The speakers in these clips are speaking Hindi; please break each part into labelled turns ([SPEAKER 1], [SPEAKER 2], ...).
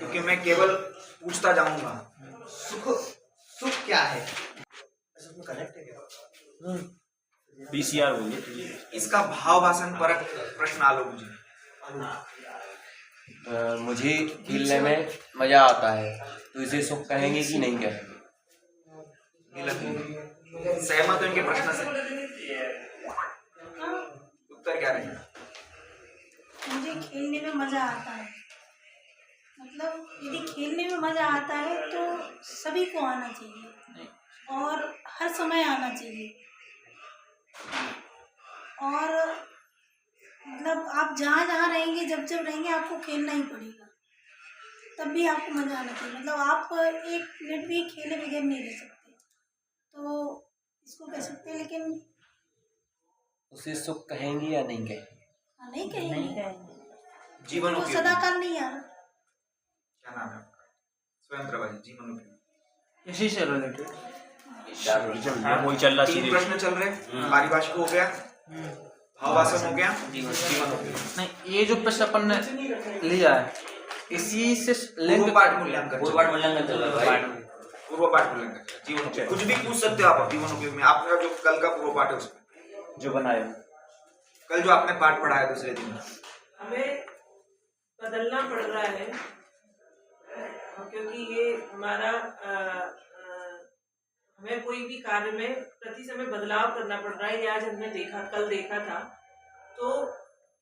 [SPEAKER 1] क्योंकि मैं केवल पूछता जाऊंगा सुख सुख क्या है। करेक्ट है क्या?
[SPEAKER 2] बीसीआर बोलिए।
[SPEAKER 1] इसका भाव भाषण परक प्रश्न आलो मुझे।
[SPEAKER 3] मुझे खेलने में मजा आता है, तो इसे सुख कहेंगे कि नहीं कहेंगे?
[SPEAKER 1] सहमत हो इनके प्रश्न से? उत्तर क्या रहेगा?
[SPEAKER 4] मुझे खेलने में मजा आता है, मतलब यदि खेलने में मजा आता है तो सभी को आना चाहिए और हर समय आना चाहिए। और मतलब आप जहाँ जहाँ रहेंगे, जब जब रहेंगे, आपको खेलना ही पड़ेगा, तब भी आपको मजा आना चाहिए। मतलब आप एक मिनट भी खेले बगैर नहीं रह सकते, तो इसको कह सकते हैं। लेकिन
[SPEAKER 3] उसे सुख कहेंगे या नहीं कहेंगे?
[SPEAKER 4] नहीं कहेंगे,
[SPEAKER 1] जीवन
[SPEAKER 4] वो
[SPEAKER 1] उपयोगी
[SPEAKER 4] सदाकाल नहीं आ रहा।
[SPEAKER 1] क्या नाम है आपका? स्वयं प्रभाजी। जीवन उपयोगी
[SPEAKER 2] इसी से रिलेटेड
[SPEAKER 3] वही
[SPEAKER 2] चल रहा।
[SPEAKER 1] तीन प्रश्न चल रहे। पारिभाषिक हो गया, भावभाषण हो गया, जीवन उपयोगी।
[SPEAKER 2] नहीं, ये जो प्रश्न अपन ने लिया है इसी से
[SPEAKER 1] पूर्व पाठ मूल्यांकन
[SPEAKER 3] चल रहा है।
[SPEAKER 1] पूर्व पाठ मूल्यांकन जीवन उपयोगी। कुछ भी पूछ सकते हो आप जीवन उपयोग में। आपका जो कल का पूर्व पाठ है उसमें
[SPEAKER 2] जो बनाए,
[SPEAKER 1] कल जो आपने पाठ पढ़ाया दूसरे दिन,
[SPEAKER 5] हमें बदलना पड़ रहा है क्योंकि ये हमारा हमें कोई भी कार्य में प्रति समय बदलाव करना पड़ रहा है। ये आज हमने कल देखा था। तो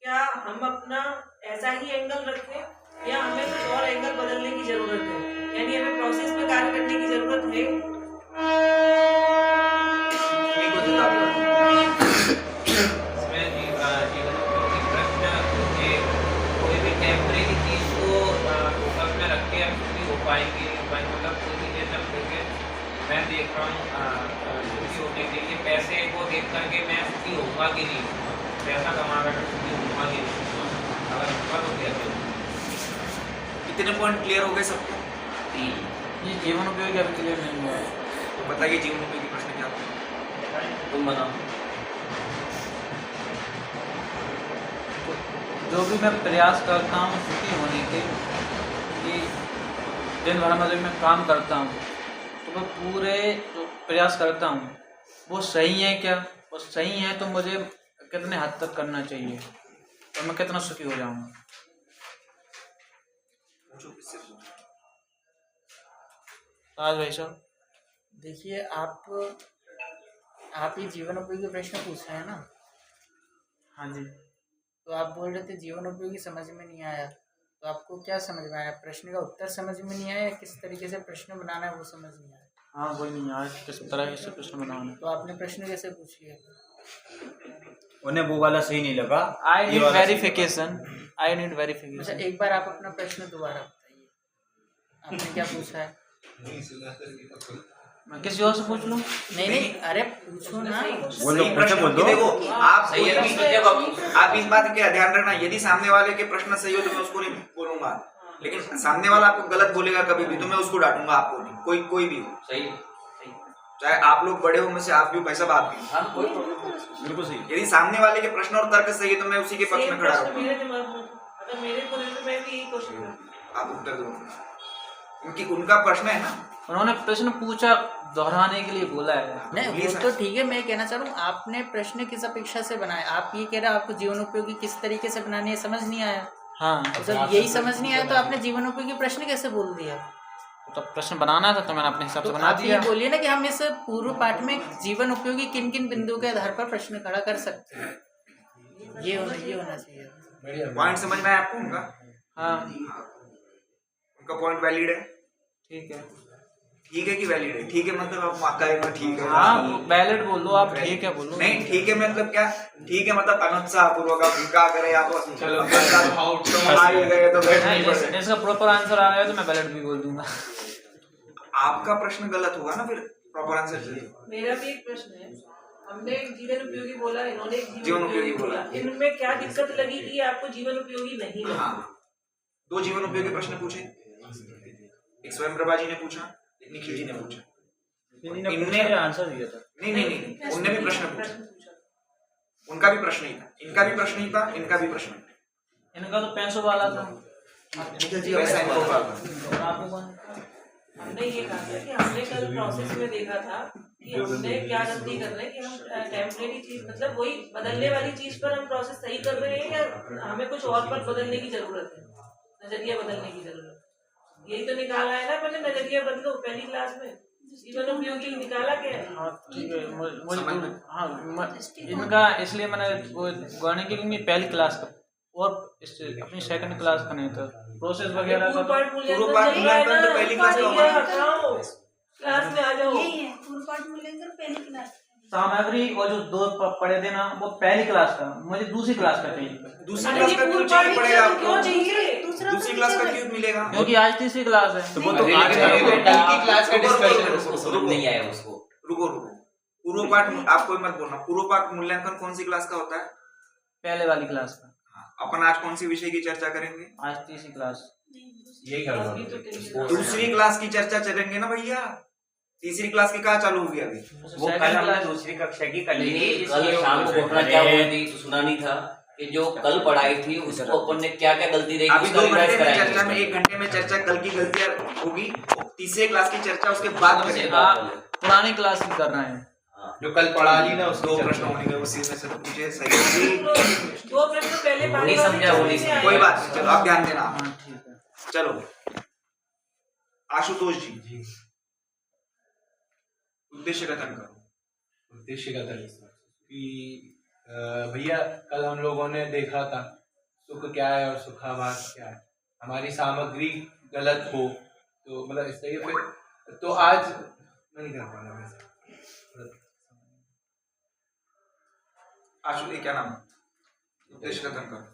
[SPEAKER 5] क्या हम अपना ऐसा ही एंगल रखें या हमें कुछ और एंगल बदलने की जरूरत है? यानी हमें प्रोसेस में कार्य करने की जरूरत है।
[SPEAKER 6] मैं देख रहा हूँ सुखी होने के लिए पैसे को देख करके मैं सुखी होऊंगा कि नहीं, पैसा कमा कर सुखी होऊंगा कि नहीं, अगर होगा तो कैसे?
[SPEAKER 1] कितने पॉइंट क्लियर हो गए सबको?
[SPEAKER 2] ये जीवन उपयोगी अभी क्लियर नहीं हुआ है।
[SPEAKER 1] तो बताइए जीवन उपयोगी प्रश्न क्या था?
[SPEAKER 3] तुम बताओ।
[SPEAKER 2] जो भी मैं प्रयास करता हूँ सुखी होने के, कि दिन भर में जब मैं काम करता हूँ तो मैं पूरे जो प्रयास करता हूँ वो सही है क्या, वो सही है तो मुझे कितने हद तक करना चाहिए और मैं कितना सुखी हो जाऊँगा। आज भाई साहब
[SPEAKER 7] देखिए, आप ये जीवन उपयोगी प्रश्न पूछ रहे हैं ना?
[SPEAKER 2] हाँ जी।
[SPEAKER 7] तो आप बोल रहे थे जीवन उपयोगी समझ में नहीं आया, तो आपको क्या समझ में आया? प्रश्न का उत्तर समझ में नहीं आया या किस तरीके से प्रश्न बनाना है वो समझ नहीं आया?
[SPEAKER 2] हाँ, वही नहीं आज किस तरह से प्रश्न बनाना।
[SPEAKER 7] तो आपने प्रश्न कैसे पूछ लिया?
[SPEAKER 2] उन्हें वो वाला सही नहीं लगा। I need verification.
[SPEAKER 7] अच्छा, एक बार आप अपना प्रश्न दोबारा बताइए, आपने क्या पूछा है?
[SPEAKER 2] मैं किसी और से पूछ लूँ?
[SPEAKER 7] नहीं, अरे पूछो ना।
[SPEAKER 1] सही प्रश्न बोल दो। देखो आप आप इस बात का ध्यान रखना, यदि सामने वाले के प्रश्न सही हो तो मैं उसको नहीं बोलूंगा, लेकिन सामने वाला आपको गलत बोलेगा कभी भी तो मैं उसको डांटूंगा, आपको नहीं। कोई भी हो,
[SPEAKER 3] सही,
[SPEAKER 1] चाहे आप लोग बड़े हो मुझसे, आप भी हो भाई साहब, आप भी
[SPEAKER 2] बिल्कुल सही।
[SPEAKER 1] यदि सामने वाले के प्रश्न और तर्क सही है तो मैं उसी के पक्ष में खड़ा रहूंगा।
[SPEAKER 5] मेरे दिमाग में अगर मेरे को दे तो मैं भी यही क्वेश्चन करूंगा।
[SPEAKER 1] आप उत्तर दो, क्योंकि उनका प्रश्न है ना।
[SPEAKER 2] उन्होंने प्रश्न पूछा, दोहराने के लिए बोला है।
[SPEAKER 7] नहीं, वो तो ठीक है, मैं कहना चाह रहा हूँ आपने प्रश्न किस अपेक्षा से बनाया? आप ये कह रहे हैं आपको जीवन उपयोगी किस तरीके से बनानी है, समझ नहीं आया।
[SPEAKER 2] हाँ,
[SPEAKER 7] तो जब यही समझ नहीं आया तो आपने जीवन उपयोगी प्रश्न कैसे बोल दिया?
[SPEAKER 2] तो प्रश्न बनाना था तो मैंने अपने हिसाब से
[SPEAKER 7] तो
[SPEAKER 2] बना
[SPEAKER 7] आप
[SPEAKER 2] दिया।
[SPEAKER 7] ये बोलिए ना कि हम इस पूर्व पाठ में जीवन उपयोगी किन किन बिंदुओं के आधार पर प्रश्न खड़ा कर सकते हैं, ये होना चाहिए।
[SPEAKER 1] पॉइंट समझ में आया आपको उनका?
[SPEAKER 2] हाँ,
[SPEAKER 1] उनका पॉइंट वैलिड है?
[SPEAKER 2] ठीक है।
[SPEAKER 1] ठीक है कि वैलिड है? ठीक है मतलब आप कहेंगे ठीक है।
[SPEAKER 2] हाँ, वैलिड बोलो आप, ठीक है बोलो।
[SPEAKER 1] नहीं, ठीक है मतलब क्या? ठीक है मतलब अनुत्साह पूर्वक आप क्या करें, आप
[SPEAKER 2] चलो
[SPEAKER 1] आ ही गए तो बैठ नहीं पड़े।
[SPEAKER 2] इसका प्रॉपर आंसर आ गया तो मैं वैलिड भी बोल दूंगा।
[SPEAKER 1] आपका प्रश्न गलत होगा ना, फिर प्रॉपर आंसर चाहिए।
[SPEAKER 5] मेरा भी एक प्रश्न है। हमने जीवन उपयोगी बोला, इन्होंने
[SPEAKER 1] जीवन उपयोगी बोला।
[SPEAKER 5] इनमें क्या दिक्कत लगी कि आपको जीवन उपयोगी नहीं लगा?
[SPEAKER 1] हाँ, दो जीवन उपयोगी प्रश्न पूछे, एक स्वयं प्रभा जी ने पूछा, एक निखिल जी ने पूछा। इनने
[SPEAKER 2] आंसर दिया था।
[SPEAKER 1] नहीं, उनने भी प्रश्न पूछा। उनका भी प्रश्न ही था, इनका भी प्रश्न ही था, इनका भी प्रश्न ही था।
[SPEAKER 2] इनका तो 500 वाला था।
[SPEAKER 1] वैसा इनको करना।
[SPEAKER 2] और आपको कौन
[SPEAKER 5] हमने ये कहा था कि हमने कल प्रोसेस में देखा था कि हमने क्या गलती कर रहे हैं कि हम टेम्परेरी चीज मतलब वही बदलने वाली चीज पर हम प्रोसेस सही कर रहे हैं या हमें कुछ और पर बदलने की जरूरत है, नजरिया बदलने की जरूरत है। यही तो निकाला है ना मैंने, नजरिया बदलो पहली क्लास में, जीवन उपयोगी निकाला क्या है।
[SPEAKER 2] हाँ ठीक है इनका इसलिए मैंने वो गढ़ने के लिए पहली क्लास का और अपनी सेकंड क्लास का नहीं था प्रोसेस वगैरह का।
[SPEAKER 1] पूर्व पाठ मूल्यांकन तो पहली क्लास का होगा।
[SPEAKER 5] क्लास में आ जाओ।
[SPEAKER 4] यही है पूर्व पाठ मूल्यांकन पहली क्लास।
[SPEAKER 2] सामग्री और जो दो पढ़े थे ना वो पहली क्लास का, मुझे दूसरी क्लास का चाहिए।
[SPEAKER 1] दूसरी क्लास का क्यों चाहिए पड़ेगा आपको?
[SPEAKER 5] क्यों चाहिए?
[SPEAKER 1] दूसरी क्लास का क्यों मिलेगा?
[SPEAKER 2] क्योंकि आज तीसरी क्लास है।
[SPEAKER 3] तो वो तो आज कल की क्लास का डिस्कशन
[SPEAKER 6] समझ नहीं आया उसको।
[SPEAKER 1] रुको पूर्व पाठ आपको मत बोलना। पूर्व पाठ मूल्यांकन कौन सी क्लास का होता है?
[SPEAKER 2] पहले वाली क्लास का।
[SPEAKER 1] अपन आज कौन सी विषय की चर्चा करेंगे?
[SPEAKER 2] आज तीसरी क्लास।
[SPEAKER 3] यही कर
[SPEAKER 1] दूसरी क्लास की चर्चा चलेंगे ना भैया। तीसरी क्लास की कहाँ चालू होगी अभी?
[SPEAKER 6] वो कल हमने दूसरी कक्षा की कर ली थी।
[SPEAKER 8] कल शाम को घटना क्या हुई थी सुना नहीं था कि जो कल पढ़ाई थी उसको अपन ने क्या क्या गलती रही
[SPEAKER 1] अभी 2 घंटे में चर्चा में 1 घंटे में चर्चा कल की गलतियां होगी। तीसरे क्लास की चर्चा उसके बाद करेंगे।
[SPEAKER 2] पुरानी क्लास की कर रहे हैं
[SPEAKER 3] जो कल पढ़ा ली ना उसको।
[SPEAKER 1] 2 प्रश्न होंगे उसी में से तो पूछे सही।
[SPEAKER 5] 2 प्रश्न पहले
[SPEAKER 8] नहीं समझा वो नहीं समझा।
[SPEAKER 1] कोई बात नहीं, चलो आप ध्यान देना।
[SPEAKER 2] हाँ ठीक है।
[SPEAKER 1] चलो आशुतोष जी उद्देश्य कथन करो।
[SPEAKER 9] उद्देश्य कथन कि भैया कल हम लोगों ने देखा था सुख क्या है और सुखाभास क्या है। हमारी सामग्री गलत हो तो मतलब इस तरीके फिर तो आज नहीं कर पाना वैसा।
[SPEAKER 1] आशु क्या नाम? उद्देश्य कथन करो।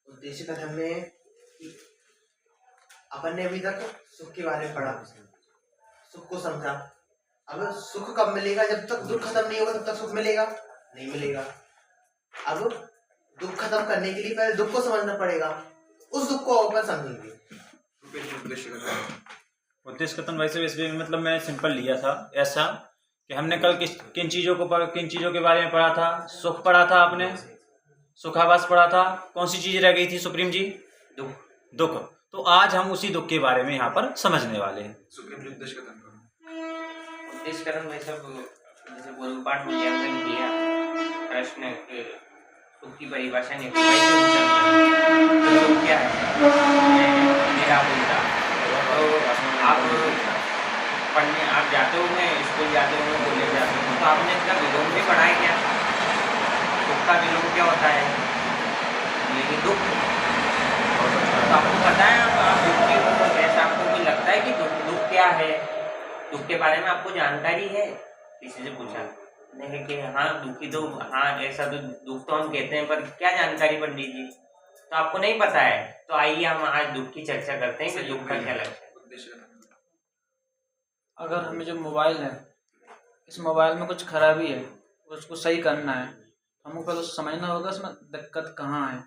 [SPEAKER 10] उद्देश्य कथन में अपन ने अभी तक सुख के बारे में पढ़ा, सुख को समझा। अब सुख कब मिलेगा? जब तक दुख खत्म नहीं होगा तब तक सुख मिलेगा नहीं मिलेगा। अब दुख खत्म करने के लिए पहले दुख को समझना पड़ेगा, उस दुख को अपन समझेंगे।
[SPEAKER 11] उद्देश्य कथन वैसे मतलब मैं सिंपल लिया था ऐसा कि हमने कल किन चीज़ों के बारे में पढ़ा था। सुख पढ़ा था आपने, सुखाभास पढ़ा था। कौन सी चीज़ रह गई थी सुप्रीम जी? दुख। तो आज हम उसी दुख के बारे में यहाँ पर समझने वाले हैं।
[SPEAKER 1] सुप्रीम जी उद्देश्य कथन करो।
[SPEAKER 6] उद्देश्य कथन में सब जैसे पूर्व पाठ मूल्यांकन किया, प्रश्न सुख की परिभाषा नहीं सुख क्या है मेरा बोलता। तो आप पढ़ने आप जाते हो, मैं स्कूल जाते हो, मैं कॉलेज जाते हो, तो आपने इसका विलोम भी पढ़ा है क्या? सुख का विलोम क्या होता है? ये दुख। तो आपको पता है आप दुख के ऐसा आपको भी लगता है कि दुख क्या है? दुख के बारे में आपको जानकारी है? किसी से पूछा नहीं कि हाँ दुखी तो हाँ ऐसा तो दुख तो हम कहते हैं पर क्या जानकारी पंडित जी? तो आपको नहीं पता है। तो आइए हम आज दुख की चर्चा करते हैं कि दुख का क्या लक्ष्य है।
[SPEAKER 2] अगर हमें जो मोबाइल है इस मोबाइल में कुछ खराबी है उसको सही करना है, हमको पहले समझना होगा उसमें दिक्कत कहाँ है,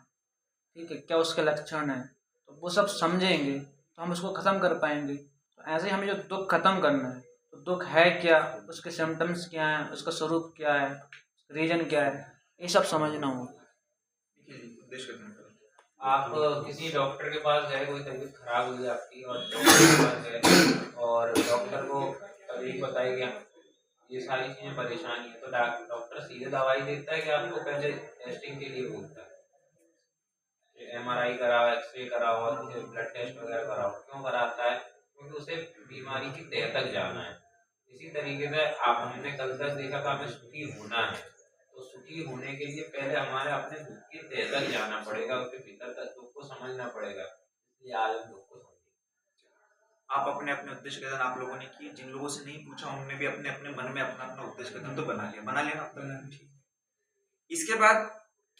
[SPEAKER 2] ठीक है, क्या उसके लक्षण है। तो वो सब समझेंगे तो हम उसको ख़त्म कर पाएंगे। तो ऐसे ही हमें जो दुख खत्म करना है, तो दुख है क्या, उसके सिम्टम्स क्या हैं, उसका स्वरूप क्या है, रीजन क्या है, ये सब समझना होगा।
[SPEAKER 6] आप किसी डॉक्टर के पास गए, कोई तबीयत खराब हुई आपकी और डॉक्टर के पास गए और डॉक्टर को तकलीफ बताई गया ये सारी चीज़ें परेशानी है, तो डॉक्टर सीधे दवाई देता है कि आपको पहले टेस्टिंग के लिए बोलता है? MRI कराओ, एक्सरे कराओ और ब्लड टेस्ट वगैरह कराओ। क्यों कराता है? क्योंकि उसे बीमारी की तह तक जाना है। इसी तरीके से आप हमने कल तक देखा था हमें सुखी होना है, तो सुखी होने के लिए पहले हमारे अपने दुख की तह तक जाना पड़ेगा, उसके भीतर तक दुख को समझना पड़ेगा। इसलिए आज हम दुख को समझेंगे।
[SPEAKER 1] आप अपने अपने उद्देश्य कथन आप लोगों ने किए, जिन लोगों से नहीं पूछा उन्होंने भी अपने अपने मन में अपना अपना उद्देश्य कथन तो बना लिया ना। इसके बाद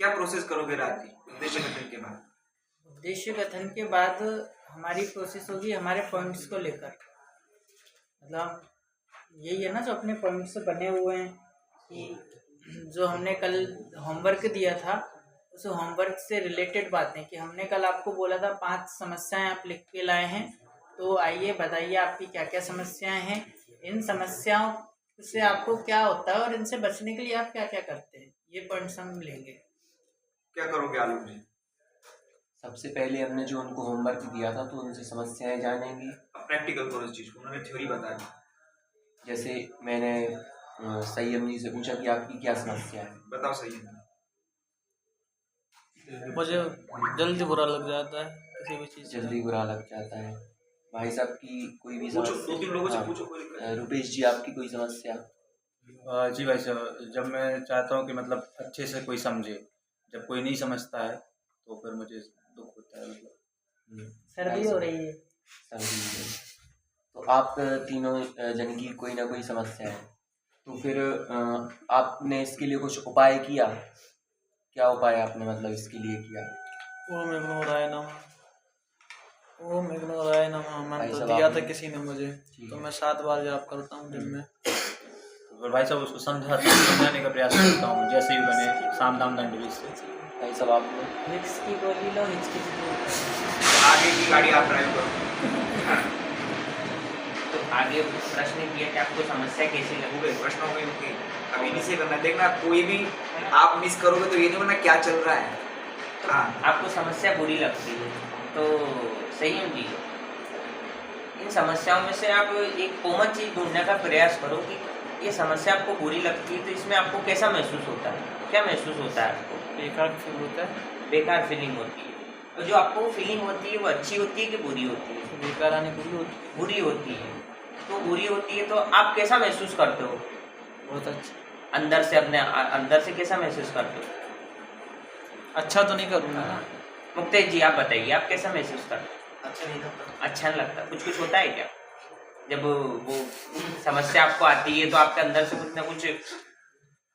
[SPEAKER 1] क्या प्रोसेस करोगे राज जी उद्देश्य कथन के बाद?
[SPEAKER 7] उद्देश्य कथन के बाद हमारी प्रोसेस होगी हमारे पॉइंट्स को लेकर, मतलब यही है ना जो अपने पॉइंट्स बने हुए हैं कि जो हमने कल होमवर्क दिया था उस होमवर्क से रिलेटेड बातें कि हमने कल आपको बोला था 5 समस्याएं आप लिख के लाए हैं, तो आइए बताइए आपकी क्या क्या समस्याएं हैं, इन समस्याओं से आपको क्या होता है और इनसे बचने के लिए आप क्या क्या करते हैं, ये पॉइंट्स हम लेंगे।
[SPEAKER 1] क्या करोगे आलोक जी?
[SPEAKER 3] सबसे पहले हमने जो उनको होमवर्क दिया था तो उनसे समस्याएं जानेंगे।
[SPEAKER 1] अब प्रैक्टिकल करो इस चीज को, उन्होंने थ्योरी बता दी।
[SPEAKER 3] जैसे मैंने संयम जी से पूछा कि आपकी क्या समस्या है।
[SPEAKER 1] बताओ सही है।
[SPEAKER 2] मुझे जल्दी बुरा लग जाता है किसी भी चीज़
[SPEAKER 3] जल्दी बुरा लग जाता है। भाई साहब की कोई भी
[SPEAKER 1] पूछो,
[SPEAKER 3] समस्या?
[SPEAKER 1] 2-3 लोगों से
[SPEAKER 3] हाँ।
[SPEAKER 1] पूछो, कोई दिक्कत नहीं।
[SPEAKER 3] रुपेश जी आपकी कोई समस्या?
[SPEAKER 11] जी भाई साहब, जब मैं चाहता हूँ कि मतलब अच्छे से कोई समझे, जब कोई नहीं समझता है तो फिर मुझे दुख होता है। मतलब
[SPEAKER 7] सर्दी हो रही है।
[SPEAKER 3] सर्दी हो रही है। तो आप तीनों जन की कोई ना कोई समस्या है, तो फिर आपने इसके लिए कुछ उपाय किया? क्या उपाय आपने मतलब इसके लिए किया?
[SPEAKER 2] ओम विघ्नोदय नमः, ओम विघ्नोदय नमः
[SPEAKER 3] भाई
[SPEAKER 2] मंत्र
[SPEAKER 3] साहब
[SPEAKER 2] दिया
[SPEAKER 3] आपने-
[SPEAKER 2] था किसी ने मुझे,
[SPEAKER 3] ठीक
[SPEAKER 2] तो
[SPEAKER 3] है।
[SPEAKER 2] मैं 7 बार जाप करता हूँ दिन में।
[SPEAKER 11] तो फिर भाई साहब उसको समझाने का प्रयास करता हूँ, जैसे भी बने, साम दाम दंड भेद से।
[SPEAKER 3] भाई साहब आपने?
[SPEAKER 7] विक्स की गोली लो, हिचकी की
[SPEAKER 1] आगे की गाड़ी आप ड्राइव करो।
[SPEAKER 6] तो आगे प्रश्न किया कि आपको समस्या कैसी लगी?
[SPEAKER 1] हो गए प्रश्न हो गए उनके। अब इन्हीं से करना। देखना कोई भी आप मिस करोगे तो ये नहीं बोलना क्या चल रहा है। हाँ,
[SPEAKER 6] आपको समस्या बुरी लगती है तो संयम जी, इन समस्याओं में से आप एक कॉमन चीज ढूंढने का प्रयास करो कि ये समस्या आपको बुरी लगती है तो इसमें आपको कैसा महसूस होता है, क्या महसूस होता है आपको?
[SPEAKER 2] बेकार फील होता है।
[SPEAKER 6] बेकार फीलिंग होती है। तो जो आपको फीलिंग होती है वो अच्छी होती है कि बुरी होती है?
[SPEAKER 2] बेकार आने बुरी होती है।
[SPEAKER 6] बुरी होती है। तो बुरी होती है तो आप कैसा महसूस करते हो
[SPEAKER 2] बहुत अच्छा।
[SPEAKER 6] अंदर से? अपने अंदर से कैसा महसूस करते हो?
[SPEAKER 2] अच्छा तो नहीं करूँगा ना।
[SPEAKER 6] मुक्तेश जी आप बताइए, आप कैसा महसूस करते हो?
[SPEAKER 10] अच्छा नहीं लगता।
[SPEAKER 6] अच्छा नहीं लगता। कुछ कुछ होता है क्या जब वो समस्या आपको आती है तो आपके अंदर से कुछ ना कुछ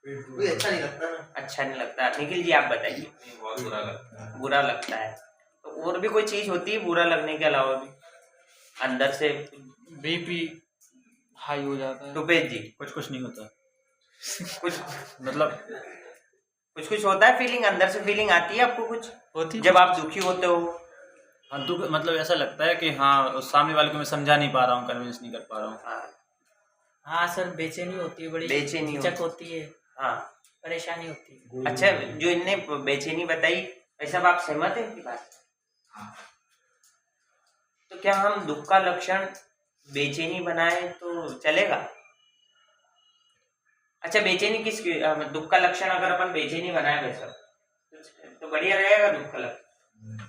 [SPEAKER 10] कोई अच्छा नहीं लगता ना।
[SPEAKER 6] अच्छा नहीं लगता? निखिल जी आप बताइए।
[SPEAKER 8] बहुत बुरा लगता है।
[SPEAKER 6] बुरा लगता है। तो और भी कोई चीज होती है बुरा लगने के अलावा भी अंदर से?
[SPEAKER 2] बीपी हाई हो जाता है।
[SPEAKER 6] रुपेश जी
[SPEAKER 11] कुछ नहीं होता,
[SPEAKER 6] कुछ
[SPEAKER 11] मतलब
[SPEAKER 6] कुछ होता है फीलिंग, अंदर से फीलिंग आती है आपको कुछ
[SPEAKER 2] होती
[SPEAKER 6] जब आप दुखी होते हो?
[SPEAKER 11] हाँ, दुख मतलब ऐसा लगता है कि हाँ उस सामने वाले को मैं समझा नहीं पा रहा हूँ, कन्विंस नहीं कर पा रहा हूँ।
[SPEAKER 6] हाँ,
[SPEAKER 7] हाँ सर, बेचैनी होती है, बड़ी
[SPEAKER 6] बेचैनी
[SPEAKER 7] हिचक होती है,
[SPEAKER 6] हाँ।
[SPEAKER 7] परेशानी होती है।
[SPEAKER 6] अच्छा, जो इनने बेचैनी बताई वैसा आप सहमत है इनकी बात? तो क्या हम दुख का लक्षण बेचैनी बनाए तो चलेगा? अच्छा, बेचैनी किस दुख का लक्षण अगर अपन बेचैनी बनाए वैसा तो बढ़िया रहेगा दुख का लक्षण।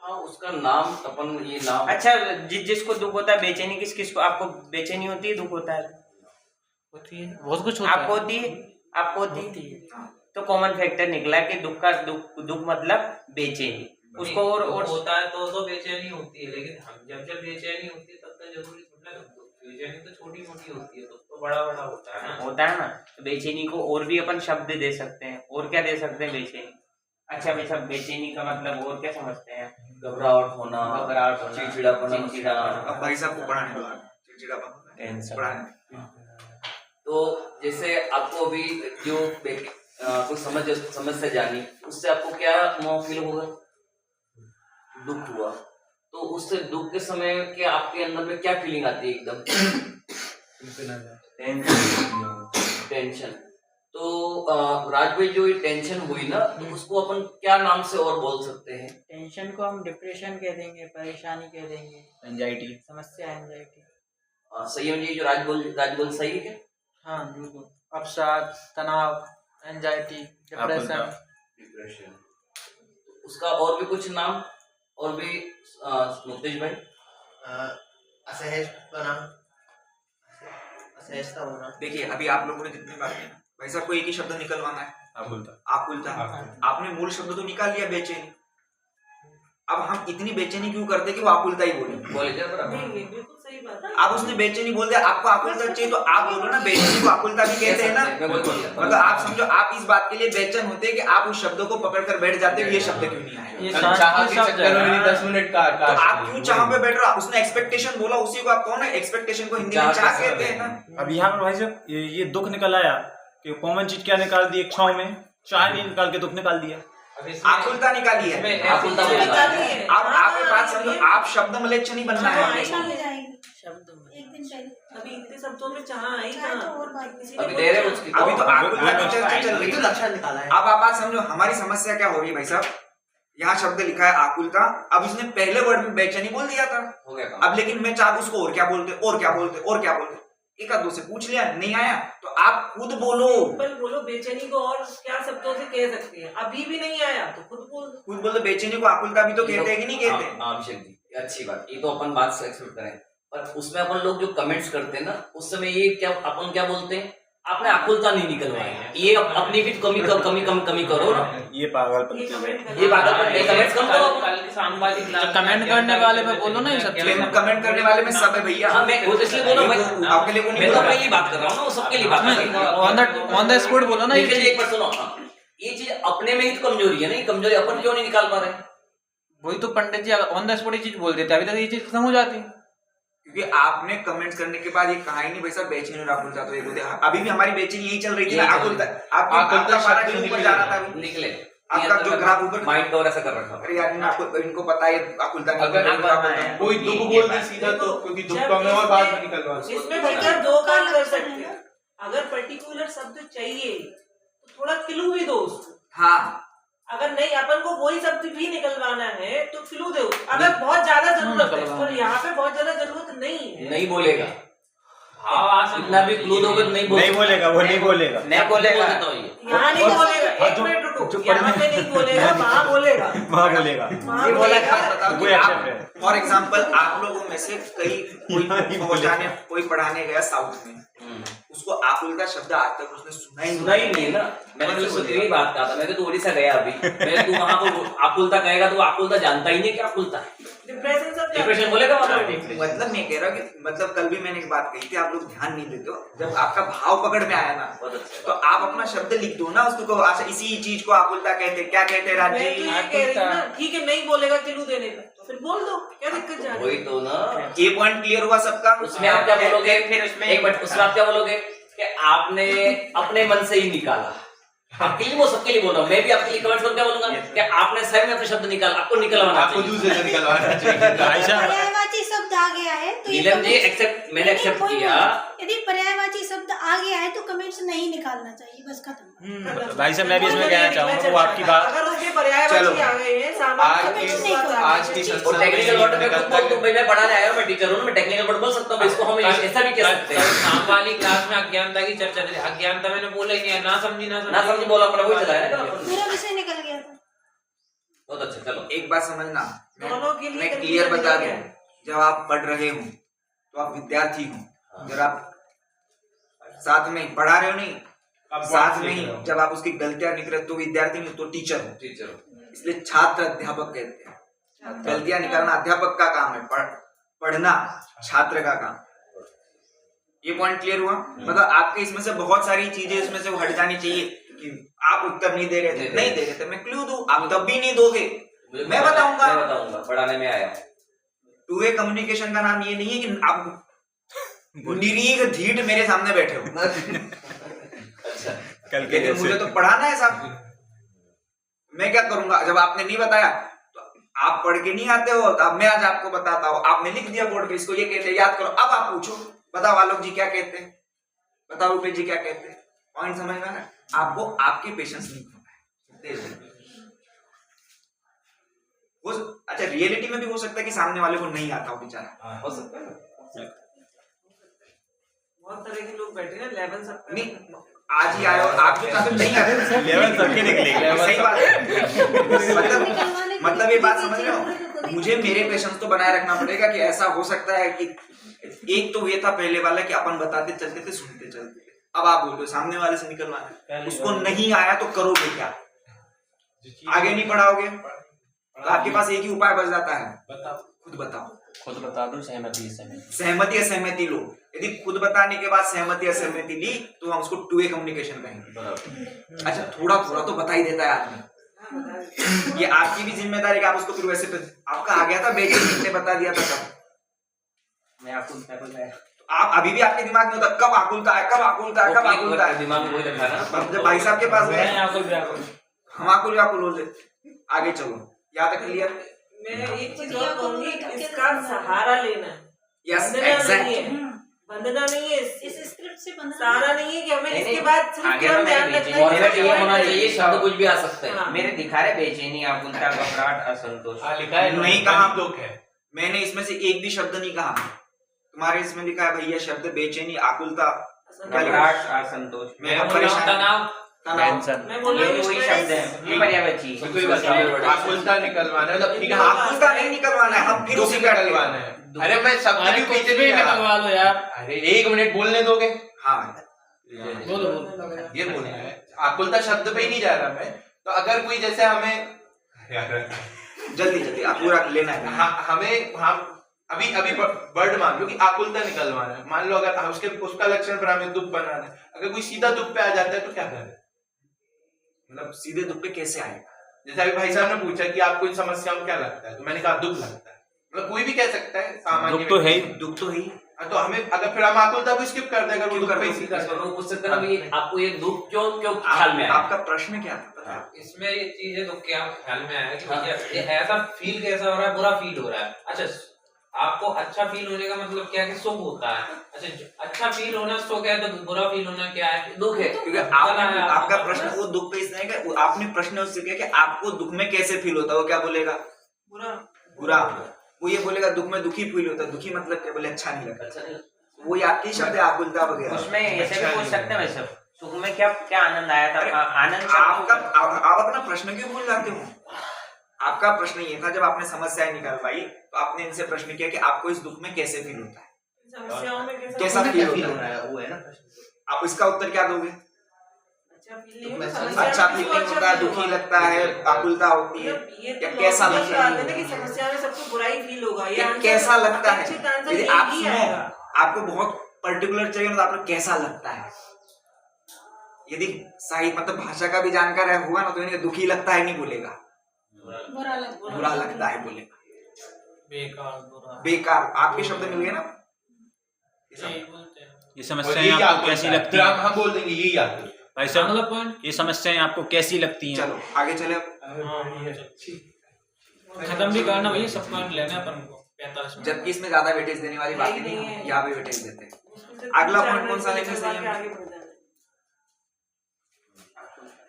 [SPEAKER 8] हाँ, उसका नाम अपन ये नाम।
[SPEAKER 6] अच्छा, जिसको दुख होता है बेचैनी, किस को आपको बेचैनी होती है, दुख होता है?
[SPEAKER 2] होती है, बहुत कुछ होता
[SPEAKER 6] आपको होती है? आपको होती है? तो कॉमन फैक्टर निकला कि दुख मतलब बेचैनी। उसको और
[SPEAKER 8] होता है तो बेचैनी होती है, लेकिन हम जब बेचैनी होती है तब तक जरूरी थोड़ा है। बेचैनी तो छोटी मोटी होती है, तो बड़ा होता है ना।
[SPEAKER 6] होता है ना। तो बेचैनी को और भी अपन शब्द दे सकते हैं। और क्या दे सकते हैं बेचैनी? अच्छा भाई साहब, बेचैनी का मतलब और क्या समझते हैं?
[SPEAKER 8] घबराहट होना, चिड़चिड़ापन।
[SPEAKER 1] अब भाई साहब को पढ़ाने दो, चिड़चिड़ापन
[SPEAKER 3] टेंशन।
[SPEAKER 1] पढ़ाने।
[SPEAKER 8] तो जैसे आपको अभी जो कोई समस्या जानी, उससे आपको क्या फील होगा? दुख हुआ तो उससे दुख के समय के आपके अंदर में क्या फीलिंग आती है? एकदम टेंशन। तो राज भाई, जो ये टेंशन हुई ना, तो उसको अपन क्या नाम से और बोल सकते हैं?
[SPEAKER 7] टेंशन को हम डिप्रेशन कह देंगे, परेशानी कह देंगे,
[SPEAKER 11] एंजाइटी।
[SPEAKER 7] समस्या, एंजाइटी।
[SPEAKER 8] संयम जी, जो राज बोल सही है क्या?
[SPEAKER 2] हाँ बिल्कुल। अवसाद, तनाव, एंजाइटी, डिप्रेशन।
[SPEAKER 8] उसका और भी कुछ नाम? और भी मुक्तेश भाई?
[SPEAKER 10] असहजपना, असहजता होना।
[SPEAKER 1] देखिए, अभी आप लोगों ने जितनी बात की ना, भाई साहब को एक ही शब्द निकलवाना है, आकुलता। आपने मूल शब्द तो निकाल लिया बेचैनी। अब हम इतनी बेचैनी क्यों करते कि वो आकुलता ही बोले?
[SPEAKER 5] बिल्कुल सही बात है।
[SPEAKER 1] आप उसने बेचैनी बोल दिया, आपको आकुलता चाहिए तो आप बोलो ना, बेचैनी को आकुलता भी कहते हैं ना। मतलब आप समझो, आप इस बात के लिए बेचैन होते हैं कि आप उस शब्दों को पकड़ कर बैठ जाते हो, ये शब्द क्यों नहीं आया?
[SPEAKER 2] ये
[SPEAKER 9] चाह के चक्कर में 10 मिनट का
[SPEAKER 1] तो आप क्यों चाह पे बैठ रहे हो? उसने एक्सपेक्टेशन बोला, उसी को आप कहो ना, एक्सपेक्टेशन को हिंदी में चाह कहते हैं ना।
[SPEAKER 11] अब यहाँ पर भाई साहब ये दुख निकल आया कि कॉमन चीज क्या निकाल दी? एक छाव में चाय नहीं निकाल के दुख निकाल दिया,
[SPEAKER 1] आकुलता निकाली है।
[SPEAKER 8] आकुलता
[SPEAKER 1] अब आप एक बात समझो, आप शब्द मलेच्छ नहीं बनना है।
[SPEAKER 4] अच्छा हो जाएगी
[SPEAKER 7] शब्द
[SPEAKER 4] एक दिन पहले।
[SPEAKER 5] अभी इतने शब्दों में चाह आई
[SPEAKER 4] चाहे तो
[SPEAKER 5] कहाँ?
[SPEAKER 4] और बात
[SPEAKER 5] किसी ने
[SPEAKER 8] अभी
[SPEAKER 5] बोला
[SPEAKER 8] दे रहे
[SPEAKER 5] ना?
[SPEAKER 8] उसकी
[SPEAKER 1] अभी तो आकुलता की चर्चा चल रही
[SPEAKER 10] तो
[SPEAKER 1] है।
[SPEAKER 10] लक्षण निकाला है।
[SPEAKER 1] अब आप बात समझो, हमारी समस्या क्या हो रही है भाई साहब? यहाँ शब्द लिखा है आकुलता, अब इसने पहले वर्ड में बेचैनी बोल दिया था,
[SPEAKER 8] हो गया काम।
[SPEAKER 1] अब लेकिन मैं चाह उसको और क्या बोलते और क्या बोलते और क्या बोलते, एक आध दो से पूछ लिया, नहीं आया तो आप खुद बोलो,
[SPEAKER 5] सिंपल बोलो, बेचैनी को और क्या शब्दों से कह सकते हैं, अभी भी नहीं आया तो खुद बोल दो।
[SPEAKER 1] खुद बोलो। बेचैनी को आकुलता भी तो कहते हैं कि नहीं कहते?
[SPEAKER 8] हाँ, अभिषेक जी, ये अच्छी बात, ये तो अपन बात से एक्सेप्ट करें, पर उसमें अपन लोग जो कमेंट्स करते हैं ना, उस समय ये क्या अपन क्या बोलते हैं, आपने आकुलता नहीं निकलवाई, ये अपनी भी कमी करो ना,
[SPEAKER 11] ये पागलपन
[SPEAKER 8] ये पागलपन, कमेंट्स कम करो।
[SPEAKER 2] कमेंट करने वाले में बोलो ना ये सब चीजें।
[SPEAKER 1] कमेंट करने वाले में सब है भैया।
[SPEAKER 8] हाँ, मैं वो तो इसलिए बोलो, मैं
[SPEAKER 1] आपके लिए
[SPEAKER 8] मैं तो अपने लिए बात कर रहा हूँ ना, वो सबके लिए बात कर रहा हूँ।
[SPEAKER 2] ऑन द स्पॉट बोलो ना ये
[SPEAKER 8] लेकिन
[SPEAKER 2] चीज।
[SPEAKER 8] एक बार सुनो, ये चीज अपने में ही तो कमजोरी है ना, ये कमजोरी अपन क्यों नहीं निकाल पा रहे?
[SPEAKER 2] वही तो पंडित जी ऑन द स्पॉट ये चीज बोल देते, अभी तक ये चीज खत्म हो जाती।
[SPEAKER 1] क्योंकि आपने कमेंट्स करने के बाद ये कहा ही नहीं भाई साहब बेचैनी और आकुलता तो एक होते, अभी भी हमारी बेचैनी यही चल रही थी ना, आकुलता आपका पारा क्यों ऊपर जा रहा था अभी?
[SPEAKER 8] निकले
[SPEAKER 1] आपका जो ग्राफ ऊपर,
[SPEAKER 8] माइंड कवर ऐसा कर रखा।
[SPEAKER 1] अरे यार आपको इनको पता है आकुलता नहीं,
[SPEAKER 9] अगर कोई दुख बोल दे सीधा तो, क्योंकि दुख को हमें और बाद में निकलवा
[SPEAKER 5] इसमें भैया दो काम कर सकते हैं, अगर पर्टिकुलर शब्द चाहिए तो थोड़ा क्लू भी दो उसको।
[SPEAKER 1] हाँ,
[SPEAKER 5] अगर नहीं अपन को वही शब्द भी निकलवाना है तो क्लू दो, अगर बहुत ज्यादा जरूरत है, और यहाँ पे बहुत ज्यादा जरूरत नहीं है।
[SPEAKER 8] नहीं बोलेगा, इतना भी क्लू दोगे तो नहीं
[SPEAKER 11] बोलेगा, वो नहीं बोलेगा,
[SPEAKER 5] यहाँ नहीं बोलेगा, एक मिनट रुको, यहाँ पे नहीं बोलेगा, वहाँ बोलेगा,
[SPEAKER 11] वहाँ बोलेगा।
[SPEAKER 5] वहाँ बोलेगा।
[SPEAKER 11] कोई एक्सेप्ट है।
[SPEAKER 1] फॉर एग्जाम्पल आप लोगों में से कोई पढ़ाने गया साउथ में, उसको आकुलता शब्द आज तक उसने सुना ही
[SPEAKER 8] नहीं ना, मैंने तो यही बात कहा था, मैं तो उड़ीसा गया अभी, मैं तू वहाँ को आकुलता कहेगा तो आकुलता जानता ही नहीं क्या आकुलता है, डिप्रेशन बोलेगा वहाँ।
[SPEAKER 1] मतलब मैं कह रहा हूँ कि मतलब कल भी मैंने एक बात कही थी, आप लोग ध्यान नहीं देते हो, जब आपका भाव पकड़ में आया ना तो आप अपना शब्द लिख दो ना उसको, अच्छा इसी चीज को आकुलता कहते, क्या कहते हैं राज जी?
[SPEAKER 5] ठीक है, नहीं बोलेगा क्लू देने का तो फिर बोल दो, क्या दिक्कत जा रही है?
[SPEAKER 8] वही तो ना,
[SPEAKER 1] ये पॉइंट क्लियर हुआ सबका।
[SPEAKER 8] उसमें आप क्या बोलोगे, फिर उसमें एक मिनट, उसमें आप क्या बोलोगे कि आपने अपने मन से ही निकाला, आपके लिए वो सबके लिए बोल रहा हूँ, मैं भी आपके लिए कमेंट्स करके बोलूंगा कि आपने सही में अपने शब्द निकाला, आपको निकलवाना
[SPEAKER 9] आपको दूसरे से निकलवाना चाहिए।
[SPEAKER 4] पर्यायवाची शब्द आ गया है तो ये
[SPEAKER 8] नीलम जी
[SPEAKER 4] comments-
[SPEAKER 8] एक्सेप्ट, मैंने एक्सेप्ट
[SPEAKER 4] कोई
[SPEAKER 8] किया।
[SPEAKER 4] यदि पर्यायवाची शब्द आ गया है तो कमेंट्स नहीं निकालना चाहिए, बस खत्म।
[SPEAKER 11] भाई साहब मैं भी इसमें कहना चाहूंगा, वो आपकी बात
[SPEAKER 5] अगर उसके पर्यायवाची आ गए हैं,
[SPEAKER 9] आज की
[SPEAKER 8] और टेक्निकल वर्ड में खुद बोल, तुम भाई मैं पढ़ाने आया हूँ, मैं टीचर हूँ, मैं टेक्निकल वर्ड बोल सकता हूँ, इसको हम ऐसा भी कह सकते हैं।
[SPEAKER 2] शाम वाली क्लास में अज्ञानता की चर्चा थी, अज्ञानता मैंने बोला ही नहीं है, ना समझी
[SPEAKER 8] ना समझी बोला, अपना वही चलाया ना।
[SPEAKER 4] पूरा विषय निकल गया था।
[SPEAKER 8] बहुत अच्छा, चलो
[SPEAKER 1] एक बात समझना,
[SPEAKER 5] दोनों के लिए
[SPEAKER 1] मैं क्लियर बता दूं,
[SPEAKER 5] है।
[SPEAKER 1] जब आप पढ़ रहे हो तो आप विद्यार्थी हो, जब आप साथ में पढ़ा रहे हो नहीं, साथ में ही जब आप उसकी गलतियां निकले तो विद्यार्थी नहीं तो टीचर हो, इसलिए छात्र अध्यापक कहते हैं। गलतियां निकालना अध्यापक का काम है, पढ़ना छात्र का काम। ये पॉइंट क्लियर हुआ? मतलब आपके इसमें से बहुत सारी चीजें इसमें से वो हट जानी चाहिए कि आप उत्तर नहीं दे रहे थे, नहीं दे रहे थे, मैं क्लू दूं, आप तब भी नहीं दोगे, मैं बताऊंगा,
[SPEAKER 8] पढ़ाने में आया।
[SPEAKER 1] टू वे कम्युनिकेशन का नाम ये नहीं है कि आप निरीह धीट मेरे सामने बैठे हो।
[SPEAKER 8] अच्छा,
[SPEAKER 1] लेकिन मुझे तो पढ़ाना है साहब, मैं क्या करूंगा? जब आपने नहीं बताया तो आप पढ़ के नहीं आते हो, अब मैं आज आपको बताता हूँ, आपने लिख दिया बोर्ड पे इसको ये कहते हैं, याद करो, अब आप पूछो, बताओ आलोक जी क्या कहते हैं, बताओ रुपेश जी क्या कहते हैं, पॉइंट समझ में है? आपको आपके पेशेंस नहीं होना है। अच्छा रियलिटी में भी हो सकता है कि सामने वाले को नहीं आता हो बेचारा,
[SPEAKER 8] हो सकता है,
[SPEAKER 5] बहुत तरह के लोग बैठे हैं, लेवल सब
[SPEAKER 1] नहीं आज ही आए और आप जो चाहते हो नहीं आते,
[SPEAKER 11] लेवल सबके निकलेगा,
[SPEAKER 1] सही बात है। मतलब ये बात समझ रहे हो, मुझे मेरे पेशेंस तो बनाए रखना पड़ेगा कि ऐसा हो सकता है कि एक तो ये था पहले वाला कि अपन बताते चलते थे, सुनते चलते थे, अब आप बोलते हो सामने वाले से निकलवाना, उसको नहीं आया तो करोगे क्या? आगे नहीं पढ़ाओगे तो आपके पास एक ही उपाय बच जाता है, खुद बताओ,
[SPEAKER 3] खुद बता दो, सहमति
[SPEAKER 1] सहमति असहमति लो। यदि खुद बताने के बाद सहमति असहमति ली तो हम उसको टू वे कम्युनिकेशन कहेंगे। अच्छा थोड़ा थोड़ा तो बता ही देता है आदमी, ये आपकी भी जिम्मेदारी कि आप उसको फिर वैसे पे, आपका आ गया था बेटे ने बता दिया था तब,
[SPEAKER 3] मैं आपको
[SPEAKER 1] आप अभी भी आपके दिमाग में होता कब आकुलता है, कब आकुलता है, कब आकुलता है,
[SPEAKER 8] दिमाग में वही रखा है ना।
[SPEAKER 1] जब भाई साहब के पास गए हम आकुल हो गए, आगे चलो, यहाँ तक क्लियर?
[SPEAKER 5] मैं एक चीज और कहूंगी, इसका सहारा लेना है,
[SPEAKER 1] यस
[SPEAKER 5] नहीं है। बंधना नहीं है
[SPEAKER 4] इस स्क्रिप्ट से बंधना
[SPEAKER 5] सारा नहीं है कि हमें
[SPEAKER 8] नहीं,
[SPEAKER 5] इसके
[SPEAKER 8] नहीं,
[SPEAKER 5] बाद सिर्फ
[SPEAKER 6] आगे
[SPEAKER 5] क्या
[SPEAKER 6] तो
[SPEAKER 5] ध्यान
[SPEAKER 6] मैं
[SPEAKER 5] रखना है
[SPEAKER 8] और
[SPEAKER 5] कि
[SPEAKER 8] ये होना
[SPEAKER 5] हमारे-
[SPEAKER 8] चाहिए, शब्द कुछ भी आ सकता है।
[SPEAKER 5] हाँ।
[SPEAKER 6] मेरे दिखा रहे बेचैनी, आकुलता, घबराहट, असंतोष।
[SPEAKER 9] हाँ लिखा है,
[SPEAKER 1] नहीं कहा।
[SPEAKER 9] दुख है।
[SPEAKER 1] मैंने इसमें से एक भी शब्द नहीं कहा। तुम्हारे इसमें लिखा है भैया शब्द बेचैनी, आकुलता,
[SPEAKER 6] घबराहट, असंतोष।
[SPEAKER 1] मैं
[SPEAKER 6] मैं
[SPEAKER 1] परेशान-
[SPEAKER 6] तनाव,
[SPEAKER 3] टेंशन।
[SPEAKER 5] मैं बोल रहा
[SPEAKER 6] ये
[SPEAKER 5] हूँ
[SPEAKER 6] वही शब्द है, ये पर्यायवाची।
[SPEAKER 9] कोई बताओ, आकुलता निकलवाना है, मतलब ठीक है,
[SPEAKER 1] आकुलता नहीं निकलवाना है, हम फिर
[SPEAKER 9] दुख
[SPEAKER 1] उसी पे
[SPEAKER 9] निकलवाना है। अरे मैं शब्द
[SPEAKER 7] अरे
[SPEAKER 9] भी
[SPEAKER 7] कुछ
[SPEAKER 9] पीछे
[SPEAKER 7] भी
[SPEAKER 9] नहीं जा रहा।
[SPEAKER 7] निकलवा लो यार।
[SPEAKER 9] अरे 1 मिनट बोलने दोगे?
[SPEAKER 1] हाँ
[SPEAKER 7] बोलो बोलो।
[SPEAKER 9] ये बोलना है, आकुलता शब्द पे ही नहीं जा रहा मैं। तो अगर कोई जैसे हमें
[SPEAKER 1] जल्दी जल्दी आप पूरा लेना है।
[SPEAKER 9] हमें हम अभी अभी वर्ड मान लो कि आकुलता निकलवाना है, मान लो अगर उसका लक्षण पर हमें दुख बनाना है, अगर कोई सीधा दुख पे आ जाता है तो क्या करें?
[SPEAKER 1] मतलब सीधे दुख पे कैसे आएगा?
[SPEAKER 9] जैसे अभी भाई साहब ने पूछा कि आपको इन समस्याओं में क्या लगता है, तो मैंने कहा दुख लगता है। मतलब कोई भी कह सकता है, सामान्य
[SPEAKER 11] दुख तो है ही।
[SPEAKER 1] दुख तो ही।
[SPEAKER 9] हाँ, तो हमें अगर फिर हम आकुलता को स्किप कर दें, अगर वो
[SPEAKER 1] क्यों
[SPEAKER 9] दुख
[SPEAKER 1] कर
[SPEAKER 9] पे ही
[SPEAKER 1] दें?
[SPEAKER 9] सीधा
[SPEAKER 8] इसमें वो पूछ सकते हैं कि आपको ये दुख क्यों क्यों ख्याल में आया?
[SPEAKER 1] आपका प्रश्न क्या था पता है?
[SPEAKER 12] इसमें ये चीजें तो क्या ख्याल में आया कि भैया ये ऐसा फील कैसा हो रहा है, बुरा फील हो रहा है। अच्छा, आपको अच्छा फील होने का मतलब क्या है कि सुख होता है। अच्छा, अच्छा फील होना सुख है, तो बुरा फील होना क्या है?
[SPEAKER 8] दुख है।
[SPEAKER 1] क्योंकि आपका प्रश्न वो दुख पे इसलिए है कि आपने प्रश्न उससे किया कि आपको दुख में कैसे फील होता है, वो क्या बोलेगा?
[SPEAKER 5] बुरा
[SPEAKER 1] बुरा। वो ये बोलेगा दुख में दुखी फील होता है। दुखी मतलब क्या? बोले अच्छा नहीं लगता।
[SPEAKER 8] अच्छा नहीं,
[SPEAKER 1] वही आपकी शब्द है आकुलता वगैरह।
[SPEAKER 6] उसमें ऐसे भी पूछ सकते हैं वैसे, सुख में क्या क्या आनंद आया था? आनंद
[SPEAKER 1] आपका आप अपना प्रश्न क्यों भूल जाते हो? आपका प्रश्न ये था, जब आपने समस्याएं निकालवाई तो आपने इनसे प्रश्न किया कि आपको इस दुख में कैसे फील होता है,
[SPEAKER 5] समस्याओं में
[SPEAKER 1] कैसा फील होता
[SPEAKER 10] हो रहा
[SPEAKER 1] है?
[SPEAKER 10] है, वो है ना प्रश्न।
[SPEAKER 1] आप इसका उत्तर क्या दोगे?
[SPEAKER 5] अच्छा फील नहीं
[SPEAKER 10] मैं
[SPEAKER 5] होता,
[SPEAKER 10] समझ-
[SPEAKER 5] समस्या
[SPEAKER 1] अच्छा
[SPEAKER 5] में
[SPEAKER 1] फील
[SPEAKER 5] किसको
[SPEAKER 1] नहीं होता,
[SPEAKER 5] फील
[SPEAKER 1] दुखी
[SPEAKER 5] होगा?
[SPEAKER 1] लगता है, आकुलता होती है,
[SPEAKER 5] मतलब ये
[SPEAKER 1] या
[SPEAKER 5] तो
[SPEAKER 1] कैसा
[SPEAKER 5] लॉजिकल
[SPEAKER 1] लगता
[SPEAKER 5] बात है ना
[SPEAKER 1] है?
[SPEAKER 5] कि समस्या में सबको बुरा ही फील होगा। ये
[SPEAKER 1] या
[SPEAKER 5] आंसर
[SPEAKER 1] कैसा लगता है?
[SPEAKER 5] अपेक्षित आंसर
[SPEAKER 1] यदि
[SPEAKER 5] एक
[SPEAKER 1] आप
[SPEAKER 5] ही
[SPEAKER 1] सुनो,
[SPEAKER 5] आएगा।
[SPEAKER 1] आपको बहुत पर्टिकुलर चाहिए तो आपको कैसा लगता है? यदि साहित्य मतलब भाषा का भी जानकार है हुआ ना, तो इन्हें दुखी लगता है नहीं बोलेगा,
[SPEAKER 4] बुरा लगता है।
[SPEAKER 1] बुरा लगता है बोलेगा।
[SPEAKER 7] बेकार बुरा।
[SPEAKER 1] बेकार। आपके शब्द मिल गए ना?
[SPEAKER 7] यही बोलते हैं।
[SPEAKER 11] ये
[SPEAKER 9] और
[SPEAKER 11] समस्याएं
[SPEAKER 9] यही
[SPEAKER 11] आपको
[SPEAKER 9] आकुलता
[SPEAKER 11] कैसी
[SPEAKER 9] है।
[SPEAKER 11] लगती
[SPEAKER 9] फिर
[SPEAKER 11] हैं
[SPEAKER 9] हम बोल देंगे यही आकुलता।
[SPEAKER 11] भाई साहब?
[SPEAKER 7] अगला पॉइंट
[SPEAKER 11] ये समस्याएं आपको कैसी लगती हैं?
[SPEAKER 1] चलो आगे चले।
[SPEAKER 7] खत्म भी करना भैया, सब पॉइंट लेना है अपन को 45 मिनट।
[SPEAKER 1] जबकि इसमें ज्यादा वेटेज देने वाली बात नहीं है, यहाँ पे वेटेज देते हैं। अगला पॉइंट कौन सा लेंगे? संयम।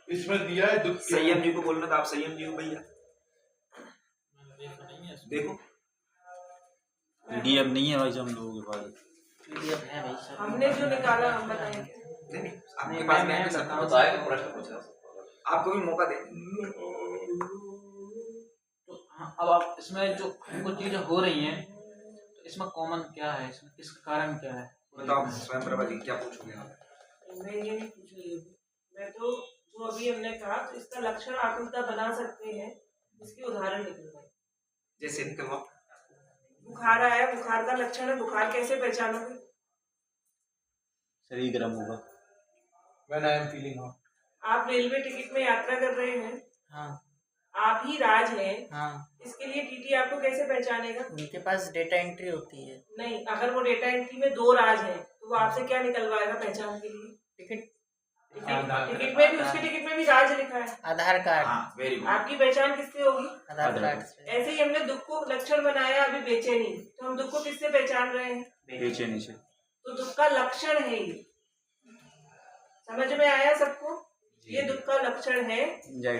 [SPEAKER 9] इसमें दिया है दुख के-
[SPEAKER 1] संयम जी को बोलना था, आप संयम जी हो भैया। देखो
[SPEAKER 11] पीडीएफ नहीं है भाई साहब हम लोगों के पास।
[SPEAKER 7] PDF है भाई साहब।
[SPEAKER 5] हमने जो निकाला हम बताएंगे।
[SPEAKER 1] नहीं आपके पास नहीं है सर,
[SPEAKER 8] तो आए तो प्रश्न पूछना।
[SPEAKER 1] आपको भी मौका दे।
[SPEAKER 2] तो हाँ, अब आप इसमें जो कुछ चीजें हो रही हैं, तो इसमें कॉमन क्या है, इसमें इसका कारण क्या है?
[SPEAKER 1] बताओ स्वयं प्रभा जी, क्या पूछोगे आप?
[SPEAKER 5] मैं ये नहीं पूछ रही हूँ। मैं तो जो अभी हमने कहा, तो इसका लक्षण आकुलता बना सकते हैं। इसके उदाहरण निकलवाए।
[SPEAKER 1] जैसे निकलवाओ।
[SPEAKER 5] बुखार आया, बुखार का लक्षण है, बुखार कैसे पहचानोगे?
[SPEAKER 11] शरीर गर्म होगा।
[SPEAKER 9] When I am feeling hot.
[SPEAKER 5] आप रेलवे टिकट में यात्रा कर रहे हैं,
[SPEAKER 7] हाँ
[SPEAKER 5] आप ही राज हैं,
[SPEAKER 7] हाँ।
[SPEAKER 5] इसके लिए टीटी आपको कैसे पहचानेगा?
[SPEAKER 7] उनके पास डेटा एंट्री होती है।
[SPEAKER 5] नहीं, अगर वो डेटा एंट्री में 2 राज हैं, तो वो आपसे क्या निकलवाएगा पहचान के लिए?
[SPEAKER 7] टिकट
[SPEAKER 5] टिकट में भी, उसके टिकट में भी राज लिखा है।
[SPEAKER 7] आधार कार्ड।
[SPEAKER 1] हाँ वेरी गुड।
[SPEAKER 5] आपकी पहचान किससे होगी?
[SPEAKER 7] आधार कार्ड से।
[SPEAKER 5] ऐसे ही हमने दुख को लक्षण बनाया अभी बेचैनी, तो हम दुख को किससे पहचान रहे हैं?
[SPEAKER 11] बेचैनी से।
[SPEAKER 5] तो दुख का लक्षण है ये। समझ में आया सबको? ये दुख का लक्षण है।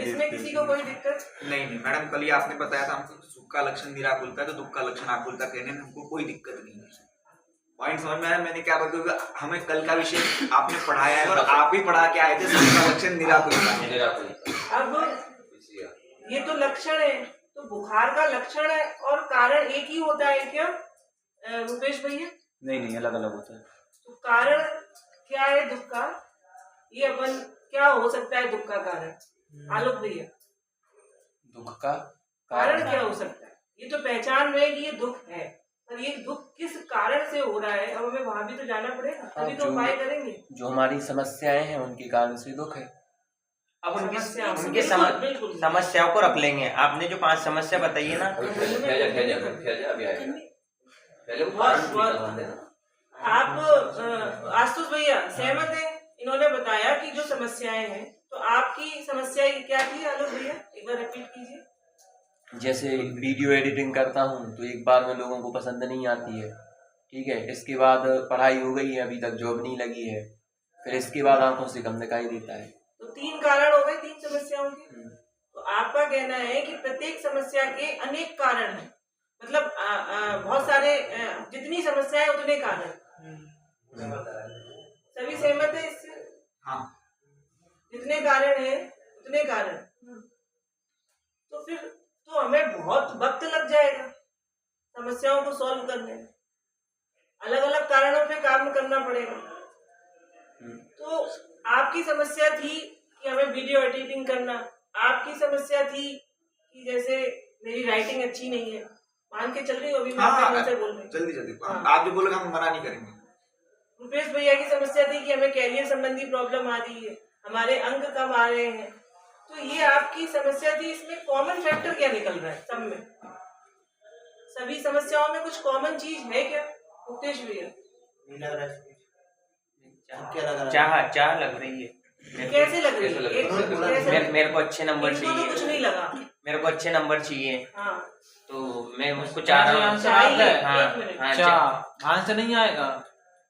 [SPEAKER 5] इसमें किसी को कोई दिक्कत?
[SPEAKER 1] नहीं नहीं मैडम, कल ही आपने बताया था हमको सुख का लक्षण निराकुलता है, तो दुख का लक्षण आकुलता कहने में हमको कोई दिक्कत नहीं है। पॉइंट समझ में आया? मैंने क्या बताया, हमें कल का विषय आपने पढ़ाया है और आप ही पढ़ा के आए थे, सुख का लक्षण निराकुलता।
[SPEAKER 5] अब ये तो लक्षण है, तो बुखार का लक्षण है और कारण एक ही होता है क्या रुपेश भैया?
[SPEAKER 11] नहीं अलग अलग होता है।
[SPEAKER 5] तो कारण क्या है दुख का? ये अपन क्या हो सकता है दुख का कारण? आलोक भैया,
[SPEAKER 3] दुख का
[SPEAKER 5] कारण क्या हो सकता है? ये तो पहचान रहे कि ये दुख है, पर ये दुख किस कारण से हो रहा है, अब हमें वहां भी तो जाना पड़ेगा, तभी तो उपाय करेंगे।
[SPEAKER 3] जो हमारी समस्याएं हैं उनके कारण से दुख है।
[SPEAKER 6] अब उनकी
[SPEAKER 5] बिल्कुल, बिल्कुल।
[SPEAKER 6] समस्याओं को रख लेंगे। आपने जो 5 समस्या बताई है ना, आप आशुतोष भैया सहमत है? इन्होंने बताया कि जो समस्याएं हैं, तो आपकी समस्या क्या थी आलोक भैया? एक बार रिपीट कीजिए।
[SPEAKER 3] जैसे वीडियो एडिटिंग करता हूँ तो एक बार में लोगों को पसंद नहीं आती है, ठीक है, इसके बाद पढ़ाई हो गई है, अभी तक जॉब नहीं लगी है, फिर इसके बाद आंखों से कम दिखाई देता है।
[SPEAKER 5] तो 3 कारण हो गए 3 समस्याओं के। तो आपका कहना है कि प्रत्येक समस्या के अनेक कारण हैं, मतलब बहुत सारे जितनी समस्या है उतने कारण। सभी सहमत है इससे?
[SPEAKER 1] हाँ।
[SPEAKER 5] जितने कारण है उतने कारण। तो फिर तो हमें बहुत वक्त लग जाएगा समस्याओं को सॉल्व करने में, अलग अलग कारणों पे काम करना पड़ेगा। तो आपकी समस्या थी कि हमें वीडियो एडिटिंग करना, आपकी समस्या थी कि जैसे मेरी राइटिंग अच्छी नहीं है, मान के चल रही हो, अभी मैं अपने मुंह से बोल रही हूँ।
[SPEAKER 1] जल्दी आप जो बोलोगे हम मना नहीं करेंगे।
[SPEAKER 5] रुपेश भैया की समस्या थी कि हमें कैरियर संबंधी प्रॉब्लम आ रही है, हमारे अंक कम आ रहे हैं। तो ये आपकी समस्या थी, इसमें कॉमन फैक्टर क्या निकल रहा है सब में? सभी समस्याओं में कुछ कॉमन चीज है क्या रुपेश भैया?
[SPEAKER 10] नहीं लग रहा है।
[SPEAKER 6] चाह लग रही है।
[SPEAKER 5] कैसे लग रही है?
[SPEAKER 6] मेरे को अच्छे नंबर
[SPEAKER 5] इनको तो
[SPEAKER 6] चाहिए,
[SPEAKER 5] कुछ नहीं लगा।
[SPEAKER 6] मेरे को अच्छे नंबर चाहिए,
[SPEAKER 5] हाँ
[SPEAKER 6] तो मैं उसको चाह रहा हूँ।
[SPEAKER 5] चाहिए,
[SPEAKER 6] हाँ,
[SPEAKER 5] एक मिनट।
[SPEAKER 6] हाँ,
[SPEAKER 2] चाह आंसर नहीं आएगा।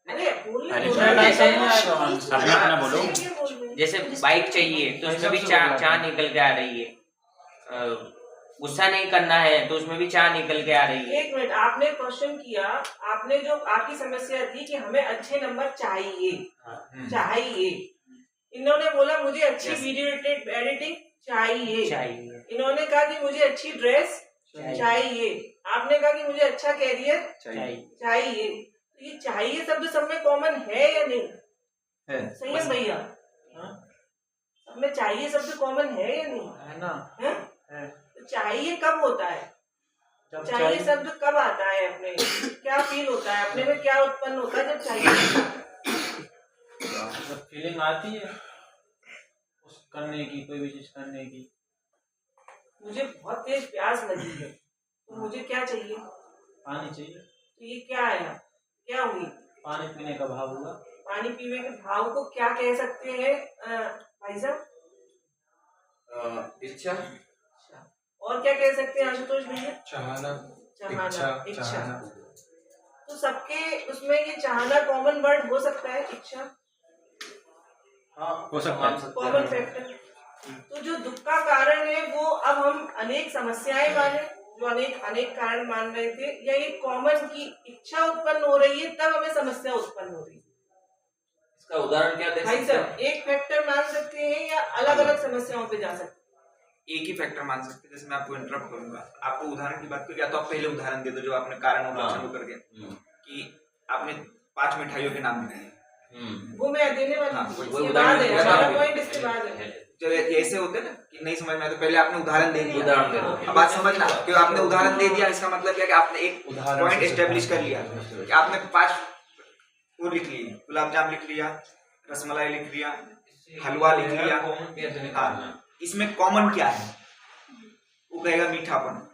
[SPEAKER 5] अरे बोलने
[SPEAKER 11] अरे,
[SPEAKER 5] दो।
[SPEAKER 2] ऐसे नहीं आएगा आंसर।
[SPEAKER 11] अपना अपना बोलो।
[SPEAKER 5] क्या बोल रहे हैं?
[SPEAKER 6] जैसे बाइक चाहिए तो उसमें भी चाह निकल के आ रही है। गुस्सा नहीं करना है तो उसमें भी चाह निकल के आ रही है।
[SPEAKER 5] एक मिनट, आपने क्वेश्चन किया, आपने जो आपकी समस्या थी कि हमें अच्छे नंबर चाहिए, चाहिए। इन्होंने बोला मुझे अच्छी वीडियो एडिटिंग चाहिए। इन्होंने कहा कि मुझे अच्छी ड्रेस चाहिए। आपने कहा कि मुझे अच्छा कैरियर चाहिए। तो ये चाहिए शब्द सब में कॉमन है या नहीं?
[SPEAKER 1] है।
[SPEAKER 5] सही है भैया? सब में चाहिए शब्द कॉमन है या नहीं?
[SPEAKER 2] है ना?
[SPEAKER 5] है? तो चाहिए कब होता है?
[SPEAKER 2] जब
[SPEAKER 5] चाहिए शब्द कब आता है अपने? क्या फील होता है अपने में, क्या उत्पन्न होता है जब चाहिए?
[SPEAKER 2] जब फीलिंग आती है उस करने की, कोई भी चीज करने की।
[SPEAKER 5] मुझे बहुत तेज प्यास लगी है, तो मुझे क्या चाहिए?
[SPEAKER 2] पानी चाहिए।
[SPEAKER 5] तो ये क्या आया, क्या हुई?
[SPEAKER 2] पानी पीने का भाव हुआ।
[SPEAKER 5] पानी पीने के भाव को क्या कह सकते हैं भाई साहब?
[SPEAKER 8] इच्छा।
[SPEAKER 5] और क्या कह सकते हैं आशुतोष भैया?
[SPEAKER 9] चाहना,
[SPEAKER 5] इच्छा। तो सबके उसमें ये चाहना कॉमन वर्ड हो सकता है, इच्छा
[SPEAKER 11] हो सकता है।
[SPEAKER 5] Common factor. तो जो दुख का कारण है वो अब हम अनेक समस्याएं माने, जो अनेक कारण मान रहे थे, या ये कॉमन की इच्छा उत्पन्न हो रही है तब हमें समस्या उत्पन्न हो रही है?
[SPEAKER 8] इसका उदाहरण क्या दे
[SPEAKER 5] भाई
[SPEAKER 8] सकते हैं?
[SPEAKER 5] साहब, एक फैक्टर मान सकते हैं या अलग अलग समस्याओं पे जा सकते हैं?
[SPEAKER 1] एक ही फैक्टर मान सकते हैं। जैसे मैं आपको इंटरप्ट करूंगा, आपको उदाहरण की बात करूँ, या तो आप पहले उदाहरण दे दो जो आपने कारण और लक्षण को कर दिया कि आपने 5 मिठाइयों के नाम दिए।
[SPEAKER 5] वो मैं देने वाली
[SPEAKER 1] हाँ,
[SPEAKER 5] हूँ,
[SPEAKER 1] वही
[SPEAKER 5] इसके बाद है, हमारा
[SPEAKER 1] उदाहरण
[SPEAKER 5] पॉइंट इसके बाद है।
[SPEAKER 1] जब ऐसे होते ना कि नहीं समझ में आया तो पहले आपने उदाहरण दे दिया।
[SPEAKER 8] उदाहरण दे दो।
[SPEAKER 1] अब बात समझना, कि आपने उदाहरण दे दिया इसका मतलब क्या कि आपने एक पॉइंट एस्टेब्लिश कर लिया कि आपने 5 वो लिख लिए, गुलाब जाम लिख लिया, रसमलाई लिख लिया, हलवा लिख लिया। हाँ, इसमें कॉमन क्या है? वो कहेगा मीठापन।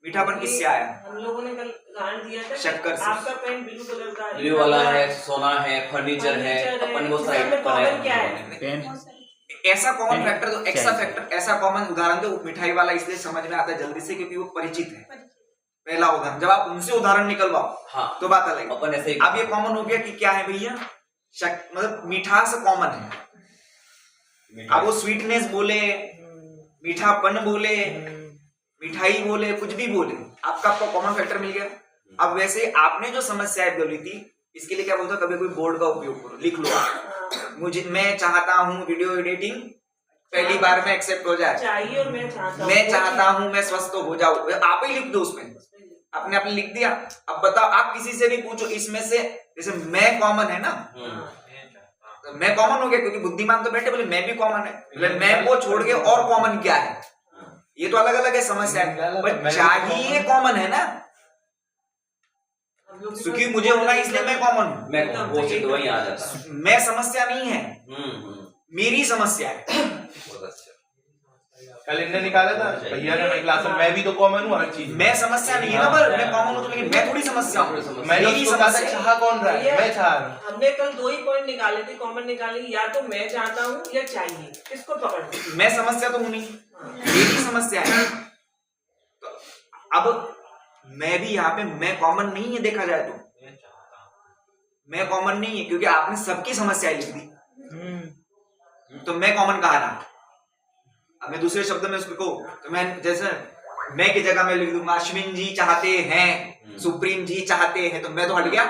[SPEAKER 1] मीठापन किससे आया?
[SPEAKER 5] हम लोगों ने कल उदाहरण दिया था,
[SPEAKER 1] शक्कर से।
[SPEAKER 5] आपका पेन ब्लू कलर का है,
[SPEAKER 8] ब्लू वाला है, सोना है, फर्नीचर है, अपन वो साइड
[SPEAKER 5] कॉमन क्या है?
[SPEAKER 11] पेन।
[SPEAKER 1] ऐसा कॉमन फैक्टर तो एक्स्ट्रा फैक्टर, ऐसा कॉमन उदाहरण दो मिठाई वाला, इसलिए समझ में आता है जल्दी से क्योंकि वो परिचित है। पहला उदाहरण, जब आप उनसे उदाहरण निकलवाओ
[SPEAKER 8] हाँ,
[SPEAKER 1] तो बात अलग
[SPEAKER 8] अपन ऐसे ही।
[SPEAKER 1] अब ये कॉमन हो गया कि क्या है भैया, मतलब मिठास कॉमन है। अब वो स्वीटनेस बोले, मीठापन बोले, मिठाई बोले, कुछ भी बोले, आपका कॉमन फैक्टर मिल गया। अब वैसे आपने जो समस्याएं बोली थी, इसके लिए क्या बोलता, कभी कोई बोर्ड का उपयोग करो, लिख लो आप। मैं चाहता हूँ वीडियो एडिटिंग पहली बार में एक्सेप्ट हो जाए,
[SPEAKER 5] चाहिए और मैं
[SPEAKER 1] चाहता हूँ मैं स्वस्थ हो जाऊँ, आप ही लिख दो उसमें, आपने आपने लिख दिया। अब बताओ, आप किसी से भी पूछो इसमें से, जैसे मैं कॉमन है ना, तो मैं कॉमन हो गया क्योंकि बुद्धिमान तो बैठे बोले मैं भी कॉमन है, बोले मैं को छोड़ के और कॉमन क्या है? ये तो अलग अलग है समस्या, पर चाहिए कॉमन है ना, क्योंकि मुझे होना इसलिए मैं कॉमन हूँ।
[SPEAKER 8] मैं वो से वही आ जाता।
[SPEAKER 1] मैं समस्या नहीं है, मेरी समस्या है।
[SPEAKER 9] कल इनने निकाला था भैया ने क्लास में, मैं भी तो कॉमन हूँ हर चीज।
[SPEAKER 1] मैं समस्या नहीं है ना, पर मैं कॉमन हूँ तो, लेकिन मैं थोड़ी समस्या हूँ।
[SPEAKER 9] मेरी समस्या चाह कौन रहा है? मैं चाह रहा हूँ।
[SPEAKER 5] हमने कल 2 ही पॉइंट निकाले थे, कॉमन निकाले, या तो मैं चाहता हूँ या चाहिए, किसको पकड़?
[SPEAKER 1] मैं समस्या तो हूँ नहीं, मेरी समस्या है। तो अब मैं भी यहाँ पे मैं कॉमन नहीं है देखा जाए तो, मैं कॉमन नहीं है, क्योंकि आपने सबकी समस्याएं लिख दी, तो मैं कॉमन कहाँ रहा? अब मैं दूसरे शब्द में उसको कहूं तो मैं जैसे मैं की जगह में लिख दूंगा अश्विन जी चाहते हैं, सुप्रीम जी चाहते हैं, तो मैं तो हट गया।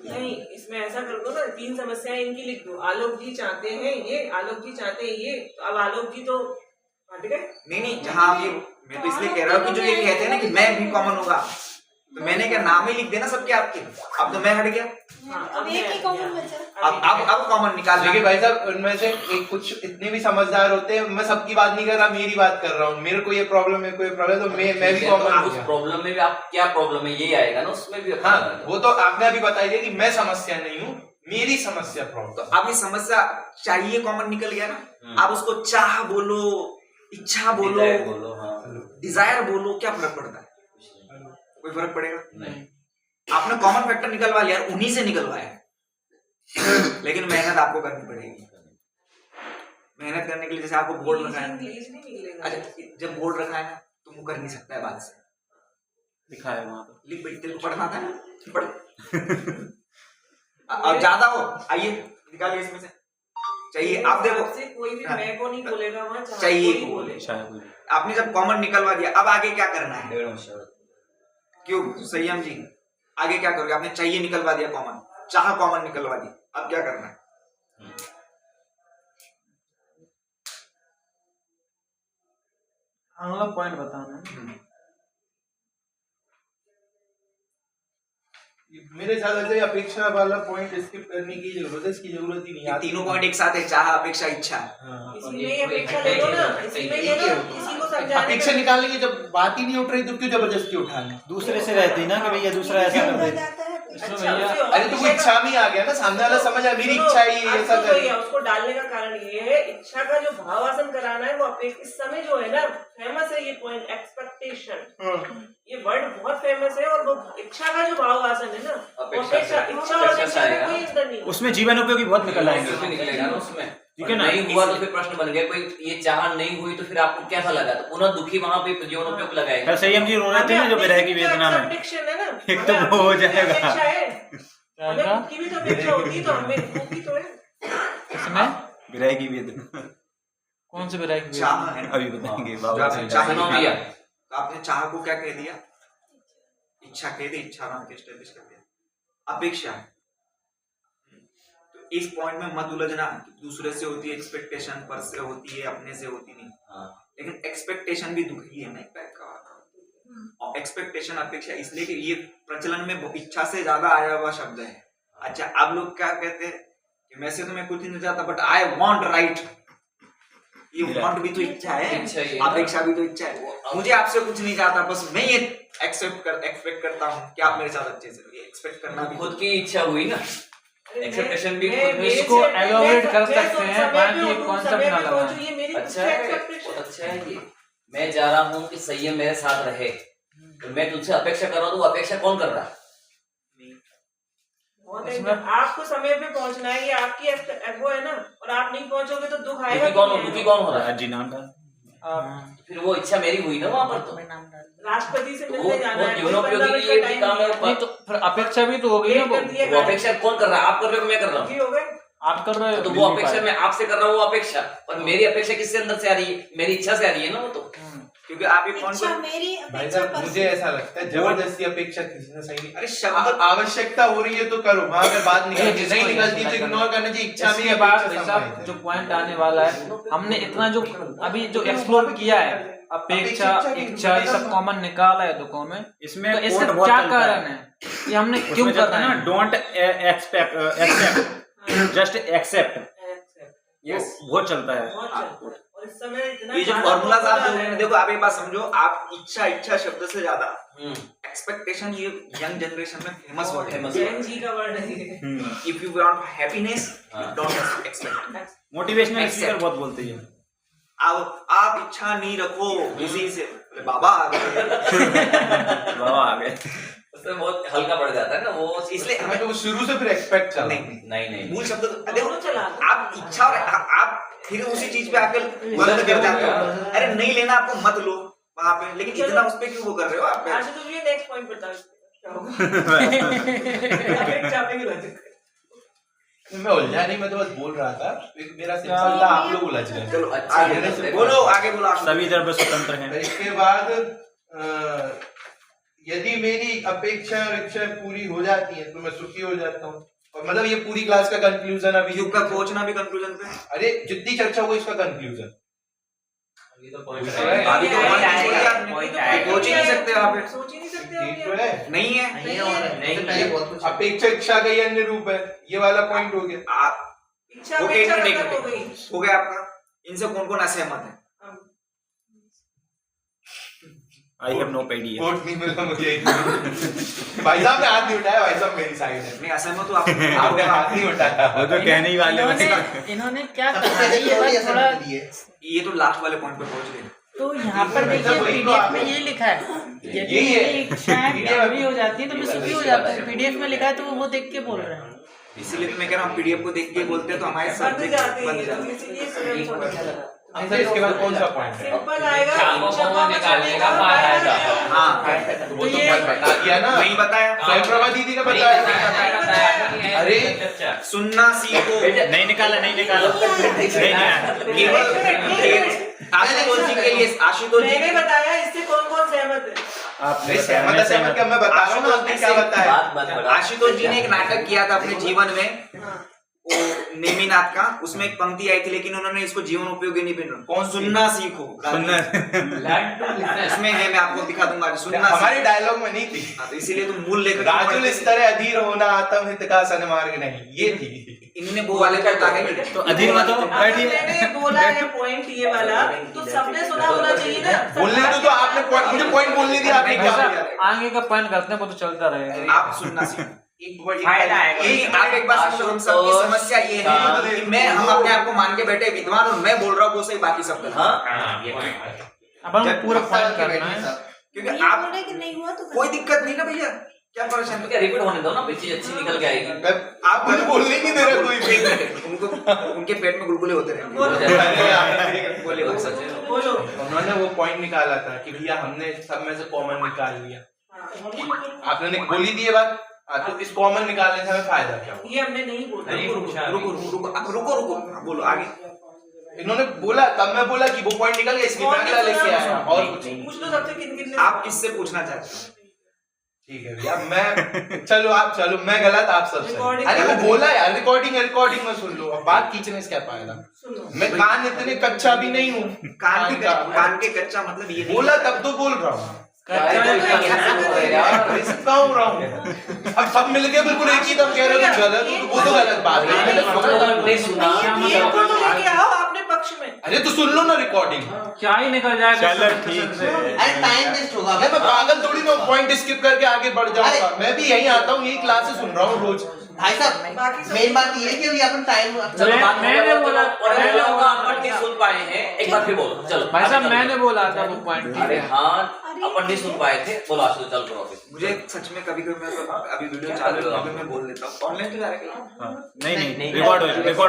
[SPEAKER 5] नहीं, इसमें ऐसा कर दो ना, 3 समस्याएं इनकी लिख दो। आलोक जी चाहते हैं ये, आलोक जी चाहते हैं ये, तो अब आलोक जी तो हट गए।
[SPEAKER 1] नहीं, जहां आप ये, मैं तो इसलिए कह रहा हूँ कि जो ये कहते हैं ना कि मैं भी कॉमन होगा, तो मैंने क्या नाम ही लिख देना सबके आपके, अब तो मैं हट गया।
[SPEAKER 4] अब एक ही कॉमन बचा।
[SPEAKER 1] अब कॉमन निकाल।
[SPEAKER 9] देखिए भाई साहब, उनमें से एक कुछ इतने भी समझदार होते हैं, मैं सबकी बात नहीं कर रहा, मेरी बात कर रहा हूँ। मेरे को ये प्रॉब्लम है, कोई प्रॉब्लम, तो मैं भी कॉमन हो
[SPEAKER 8] उस
[SPEAKER 9] गया।
[SPEAKER 8] प्रॉब्लम में भी आप क्या प्रॉब्लम है ये आएगा ना, उसमें भी
[SPEAKER 9] हाँ, वो तो आपने अभी बता दिया कि मैं समस्या नहीं हूँ, मेरी समस्या प्रॉब्लम।
[SPEAKER 1] तो अब ये समस्या चाहिए कॉमन निकल गया ना, आप उसको चाह बोलो, इच्छा बोलो, डिजायर बोलो, क्या फर्क पड़ता है? कोई फर्क पड़ेगा
[SPEAKER 8] नहीं।
[SPEAKER 1] आपने कॉमन फैक्टर निकलवा लिया, उन्हीं से निकलवाया, लेकिन मेहनत आपको करनी पड़ेगी। मेहनत करने के लिए जैसे आपको बोर्ड रखा है, अच्छा जब बोर्ड रखा है ना तो वो कर नहीं सकता है बात से,
[SPEAKER 11] लिखा है वहां पर,
[SPEAKER 1] लिख बैठते को पढ़ना था ना, पढ़। अब ज्यादा हो, आइए निकालिए इसमें से, चाहिए आप देखो,
[SPEAKER 5] कोई भी मैं को नहीं बोलेगा वहाँ,
[SPEAKER 1] चाहिए
[SPEAKER 5] कोई बोले।
[SPEAKER 1] आपने जब कॉमन निकलवा दिया, अब आगे क्या करना है? क्यों संयम जी, आगे क्या करोगे? आपने चाहिए निकलवा दिया कॉमन, चाह कॉमन निकलवा दी, अब क्या करना है?
[SPEAKER 2] अगला पॉइंट बताना है।
[SPEAKER 9] मेरे साथ ऐसे अपेक्षा वाला पॉइंट स्किप करने की जरूरत है, इसकी जरूरत ही नहीं है।
[SPEAKER 1] तीनों पॉइंट एक साथ है, चाह, अपेक्षा, इच्छा।
[SPEAKER 5] इसमें अपेक्षा ले लो ना, इसमें ले लो, किसी को समझाने
[SPEAKER 9] अपेक्षा निकालने की जब बात ही नहीं उठ रही तो क्यों जबरदस्ती उठानी?
[SPEAKER 11] दूसरे से रहती ना कि भैया दूसरा ऐसा कर दे।
[SPEAKER 9] अरे तो वो इच्छा में आ गया ना, सामने वाला समझ आया मेरी इच्छा ही है ऐसा कर।
[SPEAKER 5] उसको डालने का कारण ये है, इच्छा का जो भावासन कराना है वो इस समय जो है ना, फेमस है ये पॉइंट, एक्सपेक्टेशन। ये वर्ड बहुत फेमस है, और वो इच्छा का जो भावासन है ना, अपेक्षा, इच्छा और अपेक्षा में कोई अंतर नहीं।
[SPEAKER 11] उसमें जीवन उपयोगी बहुत निकल आएंगे,
[SPEAKER 8] उसमें निकलेगा ना, उसमें
[SPEAKER 11] ठीक है ना?
[SPEAKER 8] नहीं हुआ तो फिर प्रश्न बन गया, कोई ये चाह नहीं हुई तो फिर आपको कैसा लगा? तो पुनः दुखी वहां पे जीवन उपयोग लगाएगा।
[SPEAKER 11] कल संयम जी रो रहे थे ना जो विरह की वेदना में, एक तो वो हो जाएगा।
[SPEAKER 5] हमें खुद की भी तो अपेक्षा होती है, तो हमें खुद की तो है।
[SPEAKER 2] इसमें
[SPEAKER 11] विरह की वेदना
[SPEAKER 2] कौन से विरह की
[SPEAKER 1] चाह
[SPEAKER 2] वेदना?
[SPEAKER 1] है,
[SPEAKER 11] अभी बताएंगे
[SPEAKER 1] जो
[SPEAKER 11] बाबा
[SPEAKER 1] आपने
[SPEAKER 11] से।
[SPEAKER 1] चाह
[SPEAKER 8] सुनो
[SPEAKER 1] निकाला,
[SPEAKER 8] भैया।
[SPEAKER 1] तो आपने चाह को क्या कह दिया? इच्छा कह दी, इच्छा नाम के एस्टेब्लिश कर दिया। अपेक्षा, तो इस पॉइंट में मत उलझना, दूसरे से होती है एक्सपेक्टेशन, पर से होती है, अपने से होती नहीं। लेकिन एक्सपेक्टेशन भी दुख ही है ना एक टाइप का, और एक्सपेक्टेशन अपेक्षा इसलिए कि ये प्रचलन में इच्छा से ज्यादा आया हुआ शब्द है। अच्छा, अब लोग क्या कहते हैं कि वैसे तो मैं कुछ नहीं चाहता, बट आई वांट राइट। ये वांट भी तो इच्छा है, अपेक्षा भी तो इच्छा है। मुझे आपसे कुछ नहीं चाहता, बस मैं ये एक्सपेक्ट करता हूँ कि आप मेरे साथ अच्छे से, ये एक्सपेक्ट करना भी
[SPEAKER 8] खुद की इच्छा हुई ना, एक्सपेक्टेशन भी
[SPEAKER 2] इसको एलोबरेट कर सकते हैं, बाकी कॉन्सेप्ट ना लगाएं।
[SPEAKER 8] अच्छा है ये। मैं जा रहा हूँ कि संयम मेरे साथ रहे, तो मैं तुझसे अपेक्षा कर रहा हूँ, तो वो अपेक्षा कौन कर रहा है?
[SPEAKER 5] आपको समय पे पहुंचना है, ये आपकी वो है ना, और आप नहीं पहुंचोगे तो दुख आएगा।
[SPEAKER 8] दुखी कौन हो रहा है?
[SPEAKER 11] जी नाम का
[SPEAKER 8] फिर वो इच्छा मेरी हुई ना वहाँ पर, तो
[SPEAKER 5] राष्ट्रपति से मिलने जाना है,
[SPEAKER 8] जीवन उपयोगी के लिए काम है।
[SPEAKER 2] नहीं तो फिर अपेक्षा भी तो हो गई ना,
[SPEAKER 8] वो अपेक्षा कौन कर रहा है? आप कर रहे हो, मैं कर रहा हूँ?
[SPEAKER 2] आप कर रहे हो
[SPEAKER 8] तो वो अपेक्षा मैं आपसे कर रहा हूँ, वो अपेक्षा, और मेरी अपेक्षा किससे अंदर से आ रही है? मेरी इच्छा से आ रही है ना वो तो,
[SPEAKER 1] क्योंकि आप ये कौन
[SPEAKER 4] इच्छा मेरी,
[SPEAKER 9] भाई
[SPEAKER 4] अपेक्षा
[SPEAKER 9] साहब मुझे ऐसा लगता है जबरदस्ती अपेक्षा किसी ने सही नहीं।
[SPEAKER 1] अरे शब्द
[SPEAKER 9] आवश्यकता हो रही है तो करो, वहां अगर बात निकलती नहीं निकलती तो इग्नोर करना चाहिए। इच्छा
[SPEAKER 2] इसके
[SPEAKER 9] में
[SPEAKER 2] बाद
[SPEAKER 9] अपेक्षा
[SPEAKER 2] साहब
[SPEAKER 9] समाहित
[SPEAKER 2] जो
[SPEAKER 9] है।
[SPEAKER 2] पॉइंट आने वाला है, हमने इतना जो अभी जो एक्सप्लोर किया है, अपेक्षा, इच्छा, ये सब कॉमन निकाला है दुखों में,
[SPEAKER 11] इसमें
[SPEAKER 2] तो इसका क्या कारण है कि हमने क्यों कर रहे हैं?
[SPEAKER 11] डोंट एक्सपेक्ट, जस्ट एक्सेप्ट, वो चलता है।
[SPEAKER 5] और इस समय इतना
[SPEAKER 1] ये जो फॉर्मूला आप जो है, देखो आप एक बात समझो, आप इच्छा शब्द से ज्यादा एक्सपेक्टेशन, ये यंग जनरेशन में फेमस वर्ड है।
[SPEAKER 5] जैन जी का वर्ड है।
[SPEAKER 1] If you want happiness, don't expect.
[SPEAKER 11] Motivational speaker बहुत बोलते हैं।
[SPEAKER 1] अब आप इच्छा नहीं रखो किसी से, अरे बाबा आ गए।
[SPEAKER 11] बाबा आ गए,
[SPEAKER 8] उससे बहुत हल्का पड़ जाता है ना वो,
[SPEAKER 1] इसलिए
[SPEAKER 9] हमें तो शुरू से फिर एक्सपेक्ट चल
[SPEAKER 8] नहीं
[SPEAKER 1] मूल शब्द देखो, आप इच्छा और आप फिर उसी चीज पे आकर गलत कर जाते हो। अरे नहीं लेना आपको मत लो वहां पे, लेकिन इतना उस पे क्यों वो कर रहे हो आप?
[SPEAKER 5] आज तो ये नेक्स्ट पॉइंट बताओ।
[SPEAKER 9] मैं उलझा नहीं, मैं तो बस बोल रहा था, मेरा सिंपल था, आप लोग उलझ गए।
[SPEAKER 1] चलो आगे बोलो, आगे बोलो।
[SPEAKER 11] सभी धर्म स्वतंत्र हैं।
[SPEAKER 9] इसके बाद यदि मेरी अपेक्षा और इच्छा पूरी हो जाती है तो मैं सुखी हो जाता हूँ। और मतलब ये पूरी क्लास का कंक्लूजन अभी
[SPEAKER 1] युग का पहुंचना भी कंक्लूजन पे।
[SPEAKER 9] अरे जितनी चर्चा हुई इसका कंक्लूजन
[SPEAKER 12] ये तो पॉइंट
[SPEAKER 1] अभी तो पहुंच ही नहीं सकते वहाँ पे,
[SPEAKER 5] सोच ही नहीं सकते
[SPEAKER 9] ठीक तो
[SPEAKER 5] आप
[SPEAKER 9] है,
[SPEAKER 1] नहीं है।
[SPEAKER 10] पहले बहुत कुछ
[SPEAKER 9] अपेक्षा इच्छा का ही अन्य रूप है, ये वाला पॉइंट हो गया।
[SPEAKER 1] आप
[SPEAKER 5] इच्छा
[SPEAKER 1] ओके,
[SPEAKER 5] अपेक्षा
[SPEAKER 1] एक
[SPEAKER 5] खत्म हो
[SPEAKER 1] मिनट
[SPEAKER 5] गई।
[SPEAKER 1] हो गया आपका। इनसे कौन कौन असहमत है?
[SPEAKER 11] I have no idea.
[SPEAKER 9] Vote नहीं मिला मुझे। भाई साहब ने हाथ नहीं उठाया, भाई साहब मेरी साइड है।
[SPEAKER 1] नहीं असहमत हो आप?
[SPEAKER 9] आपने हाथ नहीं उठाया।
[SPEAKER 11] वो तो कहने ही वाले
[SPEAKER 7] इन्होंने क्या
[SPEAKER 10] सबसे
[SPEAKER 7] कहा
[SPEAKER 10] पहले
[SPEAKER 7] ये
[SPEAKER 10] थोड़ी
[SPEAKER 7] बात थोड़ा,
[SPEAKER 10] असर है।
[SPEAKER 1] ये तो लास्ट वाले पॉइंट पे पहुंच गए।
[SPEAKER 7] तो यहाँ पर देखिए पीडीएफ में ये लिखा है, यदि
[SPEAKER 9] यही है।
[SPEAKER 7] मेरी इच्छाएं पूरी हो जाती है तो मैं सुखी हो जाता हूँ। पीडीएफ में लिखा है तो वो देख के बोल रहे हैं।
[SPEAKER 1] इसीलिए तो मैं कह रहा हूँ पीडीएफ को देख के बोलते हैं तो हमारे
[SPEAKER 5] बंद
[SPEAKER 1] सब्जेक्ट
[SPEAKER 5] जाते
[SPEAKER 1] बंद
[SPEAKER 5] हैं,
[SPEAKER 1] जाते
[SPEAKER 5] इसीलिए स्टूडेंट छोड़ते
[SPEAKER 9] अच्छा, इसके बाद कौन सा पॉइंट है?
[SPEAKER 5] सिंपल आएगा।
[SPEAKER 12] शाम को
[SPEAKER 5] इच्छा
[SPEAKER 12] कॉमन निकालने का फायदा
[SPEAKER 5] आएगा।
[SPEAKER 12] है।
[SPEAKER 1] हाँ
[SPEAKER 9] वो तो मैं बता दिया ना,
[SPEAKER 1] नहीं बताया।
[SPEAKER 9] स्वयं प्रभा दीदी ने बताया। अरे
[SPEAKER 1] सुनना सीखो।
[SPEAKER 11] नहीं निकाला, नहीं निकाला, नहीं निकाला।
[SPEAKER 1] केवल आशुतोष जी के लिए, आशुतोष जी
[SPEAKER 5] मैंने बताया इससे कौन कौन सहमत है।
[SPEAKER 11] आप
[SPEAKER 9] सहमत क्या मैं बता रहा हूँ, आपने क्या बताया?
[SPEAKER 1] आशुतोष जी ने एक नाटक किया था अपने जीवन में, वो नेमीनाथ का। उसमें एक पंक्ति आई थी लेकिन उन्होंने इसको जीवन उपयोगी नहीं पहना।
[SPEAKER 9] कौन सी?
[SPEAKER 1] सुनना सीखो।
[SPEAKER 11] सुनना
[SPEAKER 1] इसमें है, मैं आपको दिखा दूंगा। सुनना
[SPEAKER 9] हमारे डायलॉग में नहीं थी।
[SPEAKER 1] हाँ, तो इसीलिए तुम मूल लेकर
[SPEAKER 9] राजुल इस तरह अधीर होना आत्म हित का सन्मार्ग नहीं, ये थी।
[SPEAKER 1] इन्होंने वो वाले को ताकि नहीं।
[SPEAKER 11] तो अधीर मत हो, बैठिए।
[SPEAKER 5] मैंने बोला है पॉइंट ये वाला, तो सबने सुना होना चाहिए ना।
[SPEAKER 9] बोलने तो आपने मुझे पॉइंट बोलने दिया, आपने क्या किया?
[SPEAKER 2] आगे का पॉइंट करते हैं वो तो चलता रहेगा।
[SPEAKER 1] आप सुनना सीखो।
[SPEAKER 6] फायदा है।
[SPEAKER 1] आप एक बात सुनो, हम सबकी समस्या ये है कि हम अपने आप को मान के बैठे विद्वान और मैं बोल रहा हूँ वो सही, बाकी सब गलत।
[SPEAKER 6] हाँ, ये point है।
[SPEAKER 2] अब हम पूरा पॉइंट करना है।
[SPEAKER 1] क्योंकि
[SPEAKER 4] ये
[SPEAKER 1] आप
[SPEAKER 4] बोले कि नहीं हुआ तो
[SPEAKER 1] कोई दिक्कत नहीं ना भैया, क्या परेशान?
[SPEAKER 8] क्या रिपीट होने दो ना, कोई चीज अच्छी निकल के आएगी।
[SPEAKER 1] आप
[SPEAKER 9] मुझे बोलने नहीं दे रहे कोई।
[SPEAKER 1] उनको उनके पेट में गुलगुले होते रहेंगे। बोलिए बात सच है।
[SPEAKER 5] बोलो।
[SPEAKER 9] उन्होंने वो पॉइंट निकाला था कि भैया हमने सब में से कॉमन निकाल लिया। आपने बोली थी ये बात, तो इस कॉमन निकालने से हमें फायदा क्या हुआ?
[SPEAKER 5] ये हमने नहीं बोला।
[SPEAKER 1] रुको, बोलो आगे।
[SPEAKER 9] इन्होंने बोला, तब मैं बोला कि वो पॉइंट निकल गया, इसलिए मैं अगला लेके आया। और कुछ
[SPEAKER 5] पूछ लो सबसे किन-किन ने।
[SPEAKER 1] आप किससे पूछना चाहते हो?
[SPEAKER 9] ठीक है भैया, मैं चलो मैं गलत, आप सब सही।
[SPEAKER 5] Recording
[SPEAKER 9] अरे वो
[SPEAKER 5] गलत।
[SPEAKER 9] बोला यार, रिकॉर्डिंग में सुन लो। अब बात खींचने से क्या फायदा?
[SPEAKER 5] सुनो।
[SPEAKER 9] मैं कान इतने कच्चा भी नहीं हूँ।
[SPEAKER 1] कान के कच्चा मतलब ये नहीं।
[SPEAKER 9] बोला तब तो बोल रहा हूँ।
[SPEAKER 8] यार
[SPEAKER 9] इसका हो रहा हूँ। अब सब मिलके बिल्कुल एक ही दम कह रहे हो गलत, वो तो गलत बात है।
[SPEAKER 8] नहीं सुना।
[SPEAKER 5] ये तो लेके आओ अपने पक्ष में।
[SPEAKER 9] अरे तो सुन लो ना रिकॉर्डिंग।
[SPEAKER 2] क्या ही निकल जाएगा।
[SPEAKER 11] चलो ठीक से।
[SPEAKER 10] अरे टाइम वेस्ट होगा।
[SPEAKER 9] मैं पागल थोड़ी ना पॉइंट स्किप करके आगे बढ़ जाऊंगा। मैं भी यहीं आता हूँ, यही क्लासेस सुन रहा हूँ रोज।
[SPEAKER 10] भाई साहब मेन बात ये है कि अभी अपन टाइम
[SPEAKER 8] चलो बात
[SPEAKER 2] मैंने बोला
[SPEAKER 8] अपन नहीं सुन पाए हैं, एक बार फिर बोलो। चलो
[SPEAKER 2] भाई साहब मैंने बोला था वो पॉइंट।
[SPEAKER 8] अरे हाँ, अपन नहीं सुन पाए थे। बोलो आशु, चल करो फिर।
[SPEAKER 1] मुझे सच में कभी मैं तो अभी वीडियो चालू है, अभी मैं बोल देता हूँ। ऑनलाइन तो जा रहा है।
[SPEAKER 11] नहीं, रिकॉर्ड हो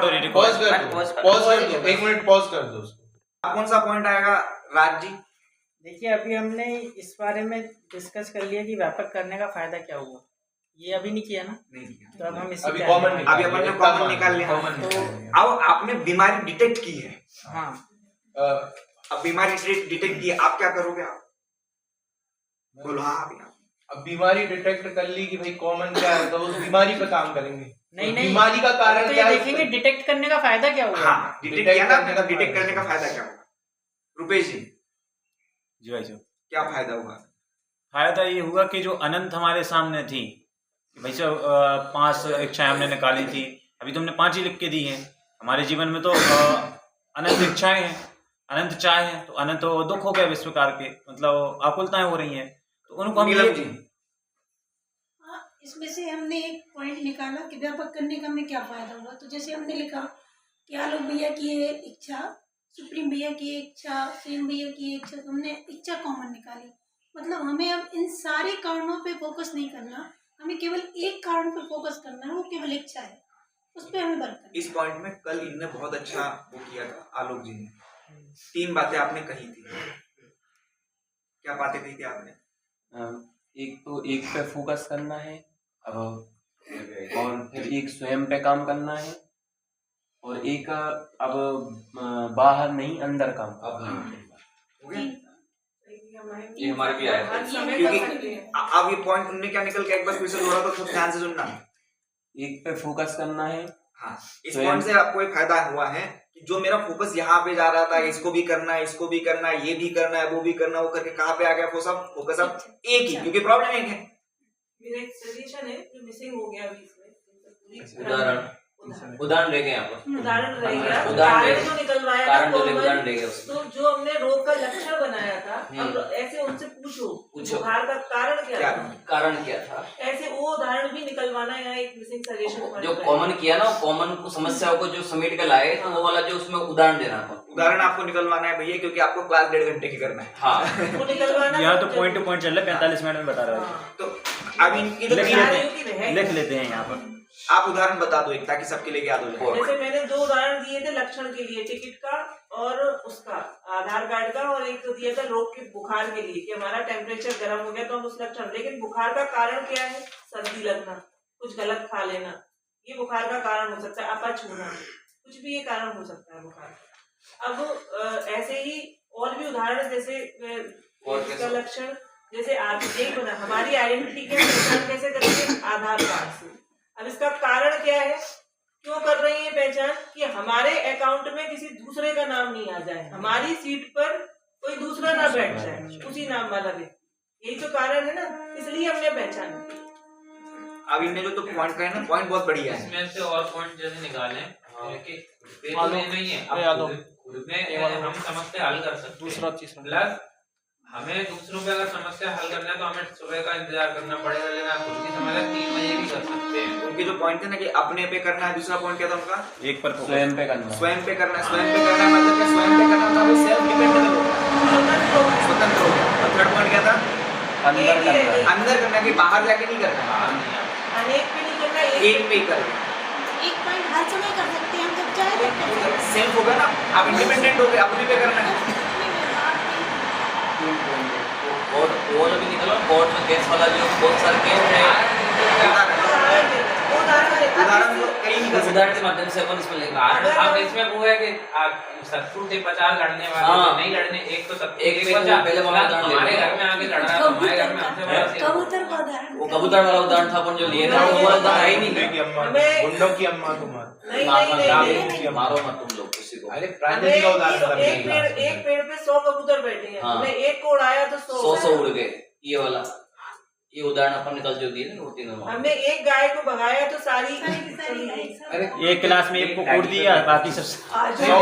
[SPEAKER 11] रही है।
[SPEAKER 9] पॉज कर दो, 1 मिनट पॉज कर दो उसको।
[SPEAKER 1] कौन सा पॉइंट आएगा राज जी?
[SPEAKER 7] देखिए अभी हमने इस बारे में डिस्कस कर लिया कि व्यापक करने का फायदा क्या हुआ। ये अभी नहीं किया ना,
[SPEAKER 1] नहीं,
[SPEAKER 7] तो अब हम इसी
[SPEAKER 9] अभी
[SPEAKER 7] पे
[SPEAKER 9] कॉमन
[SPEAKER 7] आएंगे।
[SPEAKER 1] अभी अपन ने कॉमन निकाल लिया। अब आपने बीमारी डिटेक्ट की है।
[SPEAKER 7] हाँ,
[SPEAKER 1] अब बीमारी डिटेक्ट की है, आप क्या करोगे? आप बोलो। हाँ अभी
[SPEAKER 9] अब बीमारी डिटेक्ट कर ली कि भाई कॉमन क्या है, तो उस बीमारी पे काम करेंगे।
[SPEAKER 7] नहीं
[SPEAKER 9] बीमारी का कारण
[SPEAKER 7] तो
[SPEAKER 9] क्या
[SPEAKER 7] ये
[SPEAKER 9] है?
[SPEAKER 7] देखेंगे डिटेक्ट करने का फायदा क्या हुआ।
[SPEAKER 1] हाँ डिटेक्ट किया ना, डिटेक्ट करने का फायदा क्या होगा? रुपेश जी
[SPEAKER 11] जी भाई साहब,
[SPEAKER 1] क्या फायदा होगा?
[SPEAKER 11] फायदा ये हुआ कि जो अनंत हमारे सामने थी, भाई साहब 5 इच्छाएं हमने निकाली थी, अभी तुमने 5 ही लिख के दी हैं। हमारे जीवन में तो अनंत इच्छाएं हैं, अनंत चाह है, तो अनंत दुख हो गया इस प्रकार के, मतलब आकुलताएं हो रही हैं, तो उनको हम
[SPEAKER 1] नीलम जी
[SPEAKER 4] इसमें से हमने एक पॉइंट निकाला कि व्यापक करने का हमें क्या फायदा हुआ। तो जैसे हमने लिखा कि आलोक भैया की ये इच्छा, सुप्रीम भैया की इच्छा, सेन भैया की इच्छा, तो हमने इच्छा कॉमन निकाली। मतलब हमें अब इन सारे कारणों पे फोकस नहीं करना, हमें केवल एक कारण पे फोकस करना है, वो केवल इच्छा है, उस पर हमें वर्क करना।
[SPEAKER 1] इस पॉइंट में कल इनने बहुत अच्छा वो किया था, आलोक जी ने 3 बातें आपने कही थी। क्या बातें कही थी आपने?
[SPEAKER 3] एक तो एक पे फोकस करना है, अब और फिर एक स्वयं पे काम करना है, और एक अब बाहर नहीं अंदर काम।
[SPEAKER 8] ये हमारे भी आया था।
[SPEAKER 1] क्योंकि अब ये पॉइंट उनने क्या निकल के एक बार फिर से दोहरा तो ध्यान से सुनना।
[SPEAKER 3] एक पे फोकस करना है।
[SPEAKER 1] हाँ, इस पॉइंट से आपको एक फायदा हुआ है कि जो मेरा फोकस यहाँ पे जा रहा था, इसको भी करना है, इसको भी करना है, ये भी करना है, वो भी करना है, वो करके कहाँ पे आ गया फोकस अब एक ही, क्योंकि प्रॉब्लम एक है।
[SPEAKER 5] मेरा एक सजेशन है जो मिसिंग हो गया अभी इसमें,
[SPEAKER 8] उदाहरण रह गए यहाँ पर,
[SPEAKER 5] उदाहरण रह गया,
[SPEAKER 8] उदाहरण
[SPEAKER 5] जो निकलवाया
[SPEAKER 8] कारण
[SPEAKER 5] था,
[SPEAKER 8] जो उदाहरण रह गया उसमें।
[SPEAKER 5] तो जो हमने रोग का लक्षण बनाया था, अब ऐसे उनसे पूछो बुखार का कारण क्या था,
[SPEAKER 8] कारण क्या था,
[SPEAKER 5] ऐसे वो उदाहरण भी निकलवाना यहाँ एक मिसिंग सजेशन
[SPEAKER 8] जो कॉमन किया ना, कॉमन समस्याओं को जो समेट के लाए, तो वो वाला जो उसमें उदाहरण देना था।
[SPEAKER 1] उदाहरण आपको निकलवाना है भैया, क्योंकि आपको क्लास 1.5 घंटे की करना है।
[SPEAKER 8] हाँ,
[SPEAKER 5] वो निकलवाना
[SPEAKER 11] यहाँ तो पॉइंट टू पॉइंट चल रहा है, 45 मिनट में बता रहा है।
[SPEAKER 1] तो अब इनकी जो
[SPEAKER 11] लिख लेते हैं यहाँ पर।
[SPEAKER 1] आप उदाहरण बता दो एक, ताकि सबके लिए याद हो जाए।
[SPEAKER 5] जैसे मैंने 2 उदाहरण दिए थे लक्षण के लिए, टिकट का और उसका आधार कार्ड का, और एक दिया था रोग के बुखार के लिए कि हमारा टेम्परेचर गर्म हो गया तो हम उस लक्षण, लेकिन बुखार का कारण क्या है, सर्दी लगना, कुछ गलत खा लेना, ये बुखार का कारण हो सकता है, अपच होना, कुछ भी ये कारण हो सकता है बुखार का। अब ऐसे ही और भी उदाहरण, जैसे इसका लक्षण, जैसे एक बना हमारी आइडेंटिटी की पहचान कैसे करेंगे, आधार कार्ड से। अब इसका कारण क्या है, क्यों कर रही है पहचान, कि हमारे अकाउंट में किसी दूसरे का नाम नहीं आ जाए, हमारी सीट पर कोई दूसरा ना बैठ जाए उसी नाम वाला व्यक्ति, यही तो कारण है ना, इसलिए हमने पहचान की।
[SPEAKER 1] अब इनने जो तो पॉइंट कहे ना, पॉइंट बहुत बढ़िया है।
[SPEAKER 12] इसमें से और पॉइंट जैसे निकालें कि पेपर में नहीं है, अब खुद में हम समस्या हल कर सकते हैं।
[SPEAKER 2] दूसरा तीसरा
[SPEAKER 12] प्लस हमें दूसरों पे अगर समस्या हल करना है तो हमें सुबह का इंतजार करना पड़ेगा, लेकिन आप खुद की समस्या 3 बजे भी कर सकते हैं।
[SPEAKER 1] उनके जो पॉइंट थे ना कि अपने पे करना है, दूसरा पॉइंट क्या था उनका,
[SPEAKER 11] एक पर
[SPEAKER 3] स्वयं पे करना है।
[SPEAKER 1] स्वयं पे करना है। स्वयं पे करना है मतलब क्या, स्वयं पे करना था वो सेल्फ डिपेंडेंट हो, स्वतंत्र हो। और थर्ड पॉइंट क्या था,
[SPEAKER 3] अंदर करना है।
[SPEAKER 1] अंदर करना है, कि बाहर जाके नहीं करना,
[SPEAKER 5] अनेक पे नहीं करना,
[SPEAKER 1] एक पे ही करना।
[SPEAKER 4] एक पॉइंट हर समय कर सकते हैं हम, जब चाहे
[SPEAKER 1] सेल्फ होगा ना, आप इंडिपेंडेंट हो गए, अपने पे करना है।
[SPEAKER 8] और बोर्ड भी निकलो, बोर्ड में केस वाला जो बहुत सारे केस है,
[SPEAKER 1] उदाहरण तो कई नहीं कर सकते।
[SPEAKER 8] उदाहरण के माध्यम से अपन इसमें लेंगे।
[SPEAKER 12] अब इसमें वो है कि आप 70 से 50 लड़ने वाले
[SPEAKER 8] हाँ।
[SPEAKER 12] नहीं लड़ने, एक तो 70
[SPEAKER 8] एक पे पहले वाला उदाहरण ले
[SPEAKER 12] हमारे
[SPEAKER 8] लो।
[SPEAKER 12] घर में आके लड़ रहा है, हमारे घर में हमसे बड़ा सिर।
[SPEAKER 4] कबूतर का उदाहरण,
[SPEAKER 8] वो कबूतर वाला उदाहरण था अपन जो लिए थे, वो वाला उदाहरण है ही नहीं।
[SPEAKER 9] की अम्मा,
[SPEAKER 5] हमें-
[SPEAKER 9] गुंडों की अम्मा को मार।
[SPEAKER 8] मारो मत तुम लोग किसी को।
[SPEAKER 9] अरे
[SPEAKER 5] हमें
[SPEAKER 9] प्राइवेट का उदाहरण
[SPEAKER 5] एक पेड़ पे 100 कबूतर बैठे हैं,
[SPEAKER 8] हाँ।
[SPEAKER 5] हमने एक को उड़ाया तो
[SPEAKER 8] 100 उड़ गए, ये वाला, ये उदाहरण अपन निकल जो दिए ना, वो तीनों।
[SPEAKER 5] हमने एक गाय को भगाया तो सारी चली गई।
[SPEAKER 9] अरे
[SPEAKER 11] एक क्लास में एक को कोड दिया, बाकी सब
[SPEAKER 9] 100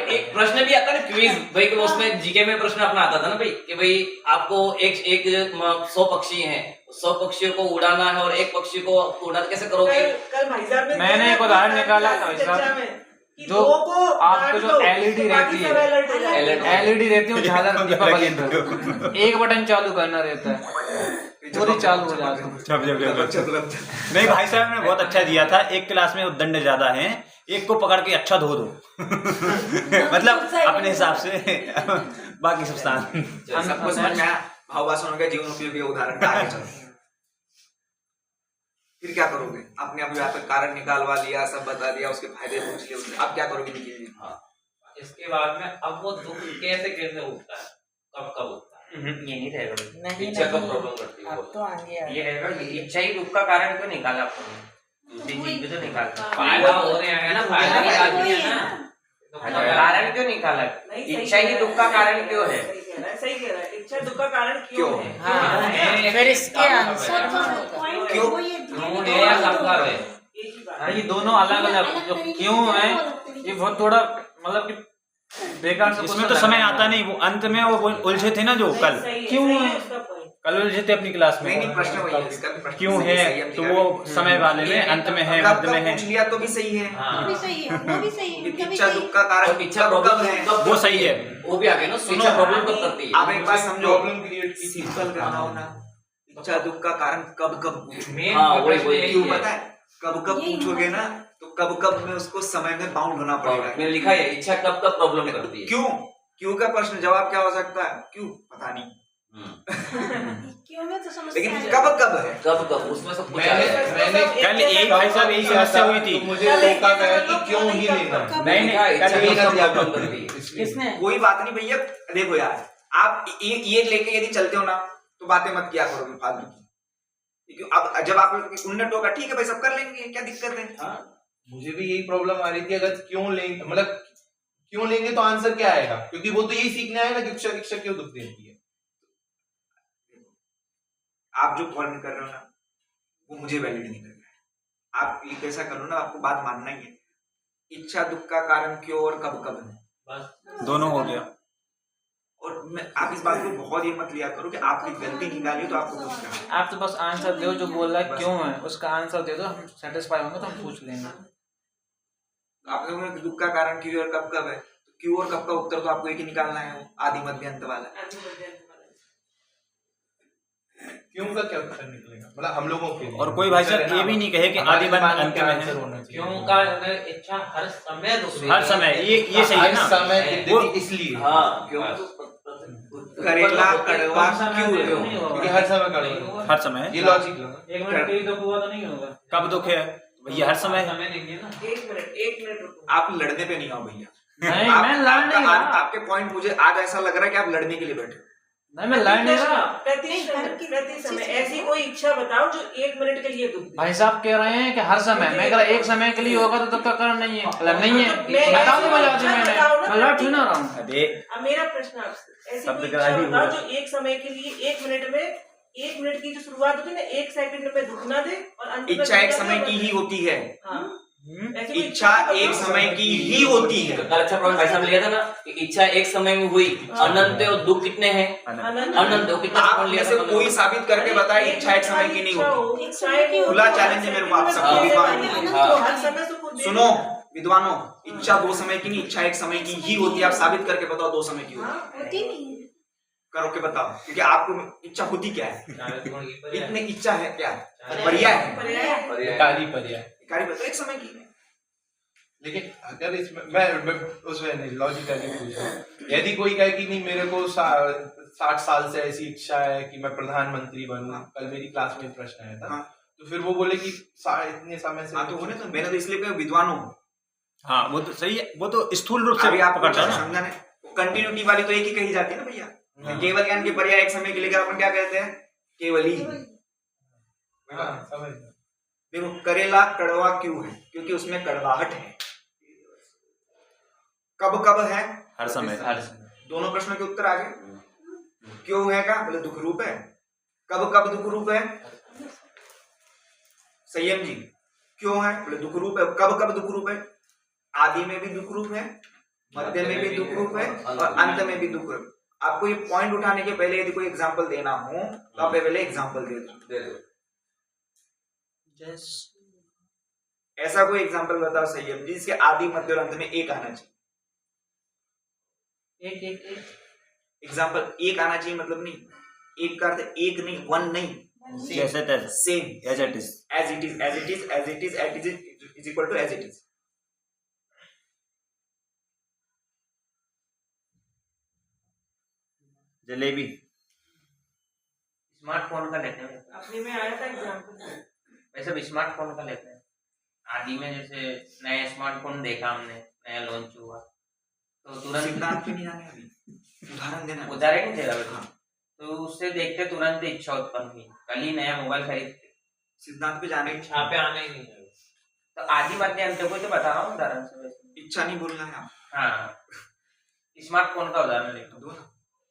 [SPEAKER 8] एक प्रश्न भी आता है ना, क्विज भाई, कि उसमें जीके में प्रश्न अपना आता था ना भाई, कि भाई आपको एक 100 पक्षी हैं, 100 पक्षियों को उड़ाना है और एक पक्षी को उड़ाना कैसे करोगे?
[SPEAKER 5] कल भाईजान में
[SPEAKER 2] मैंने एक उदाहरण निकाला था
[SPEAKER 5] चर्चा में, कि
[SPEAKER 2] जो
[SPEAKER 5] दो को
[SPEAKER 2] आपको जो
[SPEAKER 5] डांट दो,
[SPEAKER 2] LED
[SPEAKER 5] तो बाकी
[SPEAKER 2] रहती
[SPEAKER 5] सब
[SPEAKER 2] है,
[SPEAKER 5] अलर्ट हो जाएंगे।
[SPEAKER 2] LED रहती है, झालर दीपावली पे एक बटन चालू करना रहता है, पूरी चालू हो जाती है।
[SPEAKER 11] नहीं, भाई साहब ने बहुत अच्छा दिया था, एक क्लास में उद्दंड ज्यादा है, एक को पकड़ के अच्छा धो दो। मतलब अपने हिसाब से बाकी सब स्थान
[SPEAKER 1] सबको समझ में आया, भाववासनों का जीवन उपयोगी उदाहरण था। आगे चलो, फिर क्या करोगे? आपने अभी यहाँ पे कारण निकालवा लिया, सब बता दिया, उसके फायदे पूछ लिए उसने, अब क्या करोगे निखिल जी?
[SPEAKER 12] हाँ, इसके बाद में अब वो दुख कैसे कैसे उठता है, कब कब उठता है,
[SPEAKER 6] ये नहीं रहेगा।
[SPEAKER 7] नहीं
[SPEAKER 8] इच्छा कब
[SPEAKER 7] नहीं,
[SPEAKER 8] प्रॉब्लम करती है?
[SPEAKER 7] अब तो आगे
[SPEAKER 6] ये रहेगा कि इच्छा ही दुख का कारण क्यों निकाला आपने, दूसरी चीज भी तो निकालता।
[SPEAKER 12] फायदा हो रहे हैं ना, फायदा निकाल दिया ना,
[SPEAKER 6] कारण क्यों निकाला, इच्छा ही दुख का कारण क्यों है?
[SPEAKER 5] सही कह रहा है, इच्छा दुख का कारण क्यों है?
[SPEAKER 7] हाँ, फिर इसके आंसर
[SPEAKER 4] पॉइंट
[SPEAKER 1] क्यों?
[SPEAKER 4] वो ये
[SPEAKER 12] क्यों है या कब कब है,
[SPEAKER 5] एक ही बात।
[SPEAKER 2] हाँ, ये दोनों अलग अलग जो क्यों है, ये बहुत थोड़ा मतलब कि बेकार सा
[SPEAKER 11] इसमें तो समय आता नहीं, वो अंत में वो उलझे थे ना जो कल,
[SPEAKER 2] क्यों
[SPEAKER 5] है
[SPEAKER 2] है?
[SPEAKER 5] उसका point।
[SPEAKER 11] कल उलझे थे अपनी क्लास में।
[SPEAKER 1] नहीं प्रश्न वही है, इसका भी प्रश्न
[SPEAKER 11] क्यों
[SPEAKER 1] सही
[SPEAKER 11] है,
[SPEAKER 1] अब
[SPEAKER 11] तो
[SPEAKER 1] निकाले।
[SPEAKER 11] वो समय वाले में, अंत में है,
[SPEAKER 1] कब
[SPEAKER 11] मध्य
[SPEAKER 1] कब
[SPEAKER 11] में है,
[SPEAKER 1] पूछ लिया तो भी सही है।
[SPEAKER 12] हाँ।
[SPEAKER 4] वो भी सही है, वो भी सही है, उनका भी
[SPEAKER 1] इच्छा
[SPEAKER 4] सही
[SPEAKER 1] दुख का कारण
[SPEAKER 8] और इच्छा
[SPEAKER 1] कब
[SPEAKER 8] प्रॉब्लम
[SPEAKER 1] है?
[SPEAKER 11] वो सही है।
[SPEAKER 8] वो भी आगे ना, इच्छा प्रॉब्लम कब करती है?
[SPEAKER 1] आप एक बात समझो,
[SPEAKER 9] प्रॉब्लम क्रिएट की थी।
[SPEAKER 1] सिंपल करना हो ना, इच्छा दुख का कारण कब कब पूछो,
[SPEAKER 12] मेन
[SPEAKER 8] हाँ, वही
[SPEAKER 1] क्यों
[SPEAKER 12] है।
[SPEAKER 1] पता है? कब कब
[SPEAKER 4] यही
[SPEAKER 1] पूछोगे ना, तो कब कब में उसको समय में बाउंड होना पड़ेगा।
[SPEAKER 8] मैंने लिखा है इच्छा कब कब प्रॉब्लम करती है।
[SPEAKER 1] क्यों? क्यों का प्रश्न जवाब क्या हो सकता है? क्यों? पता नहीं।
[SPEAKER 4] क्यों में तो समस्या
[SPEAKER 1] लेकिन
[SPEAKER 4] है।
[SPEAKER 1] कब कब है,
[SPEAKER 8] कब कब उसमें सब कुछ
[SPEAKER 9] मैंने
[SPEAKER 8] आया है।
[SPEAKER 9] मैंने
[SPEAKER 11] कल यही भाई साहब यही समस्या हुई थी।
[SPEAKER 9] तो मुझे रोका गया कि क्यों ही लेना है।
[SPEAKER 4] कब-
[SPEAKER 11] नहीं नहीं
[SPEAKER 8] इच्छा
[SPEAKER 11] कल
[SPEAKER 8] नहीं
[SPEAKER 11] यही
[SPEAKER 8] सब प्रॉब्लम कर दी है।
[SPEAKER 9] इसलिए
[SPEAKER 7] किसने?
[SPEAKER 1] कोई बात नहीं भैया। देखो यार, आप ये लेके यदि चलते हो ना तो बातें मत किया करोगे फालतू की, क्योंकि अब जब आप उन्होंने टोका ठीक है भाई सब कर लेंगे, क्या दिक्कत है।
[SPEAKER 9] हाँ, मुझे भी यही प्रॉब्लम आ रही थी। अगर क्यों लेंगे, मतलब क्यों लेंगे तो आंसर क्या आएगा, क्योंकि वो तो यही सीखने आएगा कि इच्छा क्यों दुख देती है।
[SPEAKER 1] आप जो फॉर्म कर रहे हो ना वो मुझे वैलिड नहीं कर रहा है। आप ये कैसा करो ना, आपको बात मानना ही है, इच्छा दुख का कारण क्यों और कब कब है,
[SPEAKER 11] दोनों हो गया।
[SPEAKER 1] और मैं आप इस बात को बहुत ये मत लिया करो कि आपकी गलती निकाली तो आपको कुछ करना।
[SPEAKER 2] आप तो बस आंसर दो, जो बोल रहा है क्यों है उसका आंसर दे दो, हम सेटिस्फाई होंगे तो हम पूछ लेंगे।
[SPEAKER 1] आप लोगों ने दुख का कारण क्यों और कब कब है, तो क्यों और कब का उत्तर तो आपको एक ही निकालना है, वो आदि मध्य अंत वाला।
[SPEAKER 9] क्यों का क्या उत्तर निकलेगा, मतलब हम लोगों के लिए।
[SPEAKER 11] और कोई भाई साहब ये भी नहीं कहे कि आदि मध्य अंत में
[SPEAKER 9] आंसर
[SPEAKER 11] है।
[SPEAKER 9] होना चाहिए।
[SPEAKER 12] क्यों का अगर इच्छा हर समय दुख देती
[SPEAKER 11] हर
[SPEAKER 12] है।
[SPEAKER 11] समय ये सही है
[SPEAKER 9] हर
[SPEAKER 11] ना।
[SPEAKER 9] समय दिख
[SPEAKER 11] वो-
[SPEAKER 9] देती इसलिए।
[SPEAKER 8] हाँ क्यों
[SPEAKER 1] करेला कड़वा
[SPEAKER 12] कम समय
[SPEAKER 1] क्यों
[SPEAKER 12] में
[SPEAKER 1] क्यों?
[SPEAKER 12] नहीं होगा।
[SPEAKER 9] क्योंकि हर समय
[SPEAKER 12] नहीं
[SPEAKER 9] कड़वा।
[SPEAKER 12] होगा।
[SPEAKER 11] हर समय
[SPEAKER 9] ये लॉजिक लगा।
[SPEAKER 12] एक मिनट के लिए दुख हुआ तो नहीं होगा।
[SPEAKER 11] कब दुख है भैया, हर समय है।
[SPEAKER 12] समय नहीं है ना।
[SPEAKER 5] एक मिनट रुको।
[SPEAKER 1] आप लड़ने पे नहीं आओ भैया।
[SPEAKER 2] नहीं
[SPEAKER 1] आप-
[SPEAKER 2] मैं लड़ नहीं रहा,
[SPEAKER 1] आपके पॉइंट मुझे आज ऐसा लग रहा है कि आप लड़ने के लिए बैठे हो।
[SPEAKER 2] नहीं मैं लड़ नहीं रहा।
[SPEAKER 5] प्रति समय ऐसी कोई इच्छा बताओ जो 1 मिनट के लिए दुख दे।
[SPEAKER 2] भाई साहब कह रहे हैं कि हर समय, मैं कह रहा एक समय के लिए होगा तो तब तक कारण नहीं है, मतलब नहीं है। बता दो बजा दी मैंने, मैं लड़ क्यों ना रहा हूँ।
[SPEAKER 11] अरे
[SPEAKER 5] अब मेरा प्रश्न आपसे, ऐसी
[SPEAKER 11] शब्द
[SPEAKER 5] कोई
[SPEAKER 11] ग्राही
[SPEAKER 5] इच्छा बताओ
[SPEAKER 11] हुआ।
[SPEAKER 5] जो 1 समय के लिए 1 मिनट में 1 मिनट की जो शुरुआत होती है ना 1 सेकंड में दुख ना दे और अंत में
[SPEAKER 1] इच्छा एक
[SPEAKER 5] दुख ना
[SPEAKER 1] समय
[SPEAKER 5] दे।
[SPEAKER 1] की ही होती है,
[SPEAKER 5] हाँ। ऐसी कोई
[SPEAKER 1] इच्छा एक समय की ही होती है।
[SPEAKER 8] कल अच्छा प्रॉब्लम भाई साहब लिया था ना कि इच्छा एक समय में हुई, अनंत और दुख कितने हैं, अनंत और कितना
[SPEAKER 1] आप
[SPEAKER 8] कौन
[SPEAKER 1] में
[SPEAKER 8] लिया
[SPEAKER 1] से
[SPEAKER 8] था
[SPEAKER 1] कोई साबित करके बताए इच्छा एक समय की नहीं होती।
[SPEAKER 4] एक समय की
[SPEAKER 1] खुला चैलेंज है मेरे को आप सबको विद्वान।
[SPEAKER 8] हाँ।
[SPEAKER 5] हर समय सुख दे।
[SPEAKER 1] सुनो विद्वानों, इच्छा 2 समय की नहीं, इच्छा एक समय की ही होती है। आप साबित करके बताओ 2 समय की होती है,
[SPEAKER 5] हाँ,
[SPEAKER 4] होती नहीं है।
[SPEAKER 1] करो के बताओ, क्योंकि आपको इच्छा होती क्या है,
[SPEAKER 12] चालीस गुण की पर्याय।
[SPEAKER 1] इतनी इच्छा है क्या है, पर्याय है,
[SPEAKER 5] पर्याय।
[SPEAKER 9] कार्य पर्याय।
[SPEAKER 1] कार्य बताओ एक समय की है।
[SPEAKER 9] लेकिन अगर इसमें मैं उसमें नहीं लॉजिकली पूछ रहा हूँ, यदि कोई कहे कि नहीं मेरे को 60 साल से ऐसी इच्छा है कि मैं प्रधानमंत्री बनूं, कल मेरी क्लास में प्रश्न आया था,
[SPEAKER 1] हाँ।
[SPEAKER 9] तो फिर वो बोले कि इतने समय से।
[SPEAKER 1] हाँ तो होने तो मैंने तो इसलिए कहा विद्वानों।
[SPEAKER 11] हाँ वो तो सही है, वो तो स्थूल रूप से
[SPEAKER 1] अभी आपको
[SPEAKER 11] पकड़ता है ना।
[SPEAKER 1] समझाने कंटिन्यूटी वाली तो एक ही कही जाती है ना भैया। केवल ज्ञान के पर्याय एक समय के लिए अपन क्या कहते हैं, केवली।
[SPEAKER 9] हाँ समझ गया।
[SPEAKER 1] देखो करेला कड़वा क्यों है, क्योंकि उसमें कड़वाहट है। कब कब है,
[SPEAKER 11] हर समय
[SPEAKER 1] दोनों प्रश्नों के उत्तर आ गए। क्यों है का बोले दुख रूप है, कब कब दुख रूप है, संयम जी क्यों है बोले दुख रूप है, कब कब दुख रूप है, आदि में भी दुख रूप है, मध्य में भी दुख रूप है और अंत में भी दुख रूप है। आपको ये पॉइंट उठाने के पहले यदि कोई एग्जांपल देना हो तो आप पहले एग्जांपल दे दो। ऐसा कोई एग्जांपल बताओ संयम जी जिसके आदि मध्य और अंत में एक आना चाहिए।
[SPEAKER 2] एक
[SPEAKER 1] एग्जांपल एक आना चाहिए, मतलब नहीं, एक का अर्थ एक नहीं, वन नहीं,
[SPEAKER 11] जैसे तैसे
[SPEAKER 1] same
[SPEAKER 11] as it is,
[SPEAKER 1] as it is, as it is, as it is, as it is is equal to as it is.
[SPEAKER 11] Jalebi.
[SPEAKER 6] Smartphone का लेते हैं,
[SPEAKER 5] अपने में आया था एग्जाम्पल।
[SPEAKER 6] वैसे स्मार्टफोन का लेते हैं। आदि में जैसे नया स्मार्टफोन देखा हमने, नया लॉन्च हुआ तो तुरंत
[SPEAKER 1] सिद्धांत पे नहीं जाने, अभी उदाहरण देना।
[SPEAKER 6] उदाहरण नहीं दे रहा बेटा, तो उससे देखते तुरंत इच्छा उत्पन्न हुई, कल ही नया मोबाइल खरीद।
[SPEAKER 1] सिद्धांत पे जाने की
[SPEAKER 12] छापे आना ही नहीं है।
[SPEAKER 6] तो आदि मध्य अंत को तो बता रहा हूँ उदाहरण से वैसे।
[SPEAKER 1] इच्छा नहीं बोलना है आप।
[SPEAKER 6] हाँ स्मार्टफोन का उदाहरण लेता
[SPEAKER 1] दो
[SPEAKER 6] हूँ।
[SPEAKER 1] ना।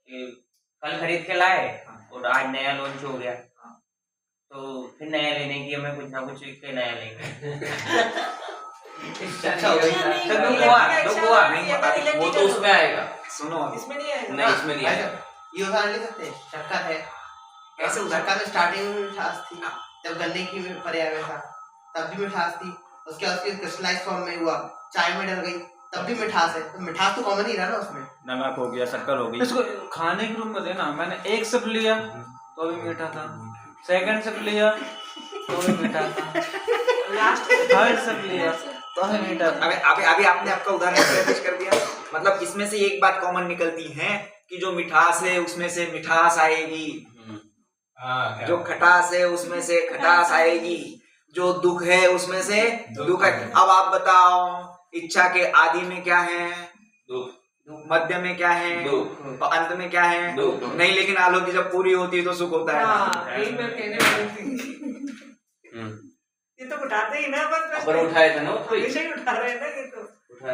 [SPEAKER 6] कि कल खरीद के लाए और आज नया लॉन्च हो गया, तो फिर नया लेने की हमें कुछ ना कुछ के नया लेंगे।
[SPEAKER 8] अच्छा दुख हुआ वो तो उसमें आएगा,
[SPEAKER 1] सुनो
[SPEAKER 5] इसमें नहीं आएगा।
[SPEAKER 8] नहीं इसमें नहीं आएगा।
[SPEAKER 10] ये उदाहरण ले सकते हैं, शक्कर है।
[SPEAKER 1] कैसे उदाहरण?
[SPEAKER 10] शक्कर में स्टार्टिंग में मिठास थी, जब गन्ने की पर्याय में था तब भी मिठास थी, उसके बाद उसके क्रिस्टलाइज फॉर्म में हुआ, चाय में डल गई तब भी मिठास है, तो मिठास तो कॉमन ही रहा ना उसमें।
[SPEAKER 11] नमक हो गया, शक्कर हो गई।
[SPEAKER 2] इसको खाने के रूप में देना, मैंने एक सिप लिया तो भी मीठा था, सेकंड सिप लिया तो भी मीठा था,
[SPEAKER 5] लास्ट
[SPEAKER 2] थर्ड सिप लिया तो भी मीठा था।
[SPEAKER 1] अभी आपने आपका उदाहरण पेश कर दिया। मतलब इसमें से एक बात कॉमन निकलती है कि जो मिठास है उसमें से मिठास आएगी।
[SPEAKER 9] हाँ
[SPEAKER 1] जो खटास है उसमें से खटास आएगी, जो दुख है उसमें से दुख है। अब आप बताओ इच्छा के आदि में क्या है? मध्य में क्या है? और अंत में क्या है? नहीं, लेकिन आलोकी जब पूरी होती है तो सुख होता है।
[SPEAKER 5] हाँ, यही मैं कहने वाली थी। ये तो उठाते ही ना
[SPEAKER 8] पर उठाए थे ना उसको,
[SPEAKER 5] हमेशा ही उठा रहे हैं ना। ये तो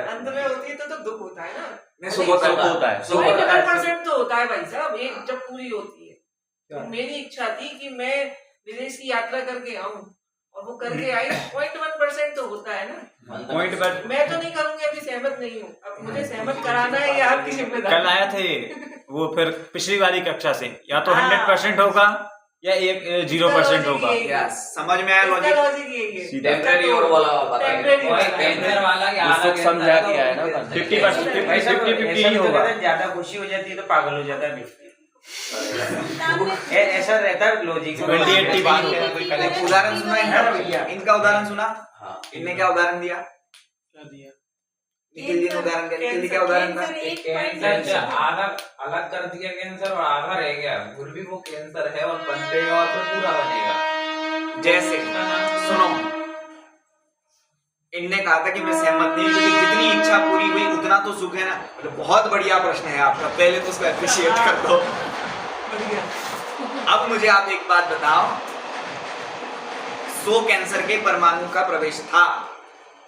[SPEAKER 5] अंत में होती है तो दुख होता है ना।
[SPEAKER 1] नहीं, सुख होता है।
[SPEAKER 5] 100% तो होता है भाई साहब, ये जब पूरी होती है। तो मेरी इच्छा थी कि मैं विदेश की यात्रा करके आऊं और वो करके आई। 0.1% तो होता है ना। मैं तो नहीं करूंगी, अभी सहमत नहीं हूँ। अब मुझे सहमत कराना है ये आपकी जिम्मेदारी।
[SPEAKER 11] कल आए थे वो, फिर पिछली वाली कक्षा से या तो 100% होगा या 0% होगा।
[SPEAKER 1] समझ में आया
[SPEAKER 5] लॉजिक?
[SPEAKER 8] टेम्परेरी और वाला
[SPEAKER 12] कैंसर वाला के
[SPEAKER 3] उसको समझा दिया है ना।
[SPEAKER 11] 50% 50-50 होगा।
[SPEAKER 6] ज्यादा खुशी हो जाती है तो पागल हो जाता है व्यक्ति। ऐसा रहता है लॉजिक।
[SPEAKER 1] उदाहरण सुना इनका उदाहरण सुना। इनने क्या उदाहरण दिया? निखिल जी ने उदाहरण दिया। निखिल जी क्या उदाहरण था?
[SPEAKER 12] कैंसर आधा अलग कर दिया कैंसर और आधा रह गया, फिर भी वो कैंसर है और बनतेगा और फिर पूरा बनेगा।
[SPEAKER 1] जैसे सुनो, इनने कहा था कि मैं सहमत नहीं, क्योंकि जितनी इच्छा पूरी हुई उतना तो सुख है ना। तो बहुत बढ़िया प्रश्न है आपका, पहले तो उसको अप्रिशिएट कर दो। अब मुझे आप एक बात बताओ, 100 कैंसर के परमाणु का प्रवेश था,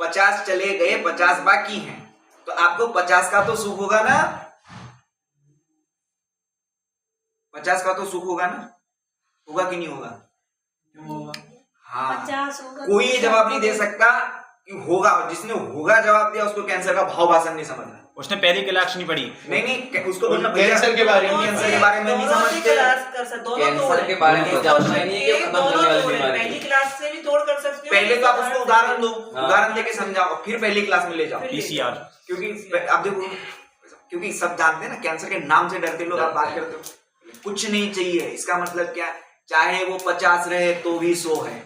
[SPEAKER 1] 50 चले गए, 50 बाकी हैं, तो आपको 50 का तो सुख होगा ना? 50 का तो सुख होगा ना? होगा कि नहीं होगा? हाँ,
[SPEAKER 4] 50 होगा।
[SPEAKER 1] कोई ये जवाब नहीं दे सकता कि होगा। जिसने होगा जवाब दिया उसको कैंसर का भाव भाषण नहीं समझना।
[SPEAKER 11] उसने पहली क्लास नहीं पढ़ी।
[SPEAKER 1] नहीं, उसको बोलना
[SPEAKER 9] कैंसर के बारे में
[SPEAKER 1] नहीं समझते।
[SPEAKER 8] कैंसर के बारे में जानना ही नहीं कि खत्म होने वाली बीमारी।
[SPEAKER 5] पहली क्लास से भी तोड़ कर सकते हो।
[SPEAKER 1] पहले तो आप उसको उदाहरण दो, उदाहरण देके समझाओ, फिर पहली क्लास में ले जाओ।
[SPEAKER 11] PCR।
[SPEAKER 1] क्योंकि आप देखो, क्योंकि सब जानते हैं ना, कैंसर के नाम से डरते लोग। आप बात करते हो कुछ नहीं चाहिए, इसका मतलब क्या? चाहे वो 50 रहे तो भी 100 है,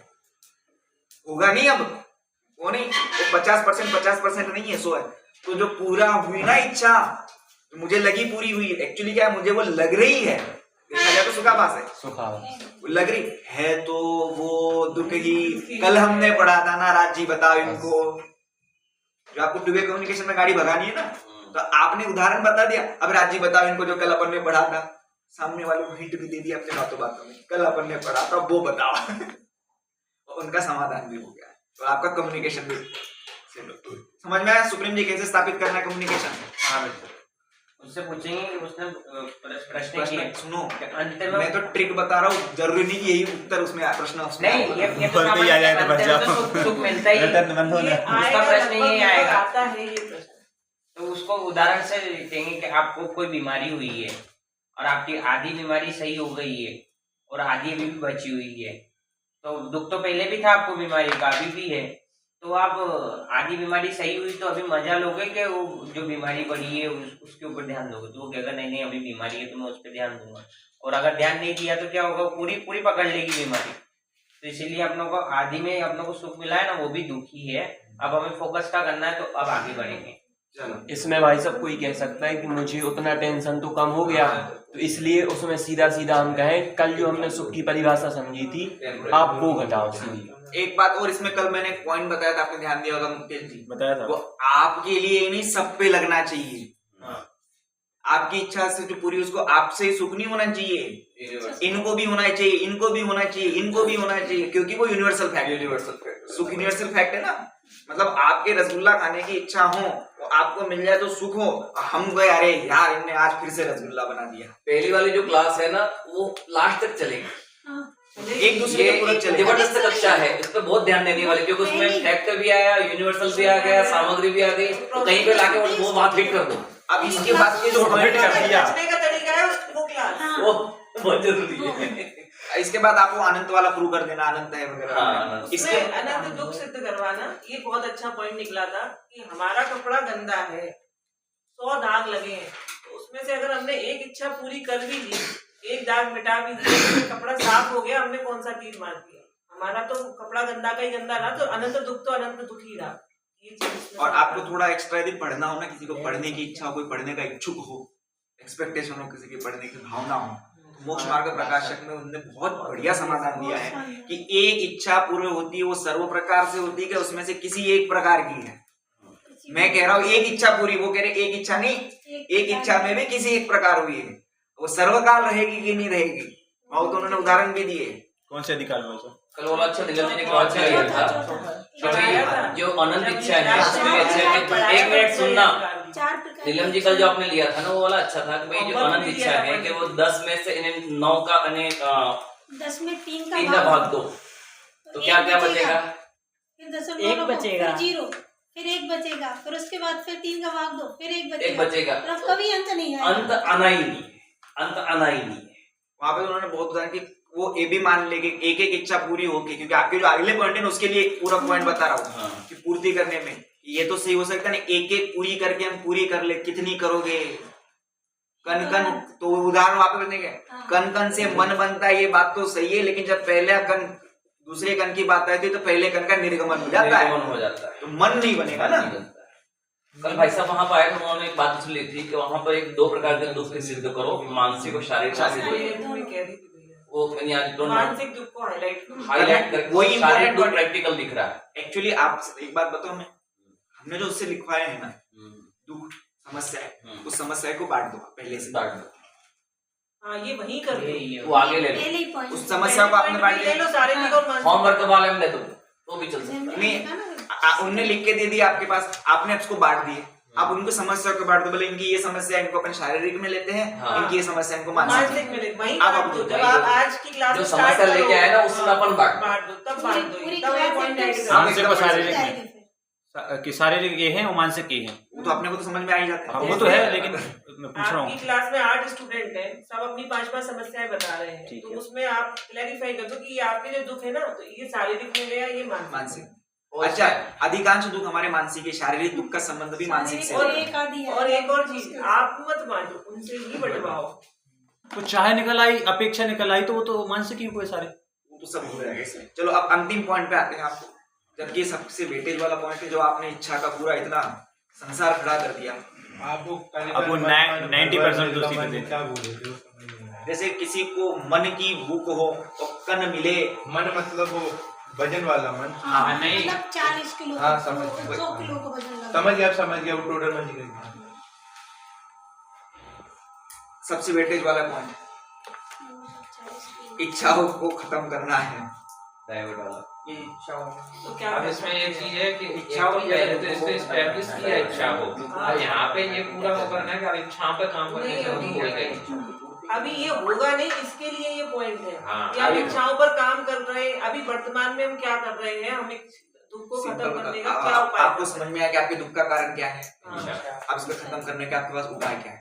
[SPEAKER 1] होगा नहीं। अब वो नहीं, वो 50% नहीं है, 100 है। तो जो पूरा हुई ना इच्छा, तो मुझे लगी पूरी हुई, एक्चुअली क्या है, मुझे वो लग रही है, देखा जाए तो सुखाभास है,
[SPEAKER 3] सुखाभास
[SPEAKER 1] लग रही है तो वो दुख ही। कल हमने पढ़ा था ना, राज जी बताओ इनको, जो आपको टू वे कम्युनिकेशन में गाड़ी भगानी है ना, तो आपने उदाहरण बता दिया। अब राज जी बताओ इनको, जो कल अपन ने पढ़ा था, सामने वाले को हिंट भी दे दिया अपने बातों में, कल अपन ने पढ़ा था वो बताओ। और उनका समाधान भी हो गया, तो आपका कम्युनिकेशन भी समझ में आया। सुप्रीम जी कैसे स्थापित करना है कम्युनिकेशन?
[SPEAKER 6] हाँ बिल्कुल, उससे पूछेंगे कि उसने प्रश्न किए।
[SPEAKER 1] सुनो,
[SPEAKER 6] अंत में
[SPEAKER 1] मैं तो ट्रिक बता रहा हूँ, जरूरी नहीं कि यही उत्तर उसमें प्रश्न उसमें
[SPEAKER 6] नहीं, ये तो
[SPEAKER 11] आ जाए तो बच जाओ।
[SPEAKER 6] सुख मिलता ही, उसका प्रश्न यही आएगा।
[SPEAKER 5] आता है ये प्रश्न,
[SPEAKER 6] तो उसको उदाहरण से देंगे कि आपको कोई बीमारी हुई है और आपकी आधी बीमारी सही हो गई है और आधी अभी भी बची हुई है। तो दुख तो पहले भी था आपको बीमारी का, अभी भी है। तो आप आधी बीमारी सही हुई तो अभी मजा लोगे कि वो जो बीमारी बढ़ी है उसके ऊपर ध्यान दोगे? तो वो कहेगा नहीं नहीं अभी बीमारी है तो मैं उस पर ध्यान दूंगा। और अगर ध्यान नहीं दिया तो क्या होगा, पूरी पूरी पकड़ लेगी बीमारी। तो इसीलिए अपनों को आधी में अपनों को सुख मिला है ना, वो भी दुखी है। अब हमें फोकस क्या करना है, तो अब आगे बढ़ेंगे।
[SPEAKER 3] इसमें भाई सब कोई कह सकता है कि मुझे उतना टेंशन तो कम हो गया, तो इसलिए उसमें सीधा सीधा हम कहें कल जो हमने सुख की परिभाषा समझी थी आप वो घटाओ सीधी।
[SPEAKER 1] एक बात और, इसमें कल मैंने एक पॉइंट बताया था, आपने ध्यान दिया होगा मुकेश जी,
[SPEAKER 11] बताया था,
[SPEAKER 1] वो आपके लिए नहीं सब पे लगना चाहिए। आपकी इच्छा से जो पूरी, उसको आपसे ही सुख नहीं होना चाहिए, इनको भी होना चाहिए, इनको भी होना चाहिए, इनको भी होना चाहिए, क्योंकि वो यूनिवर्सल फैक्ट, सुख यूनिवर्सल फैक्ट है ना। मतलब आपके रसगुल्ला खाने की इच्छा हो, वो आपको मिल जाए तो सुख हो। हम गए, अरे यार इनने आज फिर से रसगुल्ला बना दिया।
[SPEAKER 8] पहली वाली जो क्लास है ना, वो लास्ट तक चलेगी,
[SPEAKER 1] एक दूसरे के पूरक चलेगी।
[SPEAKER 8] जबरदस्त कक्षा है, इस पर बहुत ध्यान देने वाले, क्योंकि उसमें फैक्ट भी आया, यूनिवर्सल भी आ गया, सामग्री भी आ गई। तो कहीं पे लाके वो बात फिट कर दो।
[SPEAKER 1] अब इसके बाद के जो
[SPEAKER 11] फिट कर दिया,
[SPEAKER 5] बचने का तरीका है वो क्लास,
[SPEAKER 8] वो बहुत जरूरी है।
[SPEAKER 1] इसके बाद आपको अनंत वाला प्रूव कर देना, अनंत है वगैरह।
[SPEAKER 5] इसमें अनंत दुख सिद्ध करवाना, ये बहुत अच्छा पॉइंट निकला था कि हमारा कपड़ा गंदा है, 100 दाग लगे हैं, तो उसमें से अगर हमने एक इच्छा पूरी कर भी ली, एक दाग मिटा भी दिया, तो कपड़ा साफ हो गया, हमने कौन सा तीर मार दिया? हमारा तो कपड़ा गंदा का ही गंदा रहा, तो अनंत दुख तो अनंत दुख ही रहा।
[SPEAKER 1] और आपको थोड़ा एक्स्ट्रा यदि पढ़ना हो ना, किसी को पढ़ने की इच्छा हो, कोई पढ़ने का इच्छुक हो, एक्सपेक्टेशन हो, किसी की पढ़ने की भावना हो, मोक्ष मार्ग प्रकाशक में उन्होंने बहुत बढ़िया समाधान दिया है कि एक इच्छा पूर्ण होती है वो सर्व प्रकार से होती है कि उसमें से किसी एक प्रकार की है। मैं कह रहा हूँ एक इच्छा पूरी, वो कह रहे एक इच्छा नहीं, एक इच्छा में भी किसी एक प्रकार हुई है, वो सर्वकाल रहेगी कि नहीं रहेगी। और तो उन्होंने उदाहरण भी दिए।
[SPEAKER 11] कौन से अधिकार में सर?
[SPEAKER 8] कल वाला अच्छा नीलम जी ने बहुत अच्छा लिया था जो अनंत इच्छा है उसमें भी अच्छा है कि 1 मिनट सुनना। नीलम जी कल जो आपने लिया था ना वो वाला अच्छा था कि भाई जो अनंत इच्छा है कि वो 10 में से इन्हें 9 का
[SPEAKER 4] 10 में 3
[SPEAKER 8] का भाग दो तो क्या क्या बचेगा?
[SPEAKER 4] फिर 10
[SPEAKER 7] एक बचेगा,
[SPEAKER 4] फिर 0, फिर 1 बचेगा, फिर उसके बाद फिर 3 का भाग दो, फिर 1
[SPEAKER 8] एक बचेगा।
[SPEAKER 4] मतलब कभी अंत नहीं है,
[SPEAKER 8] अंत आना ही नहीं है, अंत आना ही नहीं है।
[SPEAKER 1] वहां पे उन्होंने बहुत उदाहरण की, वो ये भी मान ले कि एक एक इच्छा पूरी होगी, क्योंकि आपके जो अगले पॉइंट है ना उसके लिए पूरा पॉइंट बता रहा हूँ कि पूर्ति करने में ये तो सही हो सकता है, एक एक पूरी करके हम पूरी कर ले, कितनी करोगे? कन कन, तो उदाहरण वहां पे देंगे, कन कन से मन बनता है, ये बात तो सही है, लेकिन जब पहले कन दूसरे कन की बात आती है तो पहले कन का निर्गमन हो जाता है, तो मन नहीं बनेगा ना।
[SPEAKER 8] कल भाई साहब वहां पर आए तो उन्होंने एक बात ली थी कि वहां पर एक 2 प्रकार के दुख सिद्ध करो, मानसिक और शारीरिक। वो
[SPEAKER 5] मानसिक दुख को
[SPEAKER 8] हाईलाइट करके वही इंपॉर्टेंट और प्रैक्टिकल दिख रहा है।
[SPEAKER 1] एक्चुअली आप एक बात बताओ, मैं हमने जो उससे लिखवाया है ना दुख समस्या है, उस समस्या को बांट दो, पहले से बांट दो।
[SPEAKER 5] हाँ ये वही कर
[SPEAKER 8] वो आगे ले लो,
[SPEAKER 1] उस समस्या को आपने बांट
[SPEAKER 5] दिया।
[SPEAKER 8] होमवर्क वाले में दे दो तो भी चल सकता है।
[SPEAKER 1] नहीं, उनने लिख के दे दिया आपके पास, आपने उसको बांट दिए, आप उनको समस्या को बांट दो, बोले इनकी ये समस्या इनको अपन शारीरिक में लेते हैं, इनकी ये समस्या इनको मानसिक में लेते हैं।
[SPEAKER 5] जब आप आज की क्लास
[SPEAKER 8] जो समस्या लेके आए ना उसमें अपन बांट दो,
[SPEAKER 5] तब बांट दो, तब ये पॉइंट ऐड करो।
[SPEAKER 11] मानसिक और शारीरिक कि शारीरिक ये है और मानसिक ये है,
[SPEAKER 1] वो तो अपने को तो समझ में आ ही जाता है।
[SPEAKER 11] वो तो है, लेकिन मैं पूछ रहा हूँ
[SPEAKER 5] आपकी क्लास में 8 स्टूडेंट हैं, सब अपनी 5-5 समस्याएं बता रहे हैं, तो उसमें आप क्लैरिफाई कर दो कि ये आपके जो दुख है ना, तो ये शारीरिक में या ये मानसिक।
[SPEAKER 1] अच्छा, अधिकांश दुख हमारे मानसिक है, शारीरिक दुख का संबंध भी मानसिक से।
[SPEAKER 5] और एक और चीज, आप मत बांटो, उनसे ही बंटवाओ।
[SPEAKER 11] तो चाहे निकल आई, अपेक्षा निकल आई, तो वो तो मानसिक ही हुए सारे,
[SPEAKER 1] वो तो सब हो जाएगा। चलो अब अंतिम पॉइंट पे आते हैं आपको, जबकि सबसे वेटेज वाला पॉइंट है, जो आपने इच्छा का पूरा इतना संसार खड़ा कर दिया।
[SPEAKER 11] अब वो 90% उसी पे
[SPEAKER 9] क्या बोले थे?
[SPEAKER 1] जैसे किसी को मन की भूख हो तो कन मिले,
[SPEAKER 9] मन मतलब वो वजन वाला मन।
[SPEAKER 4] हाँ, नहीं मतलब 40 किलो,
[SPEAKER 9] हाँ समझ
[SPEAKER 4] 100 किलो का वजन लगा।
[SPEAKER 9] समझ गया, वो टोटल मन जी।
[SPEAKER 1] सबसे वेटेज वाला पॉइंट, इच्छाओं को खत्म करना है,
[SPEAKER 8] डाइवर्ट वाला।
[SPEAKER 5] तो क्या
[SPEAKER 12] अब इसमें ये चीज है कि इच्छाओं की पहले तो इसको एस्टैब्लिश किया इच्छा को, और यहाँ पे ये पूरा वो करना है कि इच्छाओं पे काम करने से नहीं होगा।
[SPEAKER 5] अभी ये होगा नहीं, इसके लिए ये पॉइंट है कि आप
[SPEAKER 12] अभी
[SPEAKER 5] इच्छाओं पर काम कर रहे हैं। अभी वर्तमान में हम क्या कर रहे हैं, हम दुख को खत्म करने का क्या उपाय,
[SPEAKER 1] आपको समझ में आया कि आपके दुख का कारण क्या है, आप इसको खत्म करने का आपके पास उपाय क्या है।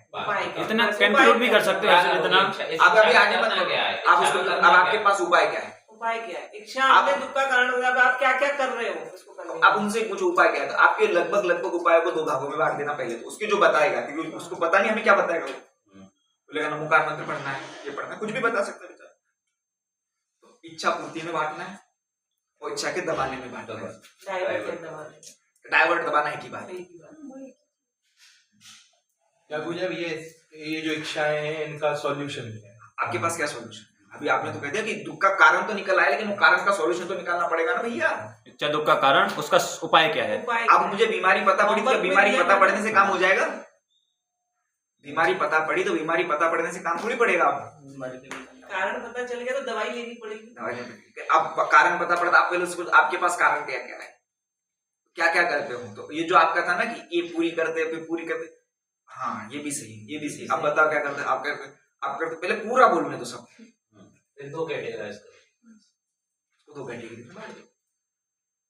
[SPEAKER 11] इतना कंक्लूड भी कर सकते हो, इतना
[SPEAKER 1] आप अभी आगे मत बढ़ो, आप उसको, अब आपके पास उपाय क्या है,
[SPEAKER 5] उपाय क्या है? इच्छा आपने दुख का कारण होगा, आप क्या क्या कर रहे हो इसको करने।
[SPEAKER 1] आप उनसे कुछ उपाय क्या है, तो आपके लगभग उपायों को 2 भागों में बांट देना पहले, तो उसकी जो बताएगा, क्योंकि उसको पता नहीं हमें क्या बताएगा, वो बोलेगा नमोकार मंत्र पढ़ना है, ये पढ़ना है, कुछ भी बता सकता है बेचारा। तो इच्छा पूर्ति में बांटना है और इच्छा के दबाने में बांटना है, डाइवर्ट दबाना है की बात।
[SPEAKER 9] क्या पूछा ये जो इच्छाएं हैं इनका सॉल्यूशन है
[SPEAKER 1] आपके पास? क्या सॉल्यूशन? अभी आपने तो कह दिया कि दुख का कारण तो निकल आया, लेकिन वो कारण का सॉल्यूशन तो निकालना पड़ेगा ना भैया।
[SPEAKER 11] इच्छा दुख का कारण, उसका उपाय क्या है?
[SPEAKER 1] अब मुझे बीमारी पता पड़ी तो बीमारी पता पड़ने से काम हो जाएगा? बीमारी पता पड़ी तो बीमारी पता पड़ने से काम थोड़ी पड़ेगा।
[SPEAKER 5] कारण पता चल गया तो दवाई लेनी पड़ेगी।
[SPEAKER 1] अब कारण पता पड़ा, आप पहले उसको, आपके पास कारण क्या क्या है, क्या क्या करते हो। तो ये जो आपका था ना कि ये पूरी करते फिर पूरी करते, हाँ ये भी सही, ये भी सही। अब बताओ क्या करते, आप करते पहले पूरा बोलने तो सब,
[SPEAKER 12] फिर 2 कैटेगराइज
[SPEAKER 1] उसको 2 कैटेगरी।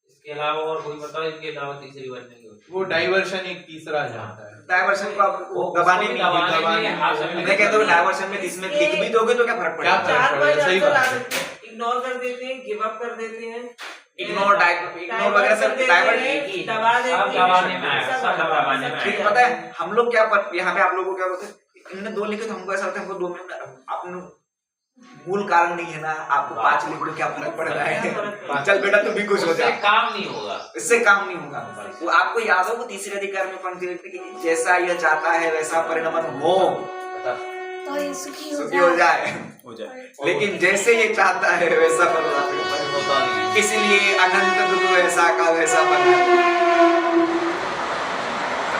[SPEAKER 12] इसके अलावा और कोई बताओ, इसके अलावा तीसरी बात नहीं होती।
[SPEAKER 9] वो डाइवर्शन एक तीसरा जाता है।
[SPEAKER 1] डाइवर्शन को आप दबाने में, मैं कहता हूँ डाइवर्शन में इसमें लिख भी दोगे तो क्या फर्क पड़ेगा?
[SPEAKER 5] 4 बार सही बात, इग्नोर कर देते हैं, गिव अप कर देते हैं,
[SPEAKER 1] इग्नोर वगैरह सब डाइवर्ट
[SPEAKER 5] दबा देते हैं।
[SPEAKER 1] ठीक, पता है हम लोग क्या, यहाँ पे आप लोगों को क्या बोलते हैं, इनने 2 लिखे तो हमको ऐसा होता है हमको 2 में, आपने मूल कारण नहीं है ना, आपको 5 लिख लो, क्या फर्क पड़ रहा है? चल बेटा तुम भी खुश हो जा,
[SPEAKER 12] काम नहीं होगा,
[SPEAKER 1] इससे काम नहीं होगा। वो आपको याद हो वो तीसरे अधिकार में पंक्ति, जैसा यह चाहता है वैसा परिणमन हो,
[SPEAKER 4] तो ये सुखी
[SPEAKER 1] सुखी हो जाए।
[SPEAKER 11] हो जाए।
[SPEAKER 1] लेकिन जैसे ये चाहता है वैसा फल
[SPEAKER 8] होता नहीं है।
[SPEAKER 1] इसलिए अनंत दुख वैसा का वैसा बना।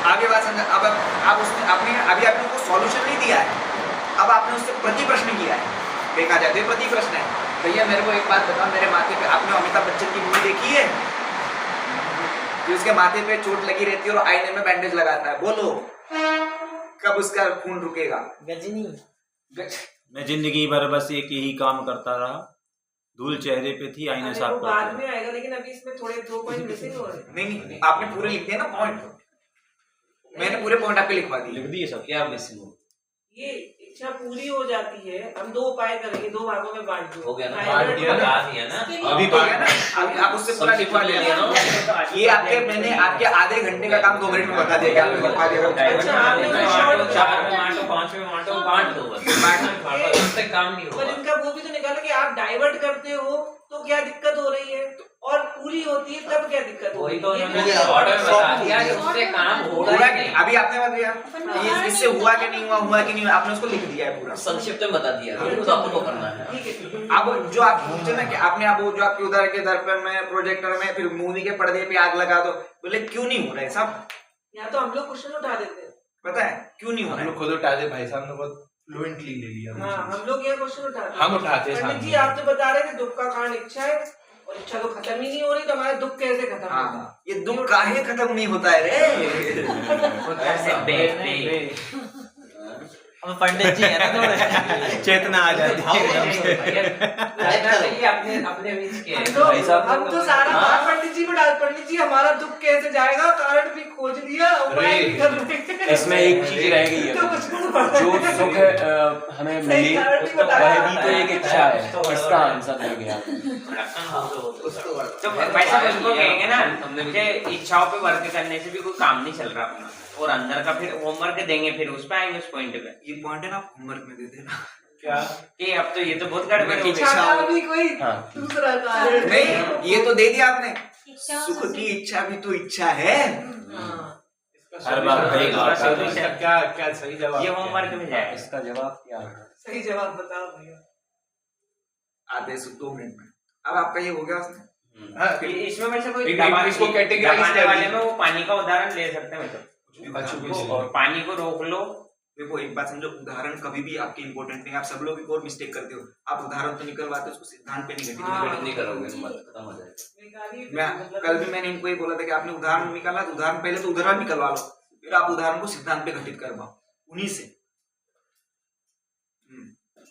[SPEAKER 1] आगे बात समझा। अब आप उसने आपने अभी आपने उसको सॉल्यूशन नहीं दिया है, अब आपने उससे प्रति प्रश्न किया है। देखा जाए तो ये प्रति प्रश्न है। भैया मेरे को एक बात बताओ, मेरे माथे पे आपने अमिताभ बच्चन की मूवी देखी है कि उसके माथे पे चोट लगी रहती है और आईने में बैंडेज लगाता है, बोलो कब उसका खून रुकेगा?
[SPEAKER 7] गजनी।
[SPEAKER 11] मैं जिंदगी भर बस एक यही काम करता रहा, धूल चेहरे पे थी, आईने
[SPEAKER 5] अरे
[SPEAKER 11] साफ
[SPEAKER 5] वो बाद
[SPEAKER 11] करता
[SPEAKER 5] में आएगा, लेकिन अभी इसमें थोड़े 2 पॉइंट मिसिंग हो रहे हैं।
[SPEAKER 1] नहीं आपने पूरे लिख दिए ना पॉइंट, मैंने पूरे पॉइंट आपके लिखवा दिए।
[SPEAKER 11] लिख दिए सब।
[SPEAKER 8] क्या मिसिंग हो?
[SPEAKER 5] ये इच्छा पूरी हो जाती है, हम 2 उपाय करेंगे, 2 भागों में बांट दो।
[SPEAKER 8] हो गया ना?
[SPEAKER 5] बांट दिया ना?
[SPEAKER 12] बता दिया ना?
[SPEAKER 1] अभी तो है ना, अभी आप उससे पूरा लिखवा लिया ना। ये आपके मैंने आपके आधे घंटे का काम 2 मिनट में बता दिया कि आपने लिखवा दिया।
[SPEAKER 5] अच्छा, आपने कोई short
[SPEAKER 12] 4 में बांटो, 5 में बांटो, बांट दो बस। उससे काम नहीं
[SPEAKER 5] पर
[SPEAKER 12] होगा।
[SPEAKER 5] इनका वो भी तो निकाला कि आप डाइवर्ट करते हो तो क्या दिक्कत हो रही है, और पूरी होती है तब क्या दिक्कत हो
[SPEAKER 12] वही
[SPEAKER 5] रही
[SPEAKER 12] तो
[SPEAKER 5] है।
[SPEAKER 12] उन्होंने ऑर्डर बता दिया कि उससे काम होगा
[SPEAKER 1] हुआ
[SPEAKER 12] ही
[SPEAKER 1] कि
[SPEAKER 12] नहीं।
[SPEAKER 1] अभी आपने बता दिया ये इससे हुआ कि नहीं हुआ, हुआ कि नहीं हुआ, आपने उसको लिख दिया है पूरा।
[SPEAKER 8] संक्षिप्त में बता दिया, फिर तो अपन को करना है।
[SPEAKER 5] ठीक है।
[SPEAKER 1] अब जो आप पूछे ना कि आपने आप वो जो आपके उधर के दर्पण में प्रोजेक्टर में फिर मूवी के पर्दे पे आग लगा दो, बोले क्यों नहीं हो रहा है सब?
[SPEAKER 5] या तो हम लोग क्वेश्चन उठा देते हैं।
[SPEAKER 1] पता है क्यों नहीं हो
[SPEAKER 9] हम
[SPEAKER 1] रहा है?
[SPEAKER 9] लोग खुद उठा दे भाई साहब ने बहुत फ्लुएंटली ले लिया वो
[SPEAKER 5] हाँ,
[SPEAKER 9] चीज़।
[SPEAKER 5] हम लोग ये क्वेश्चन उठाते हैं।
[SPEAKER 9] हम उठाते हैं
[SPEAKER 5] पंडित
[SPEAKER 9] सामने।
[SPEAKER 5] जी आप तो बता रहे थे दुख का कारण इच्छा है, और इच्छा तो खत्म ही नहीं हो रही, तो हमारा दुख कैसे खत्म होगा?
[SPEAKER 1] हाँ, ये दुख काहे खत्म नहीं होता है रे?
[SPEAKER 7] हम पंडित जी है ना थोड़े।
[SPEAKER 11] चेतना आ जाती है।
[SPEAKER 12] अपने अपने बीच के
[SPEAKER 5] हम तो सारा बात पंडित जी में डाल, पंडित जी हमारा दुख कैसे जाएगा, कारण भी खोज दिया, उपाय भी कर रहे।
[SPEAKER 3] इसमें एक चीज रह गई है,
[SPEAKER 5] तो कुछ गड़बड़ है।
[SPEAKER 3] जो सुख हमें मिली वह भी तो एक इच्छा है, इसका आंसर मिल गया।
[SPEAKER 6] तो वैसा उसको कहेंगे ना कि इच्छाओं पे वर्क करने से भी कोई काम नहीं चल रहा अपना, और अंदर का फिर होमवर्क देंगे, फिर उस पे आएंगे उस पॉइंट पे।
[SPEAKER 1] ये पॉइंट है ना, होमवर्क में दे देना
[SPEAKER 9] क्या
[SPEAKER 6] कि अब तो ये तो बहुत गड़बड़ हो
[SPEAKER 5] इच्छा
[SPEAKER 6] गई।
[SPEAKER 5] का भी कोई
[SPEAKER 3] हाँ।
[SPEAKER 5] दूसरा कारण
[SPEAKER 1] नहीं, ये तो दे दिया आपने।
[SPEAKER 4] इच्छा
[SPEAKER 1] सुख की इच्छा भी तो इच्छा है।
[SPEAKER 5] हाँ।
[SPEAKER 11] हर बार कहीं
[SPEAKER 9] इसका क्या क्या सही जवाब
[SPEAKER 6] ये
[SPEAKER 9] क्या है?
[SPEAKER 6] होमवर्क में जाए।
[SPEAKER 3] इसका जवाब क्या है?
[SPEAKER 5] सही जवाब बताओ भैया।
[SPEAKER 1] आधे से 2 मिनट में। अब आपका ये हो गया उसने।
[SPEAKER 9] हाँ,
[SPEAKER 6] इसमें वैसे कोई
[SPEAKER 9] एक मिनट इसको categorize
[SPEAKER 6] दबाने
[SPEAKER 9] कर
[SPEAKER 6] वाले
[SPEAKER 9] दिया।
[SPEAKER 6] में वो पानी का उदाहरण ले सकते हैं मतलब, और पानी को रोक लो।
[SPEAKER 1] देखो एक बात समझो, उदाहरण कभी भी आपके इंपॉर्टेंट नहीं है। आप सब लोग एक और मिस्टेक करते हो, आप उदाहरण तो निकलवाते हो, उसको सिद्धांत पे नहीं घटित
[SPEAKER 5] हाँ।
[SPEAKER 1] करते।
[SPEAKER 8] नहीं करोगे तो मत खत्म हो जाएगा।
[SPEAKER 1] मैं कल भी मैंने इनको ये बोला था कि आपने उदाहरण निकाला तो उदाहरण पहले तो उदाहरण निकलवा लो, फिर आप उदाहरण को सिद्धांत पे घटित करवाओ उन्हीं से।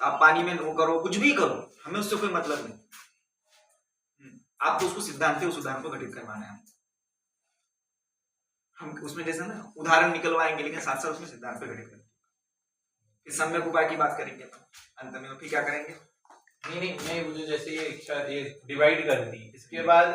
[SPEAKER 1] आप पानी में वो करो, कुछ भी करो, हमें उससे कोई मतलब नहीं। आपको उसको सिद्धांत पे उस उदाहरण को घटित करवाना है। हम उसमें जैसे ना उदाहरण निकलवाएंगे, लेकिन साथ साथ उसमें सिद्धांत पे घटित करेंगे। इस सम्यक उपाय की बात करेंगे अंत में, फिर क्या करेंगे?
[SPEAKER 9] नहीं मुझे जैसे ये इच्छा ये डिवाइड कर दी, इसके बाद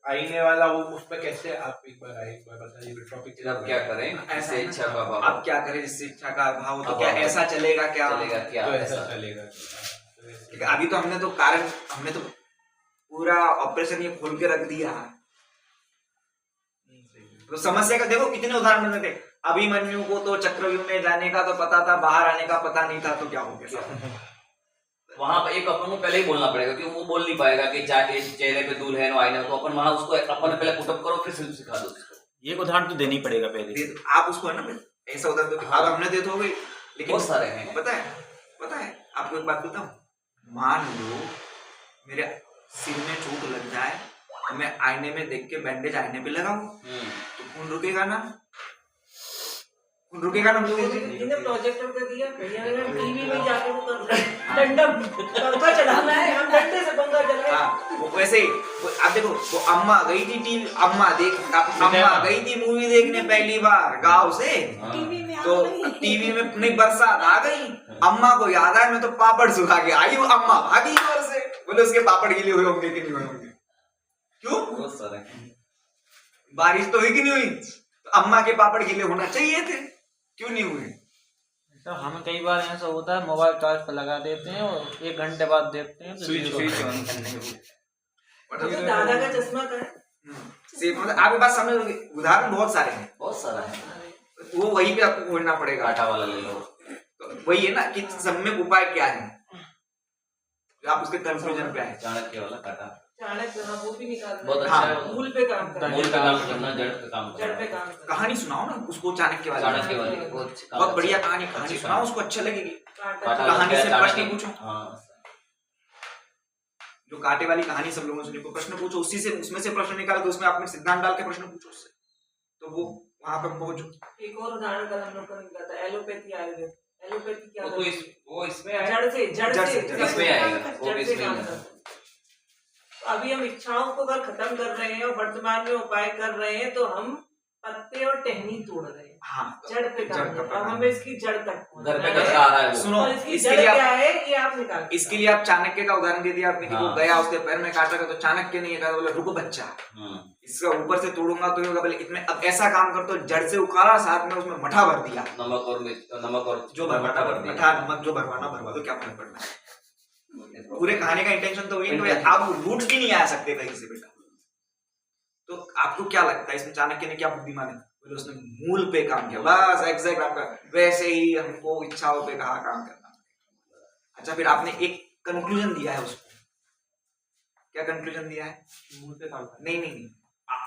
[SPEAKER 9] आईने वाला वो उस पर कैसे आप एक बार बताइए टॉपिक।
[SPEAKER 8] अब क्या करें ऐसे इच्छा का अभाव?
[SPEAKER 1] अब क्या करें जिससे इच्छा का अभाव हो, तो क्या ऐसा चलेगा? क्या
[SPEAKER 8] चलेगा क्या?
[SPEAKER 9] तो ऐसा चलेगा।
[SPEAKER 1] ठीक है, अभी तो हमने तो कारण, हमने तो पूरा ऑपरेशन ये खोल के रख दिया। तो समस्या का देखो कितने उदाहरण बने थे। अभिमन्यु को तो चक्रव्यूह में जाने का तो पता था, बाहर आने का पता नहीं था, तो क्या हो गया?
[SPEAKER 8] वहां पर एक अपन को पहले ही बोलना पड़ेगा, क्योंकि वो बोल नहीं पाएगा कि चाहे चेहरे पे दूल्हे है आईना, तो अपन वहां उसको अपन पहले पुटअप करो, फिर सिखा दो उसको।
[SPEAKER 11] ये उदाहरण तो देनी पड़ेगा पहले।
[SPEAKER 1] आप उसको है ना ऐसा उदाहरण दो, अब हमने दे तो गई, लेकिन
[SPEAKER 8] बहुत सारे हैं।
[SPEAKER 1] पता है आपको एक बात बताऊं, मान लो मेरे सिर में चोट लग जाए और मैं आईने में देख के बैंडेज आईने पे लगाऊं, तो खून रुकेगा ना? खून रुकेगा ना? हम लोग
[SPEAKER 5] जिन्हें प्रोजेक्टर पे दिया भैया ने टीवी में जाके वो कर रहे हैं, डंडा पंखा चलाना है, हम डंडे से पंखा चलाए।
[SPEAKER 1] हाँ, वो वैसे ही आप देखो, वो अम्मा गई थी टीवी, अम्मा गई थी मूवी देखने पहली बार गांव से,
[SPEAKER 4] टीवी में
[SPEAKER 1] तो टीवी में नहीं बरसात आ गई, अम्मा को याद आया मैं तो पापड़ सुखा के आई हूँ, अम्मा भागी घर से, बोले उसके पापड़ गीले हुए होंगे कि नहीं हुए होंगे? क्यों?
[SPEAKER 8] बहुत सारे
[SPEAKER 1] बारिश तो हुई कि नहीं हुई, तो अम्मा के पापड़ गीले होना चाहिए थे, क्यों नहीं हुए?
[SPEAKER 2] तो हम कई बार ऐसा होता है मोबाइल चार्ज पर लगा देते हैं और 1 घंटे बाद देखते हैं तो
[SPEAKER 1] स्विच ऑन करने
[SPEAKER 5] तो दादा का चश्मा का है।
[SPEAKER 1] मतलब आप बात समझ लोगे, उदाहरण बहुत सारे हैं,
[SPEAKER 8] बहुत सारा है।
[SPEAKER 1] वो वहीं पे आपको खोजना पड़ेगा।
[SPEAKER 8] आटा वाला ले लो।
[SPEAKER 1] तो वही है ना कि सम्यक उपाय क्या है, आप उसके कंक्लूजन पे आए।
[SPEAKER 8] चाणक्य वाला काटा
[SPEAKER 5] चाणक्य, हाँ वो भी निकाल
[SPEAKER 8] बहुत अच्छा है वो।
[SPEAKER 5] मूल पे काम करना,
[SPEAKER 8] मूल पे काम करना, जड़ पे काम
[SPEAKER 5] जड़ पे
[SPEAKER 8] करना।
[SPEAKER 5] काम करना।
[SPEAKER 1] कहानी सुनाओ ना उसको, चाणक्य वाली
[SPEAKER 8] चाणक्य वाली बहुत अच्छी
[SPEAKER 1] बहुत बढ़िया कहानी
[SPEAKER 8] अच्छी
[SPEAKER 1] सुनाओ उसको, अच्छा लगेगी।
[SPEAKER 8] काटा
[SPEAKER 1] कहानी से
[SPEAKER 8] चाणक्य-
[SPEAKER 1] प्रश्न पूछो,
[SPEAKER 8] हाँ
[SPEAKER 1] जो कांटे वाली कहानी सब लोगों से प्रश्न पूछो, उसी से उसमें से प्रश्न निकाल के उसमें अपने सिद्धांत डाल के प्रश्न पूछो उससे, तो वो वहां पर पहुंचो।
[SPEAKER 5] एक और उदाहरण कल हम लोग को निकला था, एलोपैथी आयुर्वेद। एलोपैथी क्या
[SPEAKER 12] वो तो वो इसमें आया।
[SPEAKER 5] जड़ से
[SPEAKER 8] इसमें आएगा, वो
[SPEAKER 5] जड़
[SPEAKER 8] भी
[SPEAKER 5] से
[SPEAKER 8] इसमें
[SPEAKER 5] काम
[SPEAKER 8] आएगा।
[SPEAKER 5] करता है। तो अभी हम इच्छाओं को अगर खत्म कर रहे हैं और वर्तमान में उपाय कर रहे हैं, तो हम पत्ते और टहनी तोड़ रहे हैं,
[SPEAKER 1] हाँ,
[SPEAKER 5] जड़ पे काम
[SPEAKER 1] जड़ का
[SPEAKER 5] करना है। अब हमें इसकी जड़ तक
[SPEAKER 8] घर पे
[SPEAKER 5] पहुंचना
[SPEAKER 8] कचरा आ रहा है वो।
[SPEAKER 1] सुनो,
[SPEAKER 5] और इसकी
[SPEAKER 1] इसके
[SPEAKER 5] जड़
[SPEAKER 1] लिए
[SPEAKER 5] क्या
[SPEAKER 1] आप
[SPEAKER 5] है ये आप निकाल
[SPEAKER 1] इसके लिए आप चाणक्य का उदाहरण दे दिया आपने कि वो
[SPEAKER 8] हाँ।
[SPEAKER 1] गया उसके पैर में काटा गया, तो चाणक्य ने ये कहा बोला रुको बच्चा, इसका ऊपर से तोड़ूंगा तो ये होगा, बोले इतने अब ऐसा काम कर, तो जड़ से उखाड़ा, साथ में उसमें मठा भर दिया,
[SPEAKER 8] नमक और मिर्च, नमक और
[SPEAKER 1] जो भरवाना मठा नमक जो भरवाना भरवा दो, क्या फर्क पड़ना है। पूरे कहानी का इंटेंशन तो वही है, तो आप रूट भी नहीं आ सकते कहीं से बेटा। तो आपको क्या लगता है इसमें चाणक्य ने क्या बुद्धिमान है, बोले उसने मूल पे काम किया, बस एग्जैक्ट आपका वैसे ही हमको इच्छाओं पे कहा काम करना। अच्छा, फिर आपने एक कंक्लूजन दिया है उसको, क्या कंक्लूजन दिया है?
[SPEAKER 12] मूल पे काम करना।
[SPEAKER 1] नहीं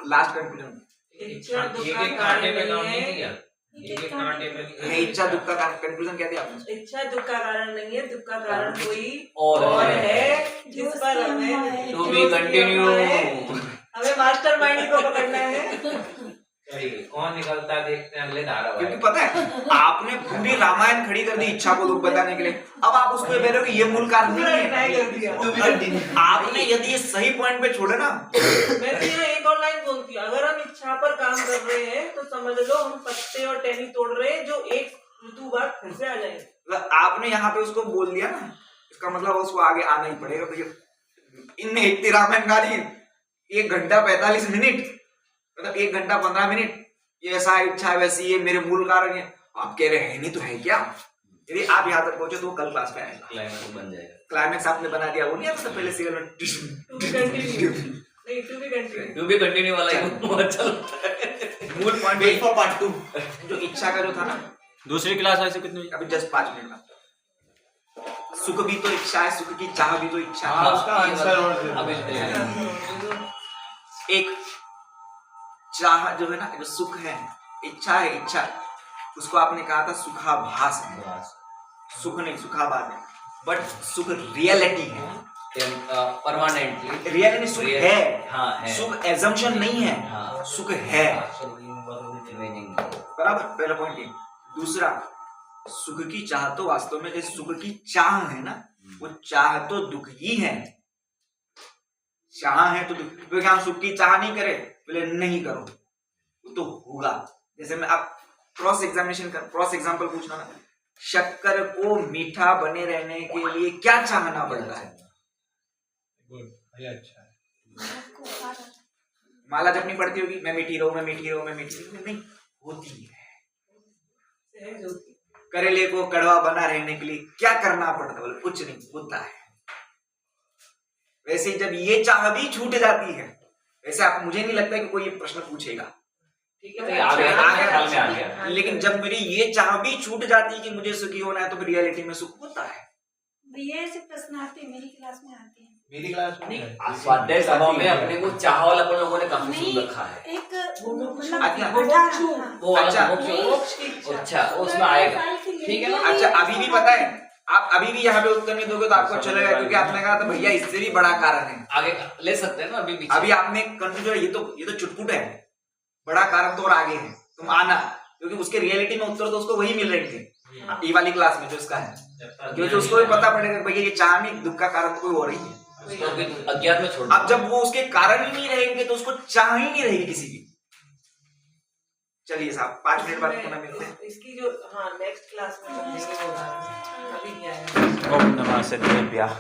[SPEAKER 1] लास्ट कंक्लूजन,
[SPEAKER 5] इच्छा दुख का
[SPEAKER 12] एक कांटे
[SPEAKER 5] कारण
[SPEAKER 12] पे काम
[SPEAKER 5] नहीं
[SPEAKER 12] नहीं
[SPEAKER 5] है।
[SPEAKER 12] किया, एक कांटे पे
[SPEAKER 1] नहीं इच्छा दुख का कंक्लूजन क्या दिया आपने?
[SPEAKER 5] इच्छा दुख का कारण नहीं है, दुख का कारण कोई
[SPEAKER 8] और
[SPEAKER 5] है जिस पर हमें
[SPEAKER 8] टू बी कंटिन्यू।
[SPEAKER 5] हमें मास्टर माइंड को पकड़ना है।
[SPEAKER 12] कौन निकलता है देखते हैं अगले धारावाहिक।
[SPEAKER 1] क्योंकि पता है आपने पूरी रामायण खड़ी कर दी इच्छा को दुख बताने के लिए, अब आप उसको ये कह रहे हो कि ये मूल कारण नहीं है। आपने यदि ये सही पॉइंट पे छोड़े ना,
[SPEAKER 5] मैं तो यहाँ एक और लाइन बोलती हूँ, अगर हम इच्छा पर काम कर रहे हैं तो समझ लो हम पत्ते और टहनी तोड़ रहे हैं, जो एक ऋतु बाद फिर से आ जाएंगे।
[SPEAKER 1] मतलब आपने यहाँ पे उसको बोल दिया ना, इसका मतलब उसको आगे आना ही पड़ेगा भैया। इनने इतनी रामायण गा ली, 1 घंटा 45 मिनट, मतलब 1 घंटा 15 मिनट, ये ऐसा इच्छा है वैसी ये मेरे मूल कारण है, आप कह रहे हैं नहीं तो है क्या? यदि आप यहाँ तक पहुंचे तो कल क्लास में आएगा,
[SPEAKER 8] क्लाइमेक्स बन जाएगा।
[SPEAKER 1] क्लाइमेक्स आपने बना दिया, वो नहीं आता पहले सीरियल में
[SPEAKER 5] टू बी कंटिन्यू
[SPEAKER 8] वाला ही बहुत अच्छा लगता है।
[SPEAKER 1] मूल पॉइंट वेट फॉर पार्ट 2 जो इच्छा का जो था ना,
[SPEAKER 11] दूसरी क्लास ऐसे कितनी?
[SPEAKER 1] अभी जस्ट 5 मिनट में। सुख भी तो इच्छा है, सुख की चाह भी तो इच्छा
[SPEAKER 9] हाँ,
[SPEAKER 1] है।
[SPEAKER 9] उसका आंसर और
[SPEAKER 8] अभी
[SPEAKER 1] एक चाह जो है ना, जो सुख है, इच्छा है, इच्छा उसको आपने कहा था सुखाभास है, सुख नहीं सुखाभास है, बट सुख रियलिटी है,
[SPEAKER 8] परमानेंटली
[SPEAKER 1] रियलिटी सुख है,
[SPEAKER 8] हाँ है,
[SPEAKER 1] सुख एजम्पशन नहीं है,
[SPEAKER 8] हाँ
[SPEAKER 1] सुख है,
[SPEAKER 8] मीनिंग
[SPEAKER 1] बराबर, पहला पॉइंट ये। दूसरा, सुख की चाह तो वास्तव में जैसे सुख की चाह है ना, वो चाह तो दुख ही है, चाह है तो दुख, क्योंकि हम सुख की चाह नहीं करें, बोले नहीं करो वो तो होगा। जैसे मैं आप क्रॉस एग्जाम्पल पूछना ना, शक्कर को मीठा बने रहने के लिए क्या चाहना पड़ता है?
[SPEAKER 9] अच्छा है।
[SPEAKER 1] माला जब नहीं पड़ती होगी, मैं मीठी रहूं, मैं मीठी रहूं, मैं मीठी रहूं, नहीं होती है। करेले को कड़वा बना रहने के लिए क्या करना पड़ता है? बोले कुछ नहीं, होता है। वैसे जब ये चाह भी छूट जाती है, वैसे आप मुझे नहीं लगता कि कोई ये प्रश्न पूछेगा,
[SPEAKER 5] ठीक है,
[SPEAKER 8] आ गया,
[SPEAKER 1] आ
[SPEAKER 8] ख्याल में आ गया।
[SPEAKER 1] लेकिन जब मेरी ये चाह भी छूट जाती है कि मुझे सुखी होना है, तो फिर रियलिटी में सुख होता है।
[SPEAKER 4] भैया ऐसे प्रश्न आते हैं, मेरी क्लास में आते हैं।
[SPEAKER 9] मेरी क्लास में
[SPEAKER 8] स्वाध्याय सभा में अपने को चाह वाला अपन लोगों ने काफी सुन रखा है।
[SPEAKER 4] एक
[SPEAKER 1] अच्छा,
[SPEAKER 8] वो वाला
[SPEAKER 1] अच्छा,
[SPEAKER 8] मोक्ष, अच्छा उसमें आएगा, ठीक है ना?
[SPEAKER 1] अच्छा, अभी भी पता है, आप अभी भी यहाँ पे उत्तर नहीं दोगे तो आपको चलेगा, क्योंकि आपने कहा था भैया इससे भी बड़ा कारण है।
[SPEAKER 8] आगे ले सकते हैं ना, अभी भी
[SPEAKER 1] अभी आपने कंफ्यूजन, ये तो चुटपुट है, बड़ा कारण तो और आगे है, तुम आना, क्योंकि उसके रियलिटी में उत्तर तो उसको वही मिल रहे थे ये वाली क्लास में जो उसका है, क्योंकि उसको भी पता पड़ेगा भैया ये चाह नहीं, दुख का कारण तो कोई और ही है।
[SPEAKER 8] उसको अभी अज्ञात में छोड़ दो।
[SPEAKER 1] अब जब वो उसके कारण ही नहीं रहेंगे तो उसको चाह ही नहीं रहेगी किसी की। चलिए साहब 5 मिनट बाद पुनः मिलते हैं।
[SPEAKER 5] इसकी जो हाँ नेक्स्ट क्लास में समझेंगे वो उदाहरण, अभी नहीं आया।
[SPEAKER 11] ओम नमः सिद्धेभ्यः।